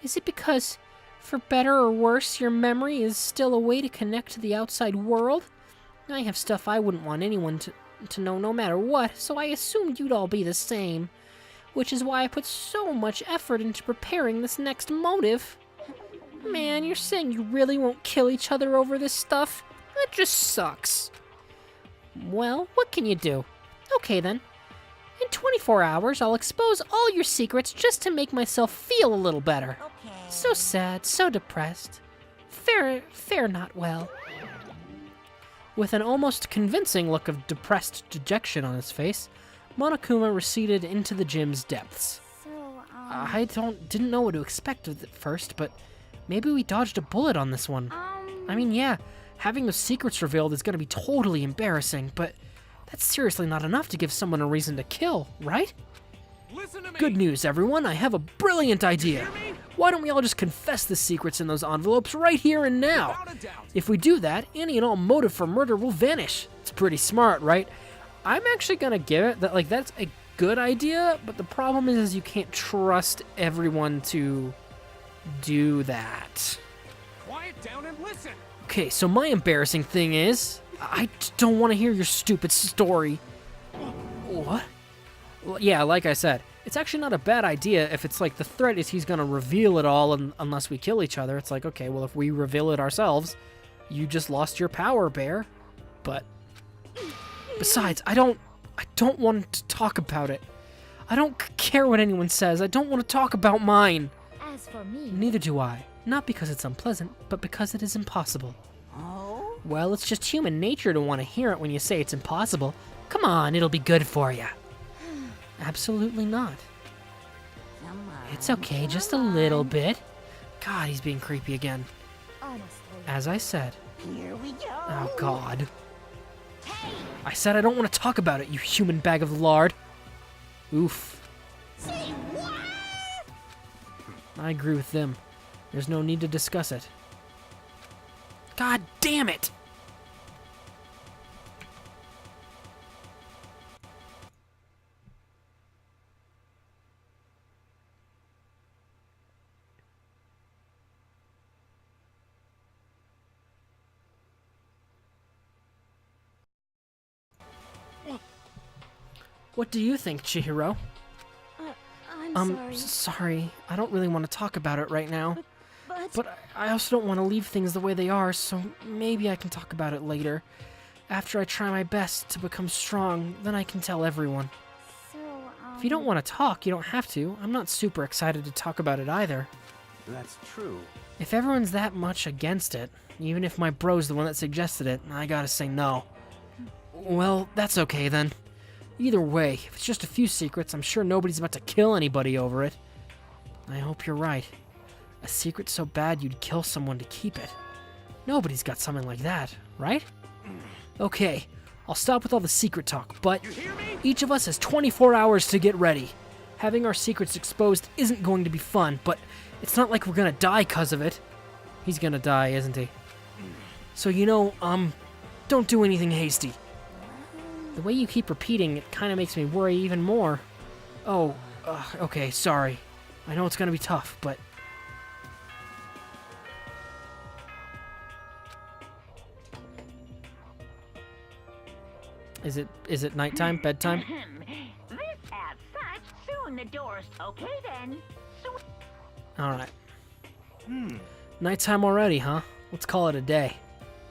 Is it because, for better or worse, your memory is still a way to connect to the outside world? I have stuff I wouldn't want anyone to know no matter what, so I assumed you'd all be the same. Which is why I put so much effort into preparing this next motive. Man, you're saying you really won't kill each other over this stuff? That just sucks. Well, what can you do? Okay then. In 24 hours, I'll expose all your secrets just to make myself feel a little better. okay. So sad, so depressed. Fare not well. With an almost convincing look of depressed dejection on his face, Monokuma receded into the gym's depths. So, I didn't know what to expect at first, but maybe we dodged a bullet on this one. I mean, yeah, having the secrets revealed is gonna be totally embarrassing, but that's seriously not enough to give someone a reason to kill, right? Listen to me. Good news, everyone, I have a brilliant idea. Hear me? Why don't we all just confess the secrets in those envelopes right here and now? Without a doubt. If we do that, any and all motive for murder will vanish. It's pretty smart, right? I'm actually gonna give it that, like, that's a good idea, but the problem is you can't trust everyone to do that. Quiet down and listen. Okay, so my embarrassing thing is, I don't want to hear your stupid story. What? Well, yeah, like I said, it's actually not a bad idea if it's like the threat is he's gonna reveal it all unless we kill each other. It's like, okay, well, if we reveal it ourselves, you just lost your power, Bear. But besides, I don't want to talk about it. I don't care what anyone says. I don't want to talk about mine. as for me, Neither do I. Not because it's unpleasant, but because it is impossible. Oh? Well, it's just human nature to want to hear it when you say it's impossible. Come on, it'll be good for you. Absolutely not. Come on. It's okay, just a little bit. God, he's being creepy again. honestly. As I said. Here we go. Oh, God. Hey, I said I don't want to talk about it, you human bag of lard. Oof. say what? I agree with them. There's no need to discuss it. God damn it! What do you think, Chihiro? I'm sorry, Sorry. I don't really want to talk about it right now. but But I also don't want to leave things the way they are, so maybe I can talk about it later. After I try my best to become strong, then I can tell everyone. so, If you don't want to talk, you don't have to. I'm not super excited to talk about it either. That's true. If everyone's that much against it, even if my bro's the one that suggested it, I gotta say no. Well, that's okay then. Either way, if it's just a few secrets, I'm sure nobody's about to kill anybody over it. I hope you're right. A secret so bad you'd kill someone to keep it. Nobody's got something like that, right? Okay, I'll stop with all the secret talk, but You hear me? each of us has 24 hours to get ready. Having our secrets exposed isn't going to be fun, but it's not like we're gonna die 'cause of it. He's gonna die, isn't he? So, don't do anything hasty. The way you keep repeating it kind of makes me worry even more. Oh, okay, sorry. I know it's gonna be tough, but... Is it nighttime, bedtime? This as such, soon the doors. Okay then. Alright. Nighttime already, huh? Let's call it a day.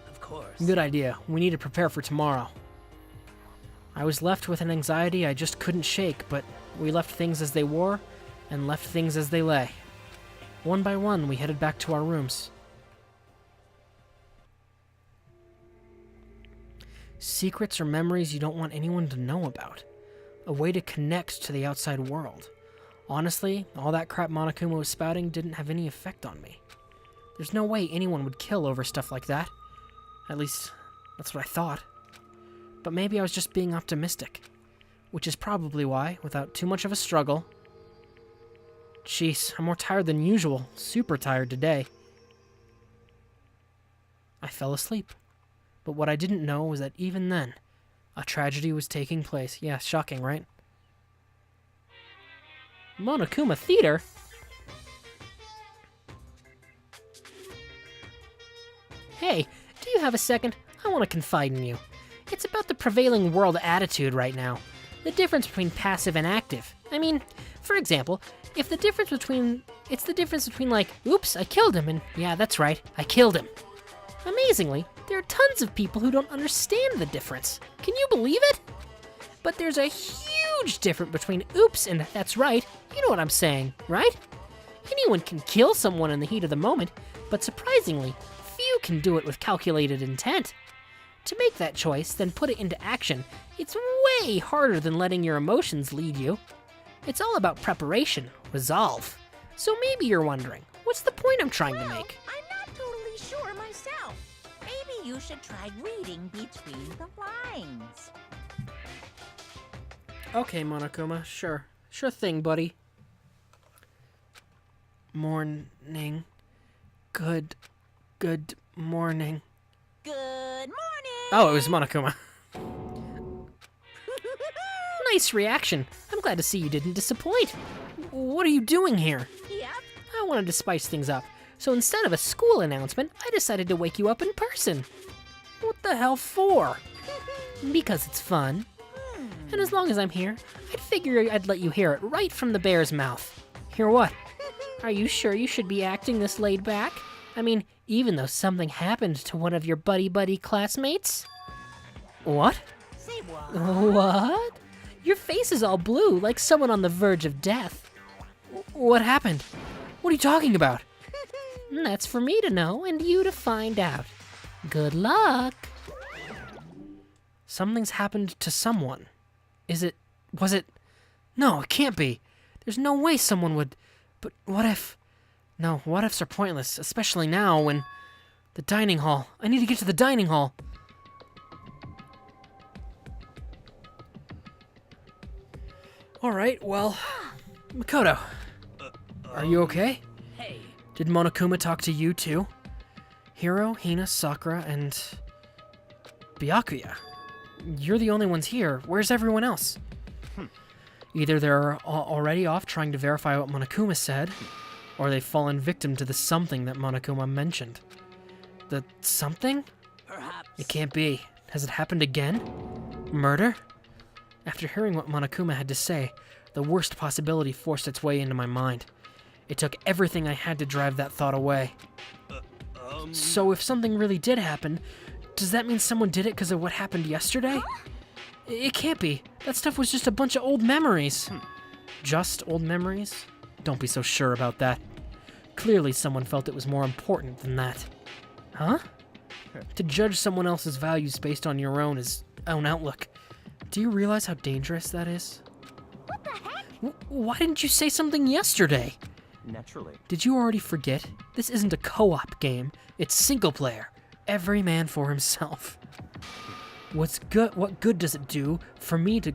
Of course. Good idea. We need to prepare for tomorrow. I was left with an anxiety I just couldn't shake, but we left things as they were, and left things as they lay. One by one, we headed back to our rooms. Secrets or memories you don't want anyone to know about. A way to connect to the outside world. Honestly, all that crap Monokuma was spouting didn't have any effect on me. There's no way anyone would kill over stuff like that. At least, that's what I thought. But maybe I was just being optimistic. Which is probably why, without too much of a struggle... Jeez, I'm more tired than usual. Super tired today. I fell asleep. But what I didn't know was that even then, a tragedy was taking place. Yeah, shocking, right? Monokuma Theater? Hey, do you have a second? I want to confide in you. It's about the prevailing world attitude right now. The difference between passive and active. I mean, for example, it's the difference between like, oops, I killed him, and yeah, that's right, I killed him. Amazingly, there are tons of people who don't understand the difference. Can you believe it? But there's a huge difference between oops and that's right. You know what I'm saying, right? Anyone can kill someone in the heat of the moment, but surprisingly, few can do it with calculated intent. To make that choice, then put it into action, it's way harder than letting your emotions lead you. It's all about preparation, resolve. So maybe you're wondering, what's the point I'm trying to make? I'm not totally sure myself. Maybe you should try reading between the lines. Okay, Monokuma, sure. Sure thing, buddy. Morning. Good morning. Good morning! Oh, it was Monokuma. Nice reaction. I'm glad to see you didn't disappoint. What are you doing here? Yep. I wanted to spice things up, so instead of a school announcement, I decided to wake you up in person. What the hell for? Because it's fun. And as long as I'm here, I'd figure I'd let you hear it right from the bear's mouth. Hear what? Are you sure you should be acting this laid back? I mean, even though something happened to one of your buddy classmates? What? Say what? What? Your face is all blue, like someone on the verge of death. What happened? What are you talking about? That's for me to know and you to find out. Good luck. Something's happened to someone. Was it? No, it can't be. There's no way someone would, but what if? No, what ifs are pointless, especially now when, the dining hall. I need to get to the dining hall. Alright, well, Makoto, are you okay? Hey. Did Monokuma talk to you too? Hiro, Hina, Sakura, and Byakuya. You're the only ones here. Where's everyone else? Either they're already off trying to verify what Monokuma said, or they've fallen victim to the something that Monokuma mentioned. The something? Perhaps. It can't be. Has it happened again? Murder? After hearing what Monokuma had to say, the worst possibility forced its way into my mind. It took everything I had to drive that thought away. So if something really did happen, does that mean someone did it because of what happened yesterday? It can't be. That stuff was just a bunch of old memories. Just old memories? Don't be so sure about that. Clearly someone felt it was more important than that. Huh? To judge someone else's values based on your own outlook. Do you realize how dangerous that is? What the heck? Why didn't you say something yesterday? Naturally. Did you already forget? This isn't a co-op game. It's single player. Every man for himself. What good does it do for me to...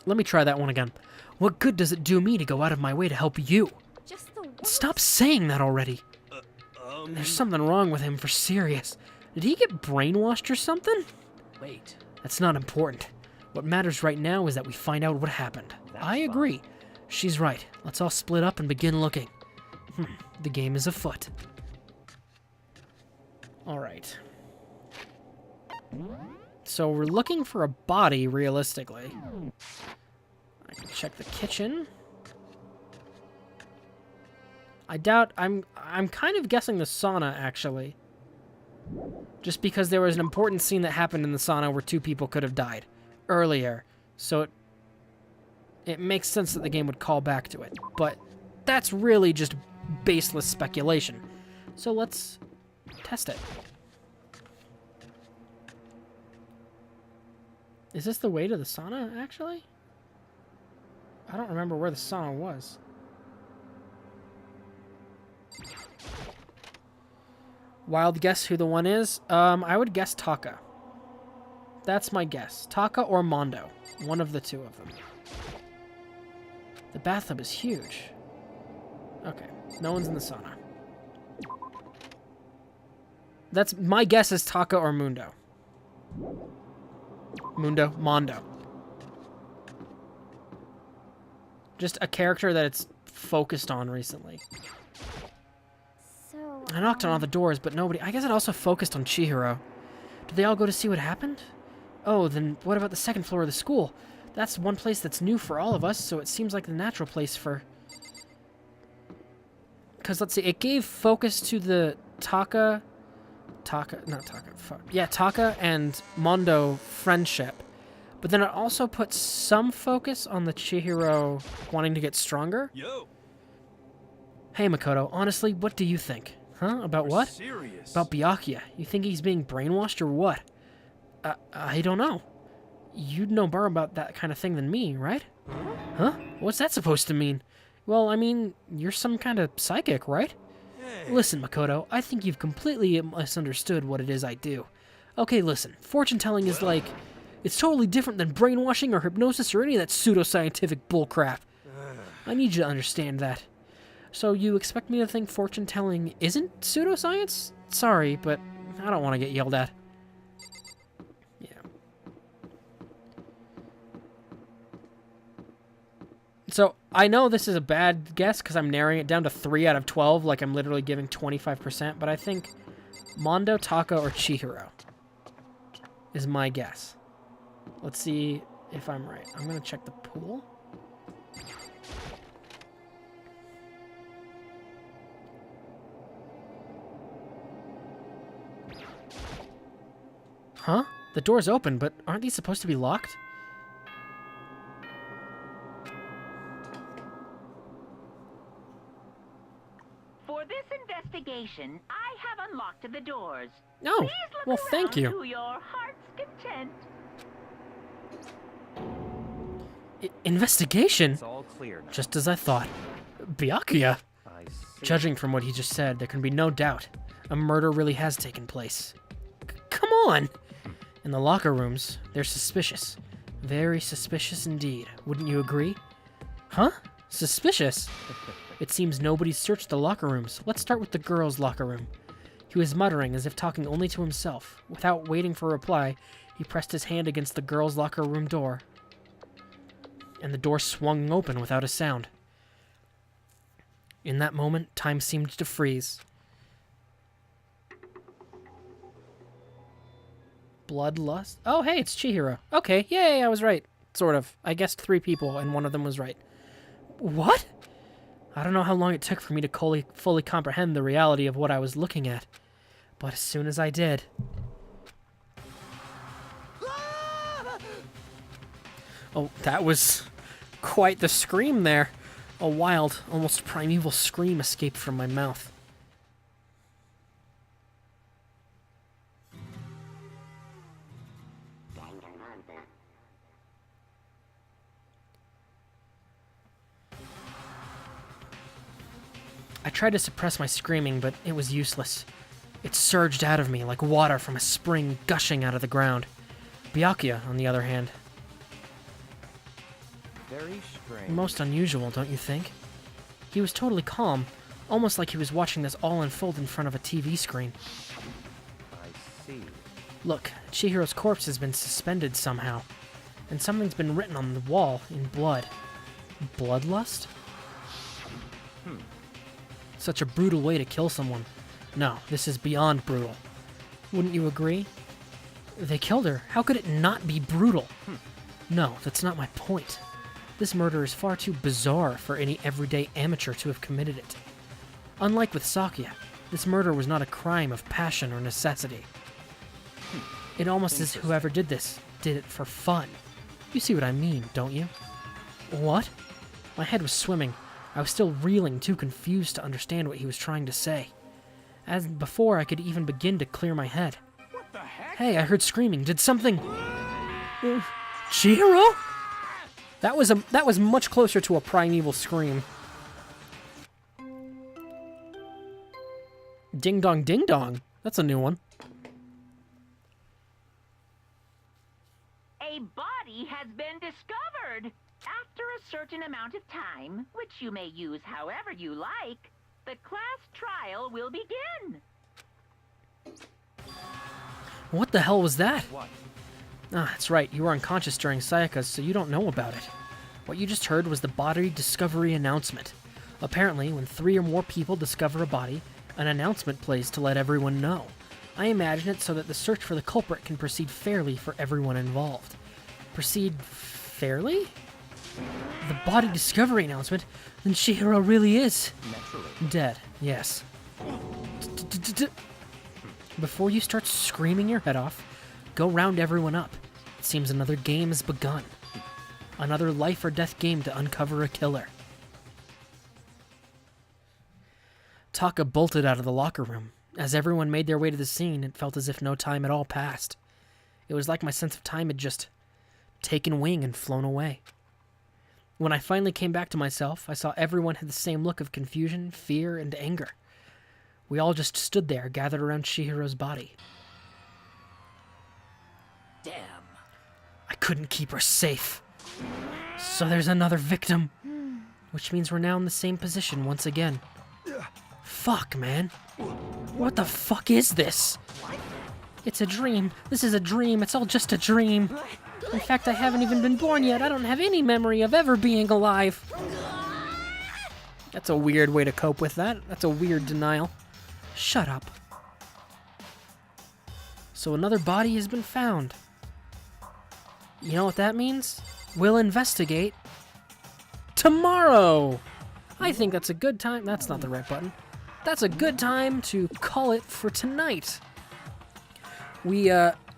Let me try that one again. What good does it do me to go out of my way to help you? Just the worst. Stop saying that already. There's something wrong with him for serious. Did he get brainwashed or something? Wait. That's not important. What matters right now is that we find out what happened. I agree. She's right. Let's all split up and begin looking. The game is afoot. Alright. So we're looking for a body, realistically. I can check the kitchen. I doubt... I'm kind of guessing the sauna, actually. Just because there was an important scene that happened in the sauna where two people could have died earlier. So it makes sense that the game would call back to it. But that's really just baseless speculation. So let's test it. Is this the way to the sauna, actually? I don't remember where the sauna was. Wild guess who the one is? I would guess Taka. That's my guess. Taka or Mondo. One of the two of them. The bathtub is huge. Okay, no one's in the sauna. That's my guess is Taka or Mondo. Mondo. Just a character that it's focused on recently. So, I knocked on all the doors, but nobody... I guess it also focused on Chihiro. Did they all go to see what happened? Oh, then what about the second floor of the school? That's one place that's new for all of us, so it seems like the natural place for... Because, let's see, it gave focus to the Taka and Mondo friendship. But then it also put some focus on the Chihiro wanting to get stronger. Yo. Hey, Makoto, honestly, what do you think? Huh? About what? Serious. About Byakuya. You think he's being brainwashed or what? I don't know. You'd know more about that kind of thing than me, right? Huh? What's that supposed to mean? Well, I mean, you're some kind of psychic, right? Hey. Listen, Makoto, I think you've completely misunderstood what it is I do. Okay, listen, fortune-telling is like... It's totally different than brainwashing or hypnosis or any of that pseudoscientific bullcrap. I need you to understand that. So you expect me to think fortune-telling isn't pseudoscience? Sorry, but I don't want to get yelled at. Yeah. So, I know this is a bad guess because I'm narrowing it down to 3 out of 12, like I'm literally giving 25%, but I think Mondo, Taka, or Chihiro is my guess. Let's see if I'm right. I'm going to check the pool. Huh? The door's open, but aren't these supposed to be locked? For this investigation, I have unlocked the doors. No. Please look Well, thank around you. to your heart's content. Investigation? It's all clear now. Just as I thought. Byakuya? I see. Judging from what he just said, there can be no doubt. A murder really has taken place. Come on! In the locker rooms, they're suspicious. Very suspicious indeed. Wouldn't you agree? Huh? Suspicious? It seems nobody's searched the locker rooms. Let's start with the girls' locker room. He was muttering as if talking only to himself. Without waiting for a reply, he pressed his hand against the girls' locker room door. And the door swung open without a sound. In that moment, time seemed to freeze. Bloodlust? Oh, hey, it's Chihiro. Okay, yay, I was right. Sort of. I guessed 3 people, and one of them was right. What? I don't know how long it took for me to fully comprehend the reality of what I was looking at. But as soon as I did... Oh, that was quite the scream there. A wild, almost primeval scream escaped from my mouth. I tried to suppress my screaming, but it was useless. It surged out of me like water from a spring gushing out of the ground. Byakuya, on the other hand. Very strange. Most unusual, don't you think? He was totally calm, almost like he was watching this all unfold in front of a TV screen. I see. Look, Chihiro's corpse has been suspended somehow, and something's been written on the wall in blood. Bloodlust? Such a brutal way to kill someone. No, this is beyond brutal. Wouldn't you agree? They killed her. How could it not be brutal? No, that's not my point. This murder is far too bizarre for any everyday amateur to have committed it. Unlike with Sakuya, this murder was not a crime of passion or necessity. It almost as whoever did this did it for fun. You see what I mean, don't you? What? My head was swimming. I was still reeling, too confused to understand what he was trying to say. As before I could even begin to clear my head. What the heck? Hey, I heard screaming. Did something... Chihiro? That was much closer to a primeval scream. Ding dong ding dong. That's a new one. A body has been discovered. After a certain amount of time, which you may use however you like, the class trial will begin. What the hell was that? What? Ah, that's right. You were unconscious during Sayaka's, so you don't know about it. What you just heard was the body discovery announcement. Apparently, when 3 or more people discover a body, an announcement plays to let everyone know. I imagine it so that the search for the culprit can proceed fairly for everyone involved. Proceed fairly? The body discovery announcement? Then Chihiro really is Naturally. dead, yes. Before you start screaming your head off, go round everyone up. It seems another game has begun. Another life or death game to uncover a killer. Taka bolted out of the locker room. As everyone made their way to the scene, it felt as if no time at all passed. It was like my sense of time had just taken wing and flown away. When I finally came back to myself, I saw everyone had the same look of confusion, fear, and anger. We all just stood there, gathered around Chihiro's body. Damn. I couldn't keep her safe. So there's another victim. Which means we're now in the same position once again. Fuck, man. What the fuck is this? It's a dream. This is a dream. It's all just a dream. In fact, I haven't even been born yet. I don't have any memory of ever being alive. That's a weird way to cope with that. That's a weird denial. Shut up. So another body has been found. You know what that means? We'll investigate tomorrow. I think that's a good time. That's not the right button. That's a good time to call it for tonight. We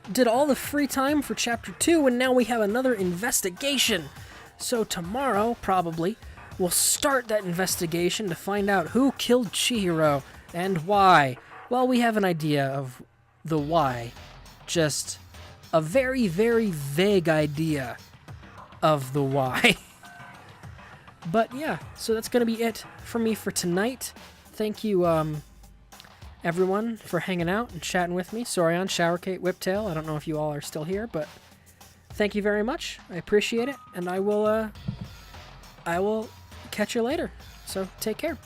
did all the free time for Chapter 2, and now we have another investigation. So tomorrow, probably, we'll start that investigation to find out who killed Chihiro and why. Well, we have an idea of the why. Just a very, very vague idea of the why. But yeah, so that's going to be it for me for tonight. Thank you, everyone, for hanging out and chatting with me. Sorion, Showerkate, Whiptail. I don't know if you all are still here, but thank you very much. I appreciate it, and I will catch you later. So take care.